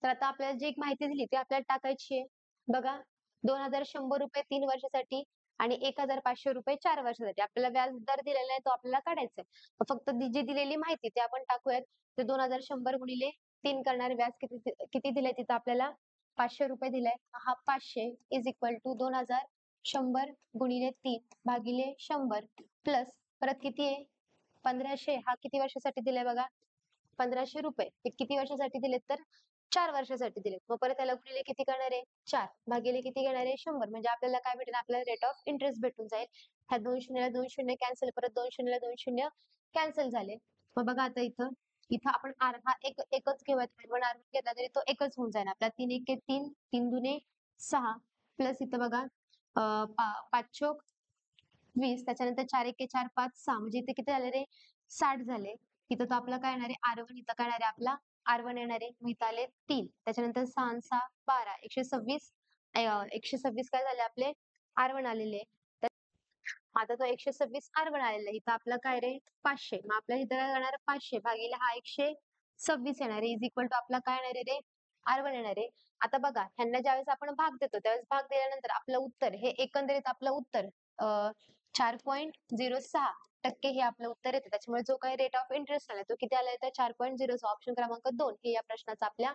तर आता आपल्याला जी एक माहिती दिली ती आपल्याला टाकायची आहे. बघा 2,100 रुपये 3 वर्षासाठी आणि 1,500 रुपये 4 वर्षासाठी. आपल्याला व्याज दर दिलेला आहे तो आपल्याला काढायचा आहे. मग फक्त जी दिलेली माहिती ते आपण टाकूयात. तर 2,100 गुणिले 3 करणारे व्याज किती किती दिलंय तिथं आपल्याला? 500 रुपये दिलाय. हा 500 इज इक्वल टू 2,100 गुणिले 3 भागिले 100 प्लस परत किती आहे? 1,500 हा किती वर्षासाठी दिलाय बघा? 1,500 रुपये. ते किती वर्षासाठी दिलेत? तर 4 वर्षासाठी दिलेत. मग परत त्याला गुणिले किती करणार आहे? 4 भागिले किती घेणार आहे? 100 म्हणजे आपल्याला काय भेटेल? आपल्याला रेट ऑफ इंटरेस्ट भेटून जाईल. ह्या 2 शून्यला 2 शून्य कॅन्सल परत 2 शून्यला 2 शून्य कॅन्सल झाले. मग बघा आता इथं इथं आपण आर हा एकच घेऊयात. R1 R1 घेतला तरी तो एकच होऊन जाईल आपला. 3 एके 3, 3 दुने 6 प्लस इथं बघा 5 चोक 20 त्याच्यानंतर 4 एके 4, 5, 6 म्हणजे इथे किती झाले रे? 60 झाले. इथं तो आपला काय येणार आहे? R1 इथं काय येणार आहे आपला R1 येणार आहे. मग इथं आले 3. त्याच्यानंतर 6 आणि 6 12 126 126 काय झाले आपले R1 आलेले. आता तो 126 R1 आलेला आहे. इथं आपलं काय रे 500. मग आपल्याला इथं काय जाणार 500 भागिले हा 126 येणार आहे इज इक्वल टू आपला काय येणार आहे रे R1 येणार आहे. आता बघा ह्यांना ज्यावेळेस आपण भाग देतो त्यावेळेस भाग दिल्यानंतर आपलं उत्तर हे एकंदरीत आपलं उत्तर 4.06% हे आपलं उत्तर येतं. त्याच्यामुळे जो काही रेट ऑफ इंटरेस्ट आला तो किती आला तर 4.06 ऑप्शन क्रमांक 2 हे या प्रश्नाचं आपल्या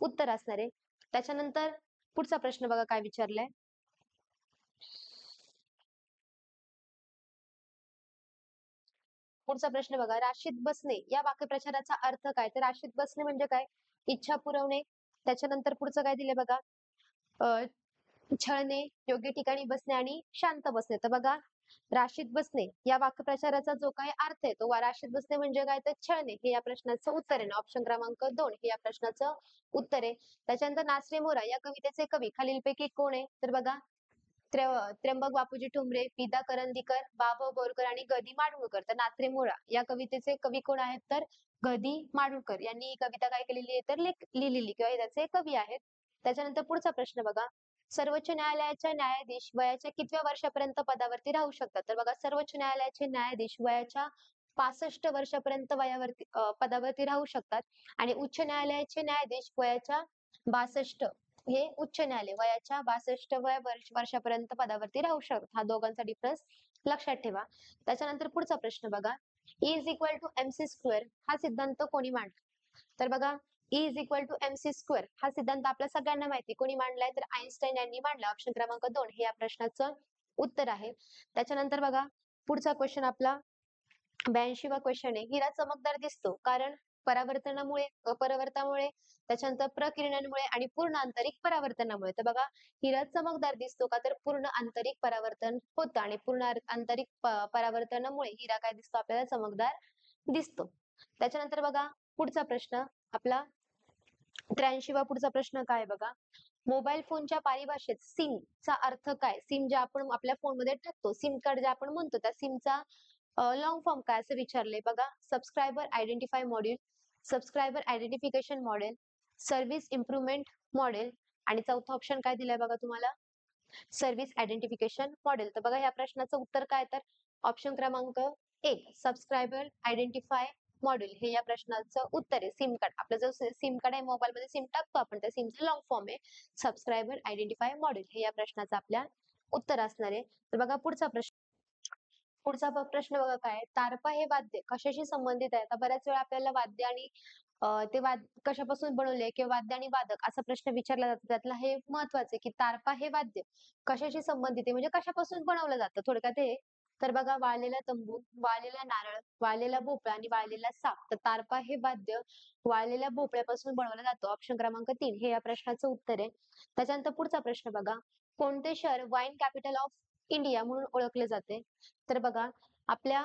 उत्तर असणार आहे. त्याच्यानंतर पुढचा प्रश्न बघा काय विचारलाय. पुढचा प्रश्न बघा राशीत बसणे या वाक्यप्रचाराचा अर्थ काय तर राशीत बसणे म्हणजे काय इच्छा पुरवणे. त्याच्यानंतर पुढचं काय दिले बघा छळणे योग्य ठिकाणी बसणे आणि शांत बसणे. तर बघा राशीत बसणे या वाक्यप्रचाराचा जो काही अर्थ आहे तो राशीत बसणे म्हणजे काय तर छळणे हे या प्रश्नाचं उत्तर आहे. ऑप्शन क्रमांक 2 हे या प्रश्नाचं उत्तर आहे. त्याच्यानंतर नाचणे मोरा या कवितेचे कवी खालीलपैकी कोण आहे तर बघा त्र्यंबक बापूजी ठोंबरे, विदा करंदीकर, बाबा बोरकर आणि ग. दी. माडगूळकर. तर नात्रे मोळा या कवितेचे कवी कोण आहेत तर ग. दी. माडगूळकर यांनी ही कविता काय केलेली आहे तर लिहिलेली किंवा हे त्याचे कवी आहेत. त्याच्यानंतर पुढचा प्रश्न बघा सर्वोच्च न्यायालयाच्या न्यायाधीश वयाच्या कितव्या वर्षापर्यंत पदावरती राहू शकतात तर बघा सर्वोच्च न्यायालयाचे न्यायाधीश वयाच्या 65 वर्षापर्यंत पदावरती राहू शकतात आणि उच्च न्यायालयाचे न्यायाधीश वयाच्या 62 हे उच्च न्यायालय वयाच्या 62व्या वर्षापर्यंत पदावरती राहू शकतात. हा दोघांचा डिफरन्स लक्षात ठेवा. त्याच्यानंतर पुढचा प्रश्न बघा E is equal to MC square हा सिद्धांत कोणी मांडला तर बघा E is equal to MC square हा सिद्धांत आपल्या सगळ्यांना माहिती कोणी मांडलाय तर आईन्स्टाईन यांनी मांडला. ऑप्शन क्रमांक 2 हे या प्रश्नाचं उत्तर आहे. त्याच्यानंतर बघा पुढचा क्वेश्चन आपला 82वा क्वेश्चन आहे हिरा चमकदार दिसतो कारण परावर्तनामुळे अपरावर्तनामुळे त्याच्यानंतर प्रकिरणांमुळे आणि पूर्ण आंतरिक परावर्तनामुळे. तर बघा हिरा चमकदार दिसतो का तर पूर्ण आंतरिक परावर्तन होतं आणि पूर्ण आंतरिक परावर्तनामुळे हिरा काय दिसतो आपल्याला चमकदार दिसतो. त्याच्यानंतर बघा पुढचा प्रश्न आपला 83वा पुढचा प्रश्न काय बघा मोबाईल फोनच्या परिभाषेत सिम चा अर्थ काय सिम जे आपण आपल्या फोन मध्ये टाकतो सिम कार्ड जे आपण म्हणतो त्या सिमचा लॉंग फॉर्म काय असं विचारलंय बघा subscriber identify module subscriber identification model service improvement model आणि चौथा ऑप्शन काय दिलाय बघा तुम्हाला सर्व्हिस आयडेंटिफिकेशन मॉडेल. तर बघा या प्रश्नाचं उत्तर काय तर ऑप्शन क्रमांक 1 सबस्क्रायबर आयडेंटिफाय मॉड्यूल हे या प्रश्नाचं उत्तर आहे. सिम कार्ड आपलं जो सिम कार्ड आहे मोबाईल मध्ये सिम टाकतो आपण त्या सिमचं लॉंग फॉर्म आहे सबस्क्रायबर आयडेंटिफाय मॉड्यूल हे या प्रश्नाचं आपल्या उत्तर असणार आहे. तर बघा पुढचा प्रश्न बघा काय तारपा हे वाद्य कशाशी संबंधित आहे. आता बऱ्याच वेळा आपल्याला वाद्य आणि ते कशापासून बनवले किंवा वाद्य आणि वादक असा प्रश्न विचारला जातो. त्यातला हे महत्वाचं आहे की तारपा हे वाद्य कशाशी संबंधित आहे म्हणजे कशापासून बनवलं जातं थोडक्यात हे तर बघा वाळलेला तंबू वाळलेला नारळ वाळलेला भोपळा आणि वाळलेला साप. तर तारपा हे वाद्य वाळलेल्या भोपळ्यापासून बनवलं जातं. ऑप्शन क्रमांक 3 हे या प्रश्नाचं उत्तर आहे. त्याच्यानंतर पुढचा प्रश्न बघा कोणते शहर वाईन कॅपिटल ऑफ इंडिया म्हणून ओळखले जाते तर बघा आपल्या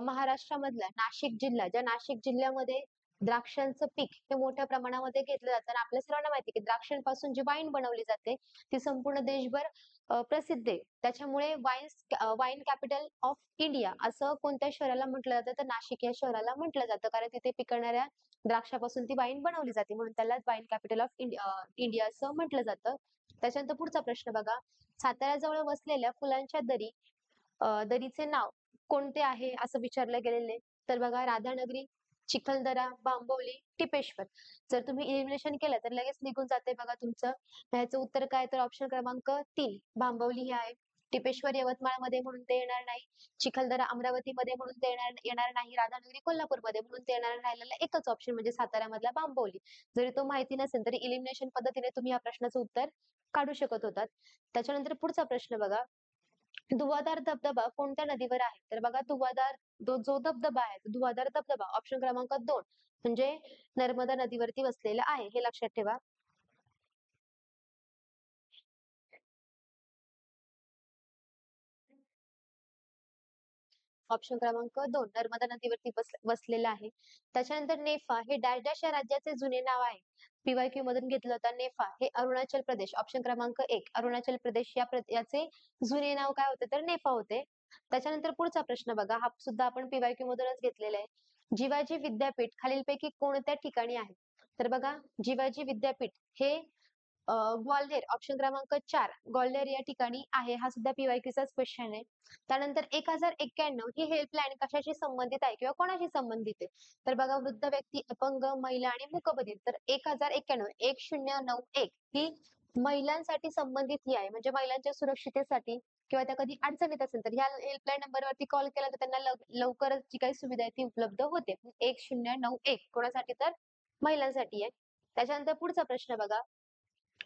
महाराष्ट्रामधला नाशिक जिल्हा ज्या नाशिक जिल्ह्यामध्ये द्राक्षांचं पीक हे मोठ्या प्रमाणामध्ये घेतलं जातं आणि आपल्या सर्वांना माहिती आहे की द्राक्षांपासून जी वाईन बनवली जाते ती संपूर्ण देशभर प्रसिद्ध आहे. त्याच्यामुळे वाईन कॅपिटल ऑफ इंडिया असं कोणत्या शहराला म्हटलं जातं तर नाशिक या शहराला म्हटलं जातं कारण तिथे पिकणाऱ्या द्राक्षापासून ती वाईन बनवली जाते म्हणून त्याला वाईन कॅपिटल ऑफ इंडिया असं म्हटलं जातं. त्याच्यानंतर पुढचा प्रश्न बघा साताऱ्याजवळ वसलेल्या फुलांच्या दरीचे नाव कोणते आहे असं विचारलं गेलेले तर बघा राधानगरी चिखलदरा बांबवली टिपेश्वर. जर तुम्ही इलिमिनेशन केलं तर लगेच निघून जाते बघा तुमचं ह्याचं उत्तर काय तर ऑप्शन क्रमांक 3 बांबवली हे आहे. टिपेश्वर यवतमाळमध्ये म्हणून ते येणार नाही चिखलदरा अमरावतीमध्ये म्हणून ते येणार नाही राधानगरी कोल्हापूरमध्ये म्हणून ते येणार राहिलेला एकच ऑप्शन म्हणजे साताऱ्यामधला बांबवली. जरी तो माहिती नसेल तरी इलिमिनेशन पद्धतीने तुम्ही या प्रश्नाचं उत्तर काढू शकत होतात. त्याच्यानंतर पुढचा प्रश्न बघा धुवाधार धबधबा कोणत्या नदीवर आहे तर बघा जो धबधबा आहे धुवाधार धबधबा ऑप्शन क्रमांक 2 म्हणजे नर्मदा नदीवरती वसलेला आहे हे लक्षात ठेवा. ऑप्शन क्रमांक 2 नर्मदा नदीवरती वसलेला आहे. त्याच्यानंतर नेफा हे डॅश डॅश या राज्याचे जुने नाव आहे. पीवायक्यू मधून घेतलं होतं नेफा हे अरुणाचल प्रदेश ऑप्शन क्रमांक 1 अरुणाचल प्रदेश याचे जुने नाव काय होते तर नेफा होते. त्याच्यानंतर पुढचा प्रश्न बघा हा सुद्धा आपण पीवायक्यू मधूनच घेतलेला आहे. जिवाजी विद्यापीठ खालीलपैकी कोणत्या ठिकाणी आहे तर बघा जिवाजी विद्यापीठ हे ग्वाल्हेर ऑप्शन क्रमांक 4 ग्वाल्हेर या ठिकाणी आहे. हा सुद्धा पीवायक्यूचाच क्वेश्चन आहे. त्यानंतर 1091 ही हेल्पलाईन कशाशी संबंधित आहे किंवा कोणाशी संबंधित आहे? तर बघा वृद्ध व्यक्ती, अपंग, महिला आणि मूकबधिर. तर 1091 ही महिलांसाठी संबंधित ही आहे. म्हणजे महिलांच्या सुरक्षितेसाठी किंवा त्या कधी अडचणीत असेल तर ह्या हेल्पलाईन नंबरवरती कॉल केला तर त्यांना लवकरच जी काही सुविधा आहे ती उपलब्ध होते. 1091 कोणासाठी तर महिलांसाठी आहे. त्याच्यानंतर पुढचा प्रश्न बघा.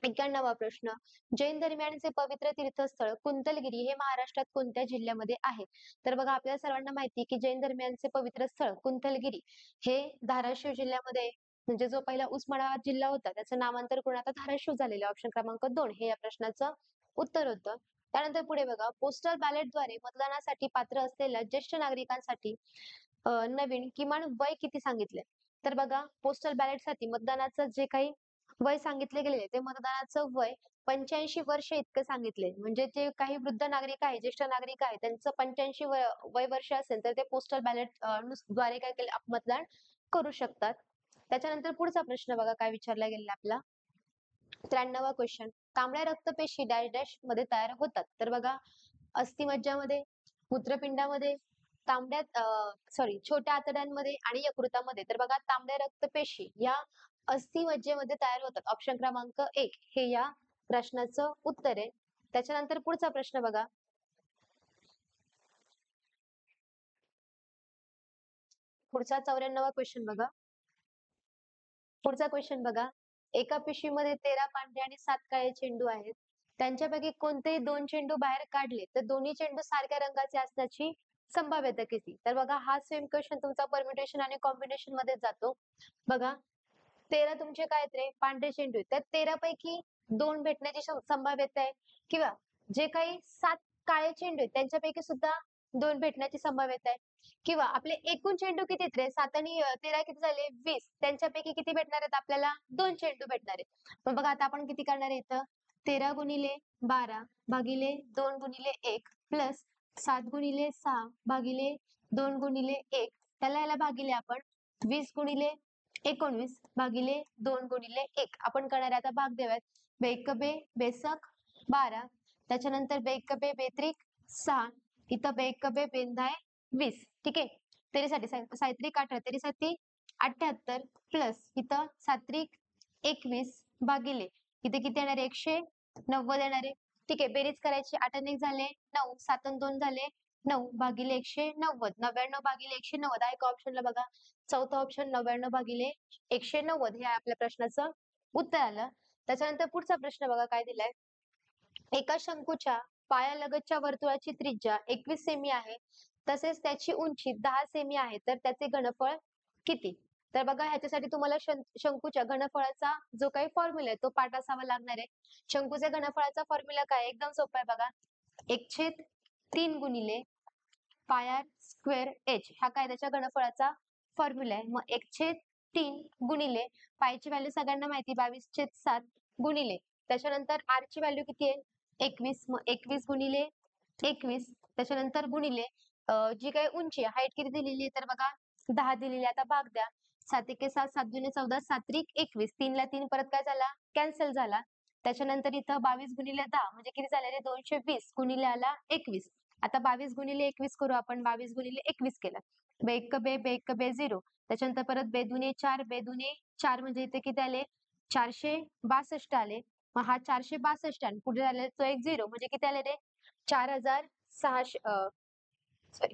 91वा प्रश्न. जैन धर्मियांचे पवित्र तीर्थस्थळ कुंतलगिरी हे महाराष्ट्रात कोणत्या जिल्ह्यामध्ये आहे? तर बघा आपल्या सर्वांना माहिती आहे की जैन धर्मियांचे पवित्र स्थळ कुंतलगिरी हे धाराशिव जिल्ह्यामध्ये आहे. म्हणजे जो पहिला उस्मानाबाद जिल्हा होता त्याचं नामांतर करून आता धाराशिव झालेलं आहे. ऑप्शन क्रमांक 2 हे या प्रश्नाचं उत्तर होतं. त्यानंतर पुढे बघा पोस्टल बॅलेटद्वारे मतदानासाठी पात्र असलेल्या ज्येष्ठ नागरिकांसाठी नवीन किमान वय किती सांगितले? तर बघा पोस्टल बॅलेटसाठी मतदानाचं जे काही वय सांगितले गेलेले ते मतदानाचं वय 85 वर्ष इतकं सांगितले. म्हणजे जे काही वृद्ध नागरिक आहे, ज्येष्ठ नागरिक आहे त्यांचं 85 वय वर्ष असेल तर ते पोस्टल बॅलेट द्वारे काय केलं मतदान करू शकतात. त्याच्यानंतर पुढचा प्रश्न बघा काय विचारला गेलेला आपला. 93वा क्वेश्चन. तांबड्या रक्तपेशी डॅश डॅश मध्ये तयार होतात. तर बघा अस्थिमज्जामध्ये, मूत्रपिंडामध्ये, छोट्या आतड्यांमध्ये आणि यकृतामध्ये. तर बघा तांबड्या रक्तपेशी या अस्थिमज्जेमध्ये तयार होतात. ऑप्शन क्रमांक 1 हे या प्रश्नाचं उत्तर आहे. त्याच्यानंतर पुढचा प्रश्न बघा. पुढचा 94वा क्वेश्चन बघा. पुढचा क्वेश्चन बघा. एका पिशवीमध्ये 13 पांढरे आणि 7 काळे चेंडू आहेत. त्यांच्यापैकी कोणतेही 2 चेंडू बाहेर काढले तर दोन्ही चेंडू सारख्या रंगाचे असण्याची संभाव्यता किती? तर बघा हा सेम क्वेश्चन तुमचा परम्युटेशन आणि कॉम्बिनेशन मध्ये जातो. बघा 13 तुमचे काय आहेत रे? पांढरे चेंडू आहेत. तर 13 पैकी 2 भेटण्याची संभाव्यता आहे किंवा जे काही 7 काळे चेंडू आहेत त्यांच्यापैकी सुद्धा 2 भेटण्याची संभाव्यता आहे किंवा आपले एकूण चेंडू किती आहेत रे? 7 आणि 13 किती झाले? 20. त्यांच्यापैकी किती भेटणार आहेत आपल्याला? 2 चेंडू भेटणार आहेत. मग बघा आता आपण किती करणार आहे इथं? 13 गुणिले 12 भागिले 2 गुणिले 1 प्लस 7 गुणिले 6 भागिले 2 गुणिले 1 त्याला याला भागिले आपण 20 गुणिले 19 भागिले 2 गुणिले 1 आपण करणार आहे आता भाग देऊयात. बेकबे बेसक 12 त्याच्यानंतर बेकबे बेत्रिक 6 इथं बेकबे बेंधाय 20 ठीक आहे. तेरीसाठी सायत्रिक 18 तेरीसाठी 78 प्लस इथं सात्रिक 21 भागिले इथे किती येणार आहे? 190 येणार आहे. ठीक आहे बेरीज करायची 8 आणि 1 झाले 9 7 आणि 2 झाले 9 भागिले 190 99 भागिले 190 आहे का ऑप्शनला बघा. चौथा ऑप्शन 99 भागिले 190 हे आपल्या प्रश्नाचं उत्तर आलं. त्याच्यानंतर पुढचा प्रश्न बघा काय दिलाय. एका शंकूच्या पायालगतच्या वर्तुळाची त्रिज्या 21 सेमी आहे तसेच त्याची उंची 10 सेमी आहे तर त्याचे घनफळ किती? तर बघा ह्याच्यासाठी तुम्हाला शंकूच्या घनफळाचा जो काही फॉर्म्युला आहे तो पाठ असावा लागणार आहे. शंकूच्या घनफळाचा फॉर्म्युला काय एकदम सोपा आहे बघा. 1/3 गुणिले पाय आर स्क्वेअर एच हा काय त्याच्या घनफळाचा फॉर्म्युला आहे. मग 1/3 गुणिले पायची व्हॅल्यू सगळ्यांना माहिती 22/7 गुणिले त्याच्यानंतर आर ची व्हॅल्यू किती आहे? 21 मग 21 गुणिले 21 त्याच्यानंतर गुणिले जी काही उंची हाईट किती दिलेली आहे तर बघा 10 दिलेली आता भाग द्या. 7 एके 7 7 दुने 14 7 त्रिक 21 3 ला 3 परत काय झाला कॅन्सल झाला. त्याच्यानंतर इथं 22 गुणिले 10 म्हणजे किती झाले रे 220 गुणिले आला 21 आता 22 गुणिले 21 करू आपण 22 गुणिले 21 केलं. बेक बे 0 त्याच्यानंतर परत बेदुने 4 बेदुने 4 म्हणजे इथे किती आले 462 आले. मग हा 462 आणि पुढे झाले तो एक 0 म्हणजे किती आले रे 4600 सॉरी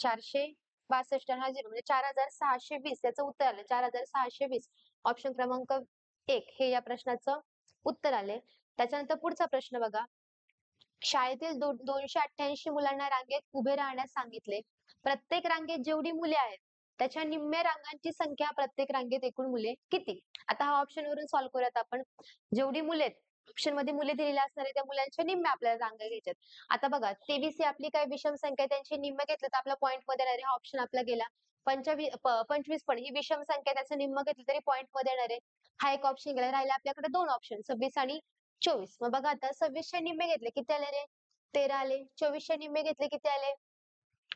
462 हा 0 म्हणजे 4620 याचं उत्तर आलं 4620 ऑप्शन क्रमांक 1 हे या प्रश्नाचं उत्तर आले. त्याच्यानंतर पुढचा प्रश्न बघा. शाळेतील 288 मुलांना रांगेत उभे राहण्यास सांगितले. प्रत्येक रांगेत जेवढी मुले आहेत त्याच्या निम्म्या रांगांची संख्या प्रत्येक रांगेत एकूण मुले किती? आता हा ऑप्शन वरून सॉल्व्ह करूयात आपण. जेवढी मुले आहेत ऑप्शन मध्ये मुले दिलेल्या असणार आहे त्या मुलांच्या निम्म्या आपल्याला रांगा घ्यायच्यात. आता बघा 23 ही आपली काय विषम संख्या आहे त्यांची निम्म घेतलं तर आपला पॉईंट मध्ये येणार आहे हा ऑप्शन आपला गेला. 25 पण ही विषम संख्या त्याचं निम्म घेतलं तरी पॉईंट मध्ये येणार आहे. हा एक ऑप्शन गेला राहिला आपल्याकडे 2 ऑप्शन 26 आणि 24 मग बघा आता 26 निम्मे घेतले किती आले रे 13 आले 24 निम्मे घेतले किती आले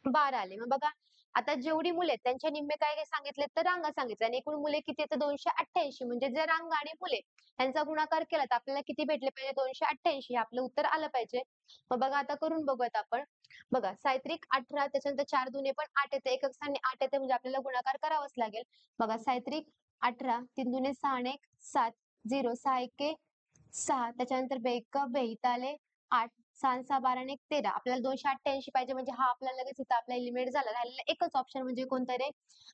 12 आले. मग बघा आता जेवढी मुले आहेत त्यांच्या निम्मे काय काय सांगितले तर रांगा सांगितल्या आणि एकूण मुले किती आहेत 288 म्हणजे जे रांगा आणि मुले यांचा गुणाकार केला तर आपल्याला किती भेटले पाहिजे 288 हे आपलं उत्तर आलं पाहिजे. मग बघा आता करून बघूयात आपण. बघा साहित्रिक 18 त्याच्यानंतर 4 दुने पण 8 येते. एकक स्थानी 8 येते म्हणजे आपल्याला गुणाकार करावाच लागेल. बघा साहित्रिक 18 3 दुने 6 आणि 1 7 0 6 एके 6 त्याच्यानंतर बेक बेहिता आले 8 6 आणि 6 12 आणि 1 13 आपल्याला 288 पाहिजे म्हणजे हा आपल्याला लगेच इथं आपला एलिमिनेट झाला. राहिलेला एकच ऑप्शन म्हणजे कोणता रे?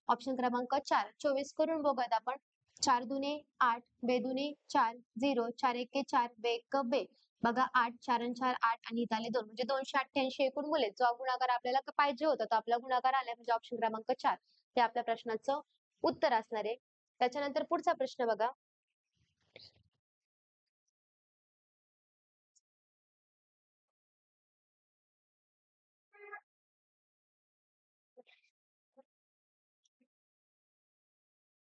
ऑप्शन क्रमांक 4. 24 करून बघूयात आपण. 4 दुने 8 बेदुने 4 0 4 एके 4 बेक बे. बघा 8 4 आणि 4 8 आणि इथं आले 2 म्हणजे 288 एकूण मुले आहेत. जो गुणाकार आपल्याला पाहिजे होता तो आपला गुणाकार आलाय म्हणजे ऑप्शन क्रमांक 4 हे आपल्या प्रश्नाचं उत्तर असणार आहे. त्याच्यानंतर पुढचा प्रश्न बघा.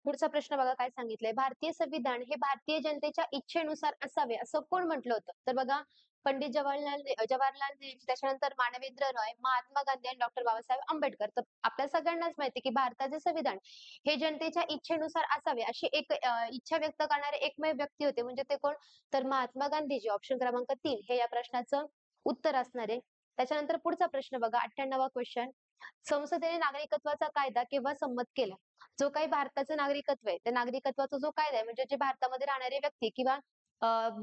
पुढचा प्रश्न बघा काय सांगितलंय. भारतीय संविधान हे भारतीय जनतेच्या इच्छेनुसार असावे असं कोण म्हटलं होतं? तर बघा पंडित जवाहरलाल नेहरू, त्याच्यानंतर मानवेंद्र रॉय, महात्मा गांधी आणि डॉक्टर बाबासाहेब आंबेडकर. तर आपल्या सगळ्यांनाच माहिती की भारताचे संविधान हे जनतेच्या इच्छेनुसार असावे अशी एक इच्छा व्यक्त करणारे एकमेव व्यक्ती होते म्हणजे ते कोण? तर महात्मा गांधीजी. ऑप्शन क्रमांक 3 हे या प्रश्नाचं उत्तर असणार आहे. त्याच्यानंतर पुढचा प्रश्न बघा 98वा क्वेश्चन. संसदेने नागरिकत्वाचा कायदा केव्हा संमत केला? जो काही भारताचं नागरिकत्व आहे, त्या नागरिकत्वाचा जो कायदा आहे म्हणजे जे भारतामध्ये राहणारे व्यक्ती किंवा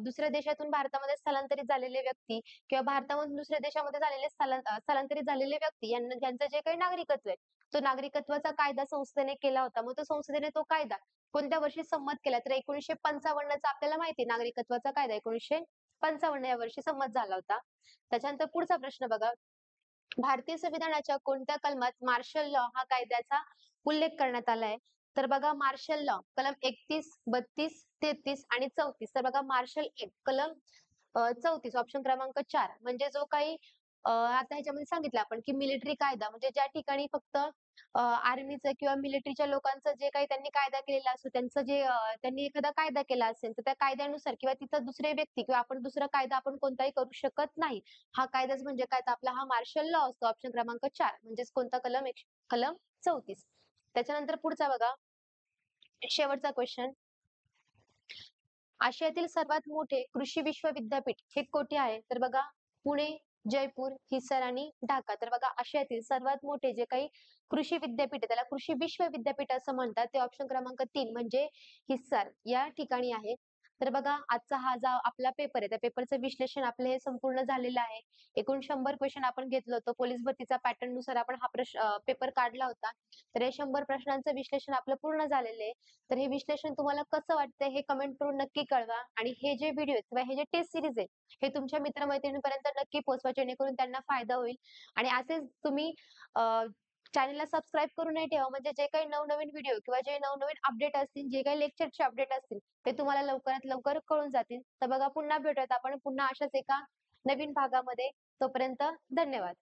दुसऱ्या देशातून भारतामध्ये स्थलांतरित झालेले व्यक्ती किंवा भारतामधून दुसऱ्या देशामध्ये झालेले स्थलांतरित झालेले व्यक्ती यांना ज्यांचं जे काही नागरिकत्व आहे, तो नागरिकत्वाचा कायदा संसदेने केला होता. मग तो संसदेने तो कायदा कोणत्या वर्षी संमत केला? तर 1955 चा आपल्याला माहिती आहे नागरिकत्वाचा कायदा 1955 या वर्षी संमत झाला होता. त्याच्यानंतर पुढचा प्रश्न बघा. भारतीय संविधानाच्या कोणत्या कलमात मार्शल लॉ हा कायद्याचा उल्लेख करण्यात आलाय? तर बघा मार्शल लॉ कलम 31, 32, 33 आणि 34. तर बघा मार्शल एक कलम 34 ऑप्शन क्रमांक 4 म्हणजे जो काही आता ह्याच्यामध्ये सांगितलं आपण की मिलिटरी कायदा म्हणजे ज्या ठिकाणी फक्त आर्मीचं किंवा मिलिटरीच्या लोकांचं जे काही त्यांनी कायदा केलेला असतो त्यांचं जे त्यांनी एखादा कायदा केला असेल तर त्या कायद्यानुसार किंवा तिथं दुसरे व्यक्ती किंवा आपण दुसरा कायदा आपण कोणताही करू शकत नाही. हा कायदाच म्हणजे काय तर आपला हा मार्शल लॉ असतो ऑप्शन क्रमांक 4 म्हणजेच कोणता कलम कलम 34. त्याच्यानंतर पुढचा बघा शेवटचा क्वेश्चन. आशियातील सर्वात मोठे कृषी विश्वविद्यापीठ हे कोठे आहे? तर बघा पुणे, जयपूर, हिसार आणि ढाका. तर बघा आशियातील सर्वात मोठे जे काही कृषी विद्यापीठ आहे त्याला कृषी विश्वविद्यापीठ असं म्हणतात. ते ऑप्शन क्रमांक 3 म्हणजे हिसार या ठिकाणी आहे. तर बघा आजचा हा जो आपला पेपर आहे त्या पेपरचं विश्लेषण आपलं हे संपूर्ण झालेलं आहे. एकूण 100 क्वेश्चन आपण घेतलं होतं. पोलीस भरतीचा पॅटर्न नुसार आपण हा पेपर काढला होता. तर हे 100 प्रश्नांचं विश्लेषण आपलं पूर्ण झालेलं आहे. तर हे विश्लेषण तुम्हाला कसं वाटतंय हे कमेंट करून नक्की कळवा आणि हे जे व्हिडिओ आहेत किंवा हे जे टेस्ट सीरीज आहे हे तुमच्या मित्र-मैत्रिणींपर्यंत नक्की पोहोचवा जेणेकरून त्यांना फायदा होईल आणि असेच तुम्ही चॅनलला सबस्क्राईब करूनही ठेवा म्हणजे जे काही नवनवीन व्हिडिओ किंवा जे नवनवीन अपडेट असतील, जे काही लेक्चरचे अपडेट असतील ते तुम्हाला लवकरात लवकर कळून जातील. तर बघा पुन्हा भेटूयात आपण पुन्हा अशाच एका नवीन भागामध्ये. तोपर्यंत धन्यवाद.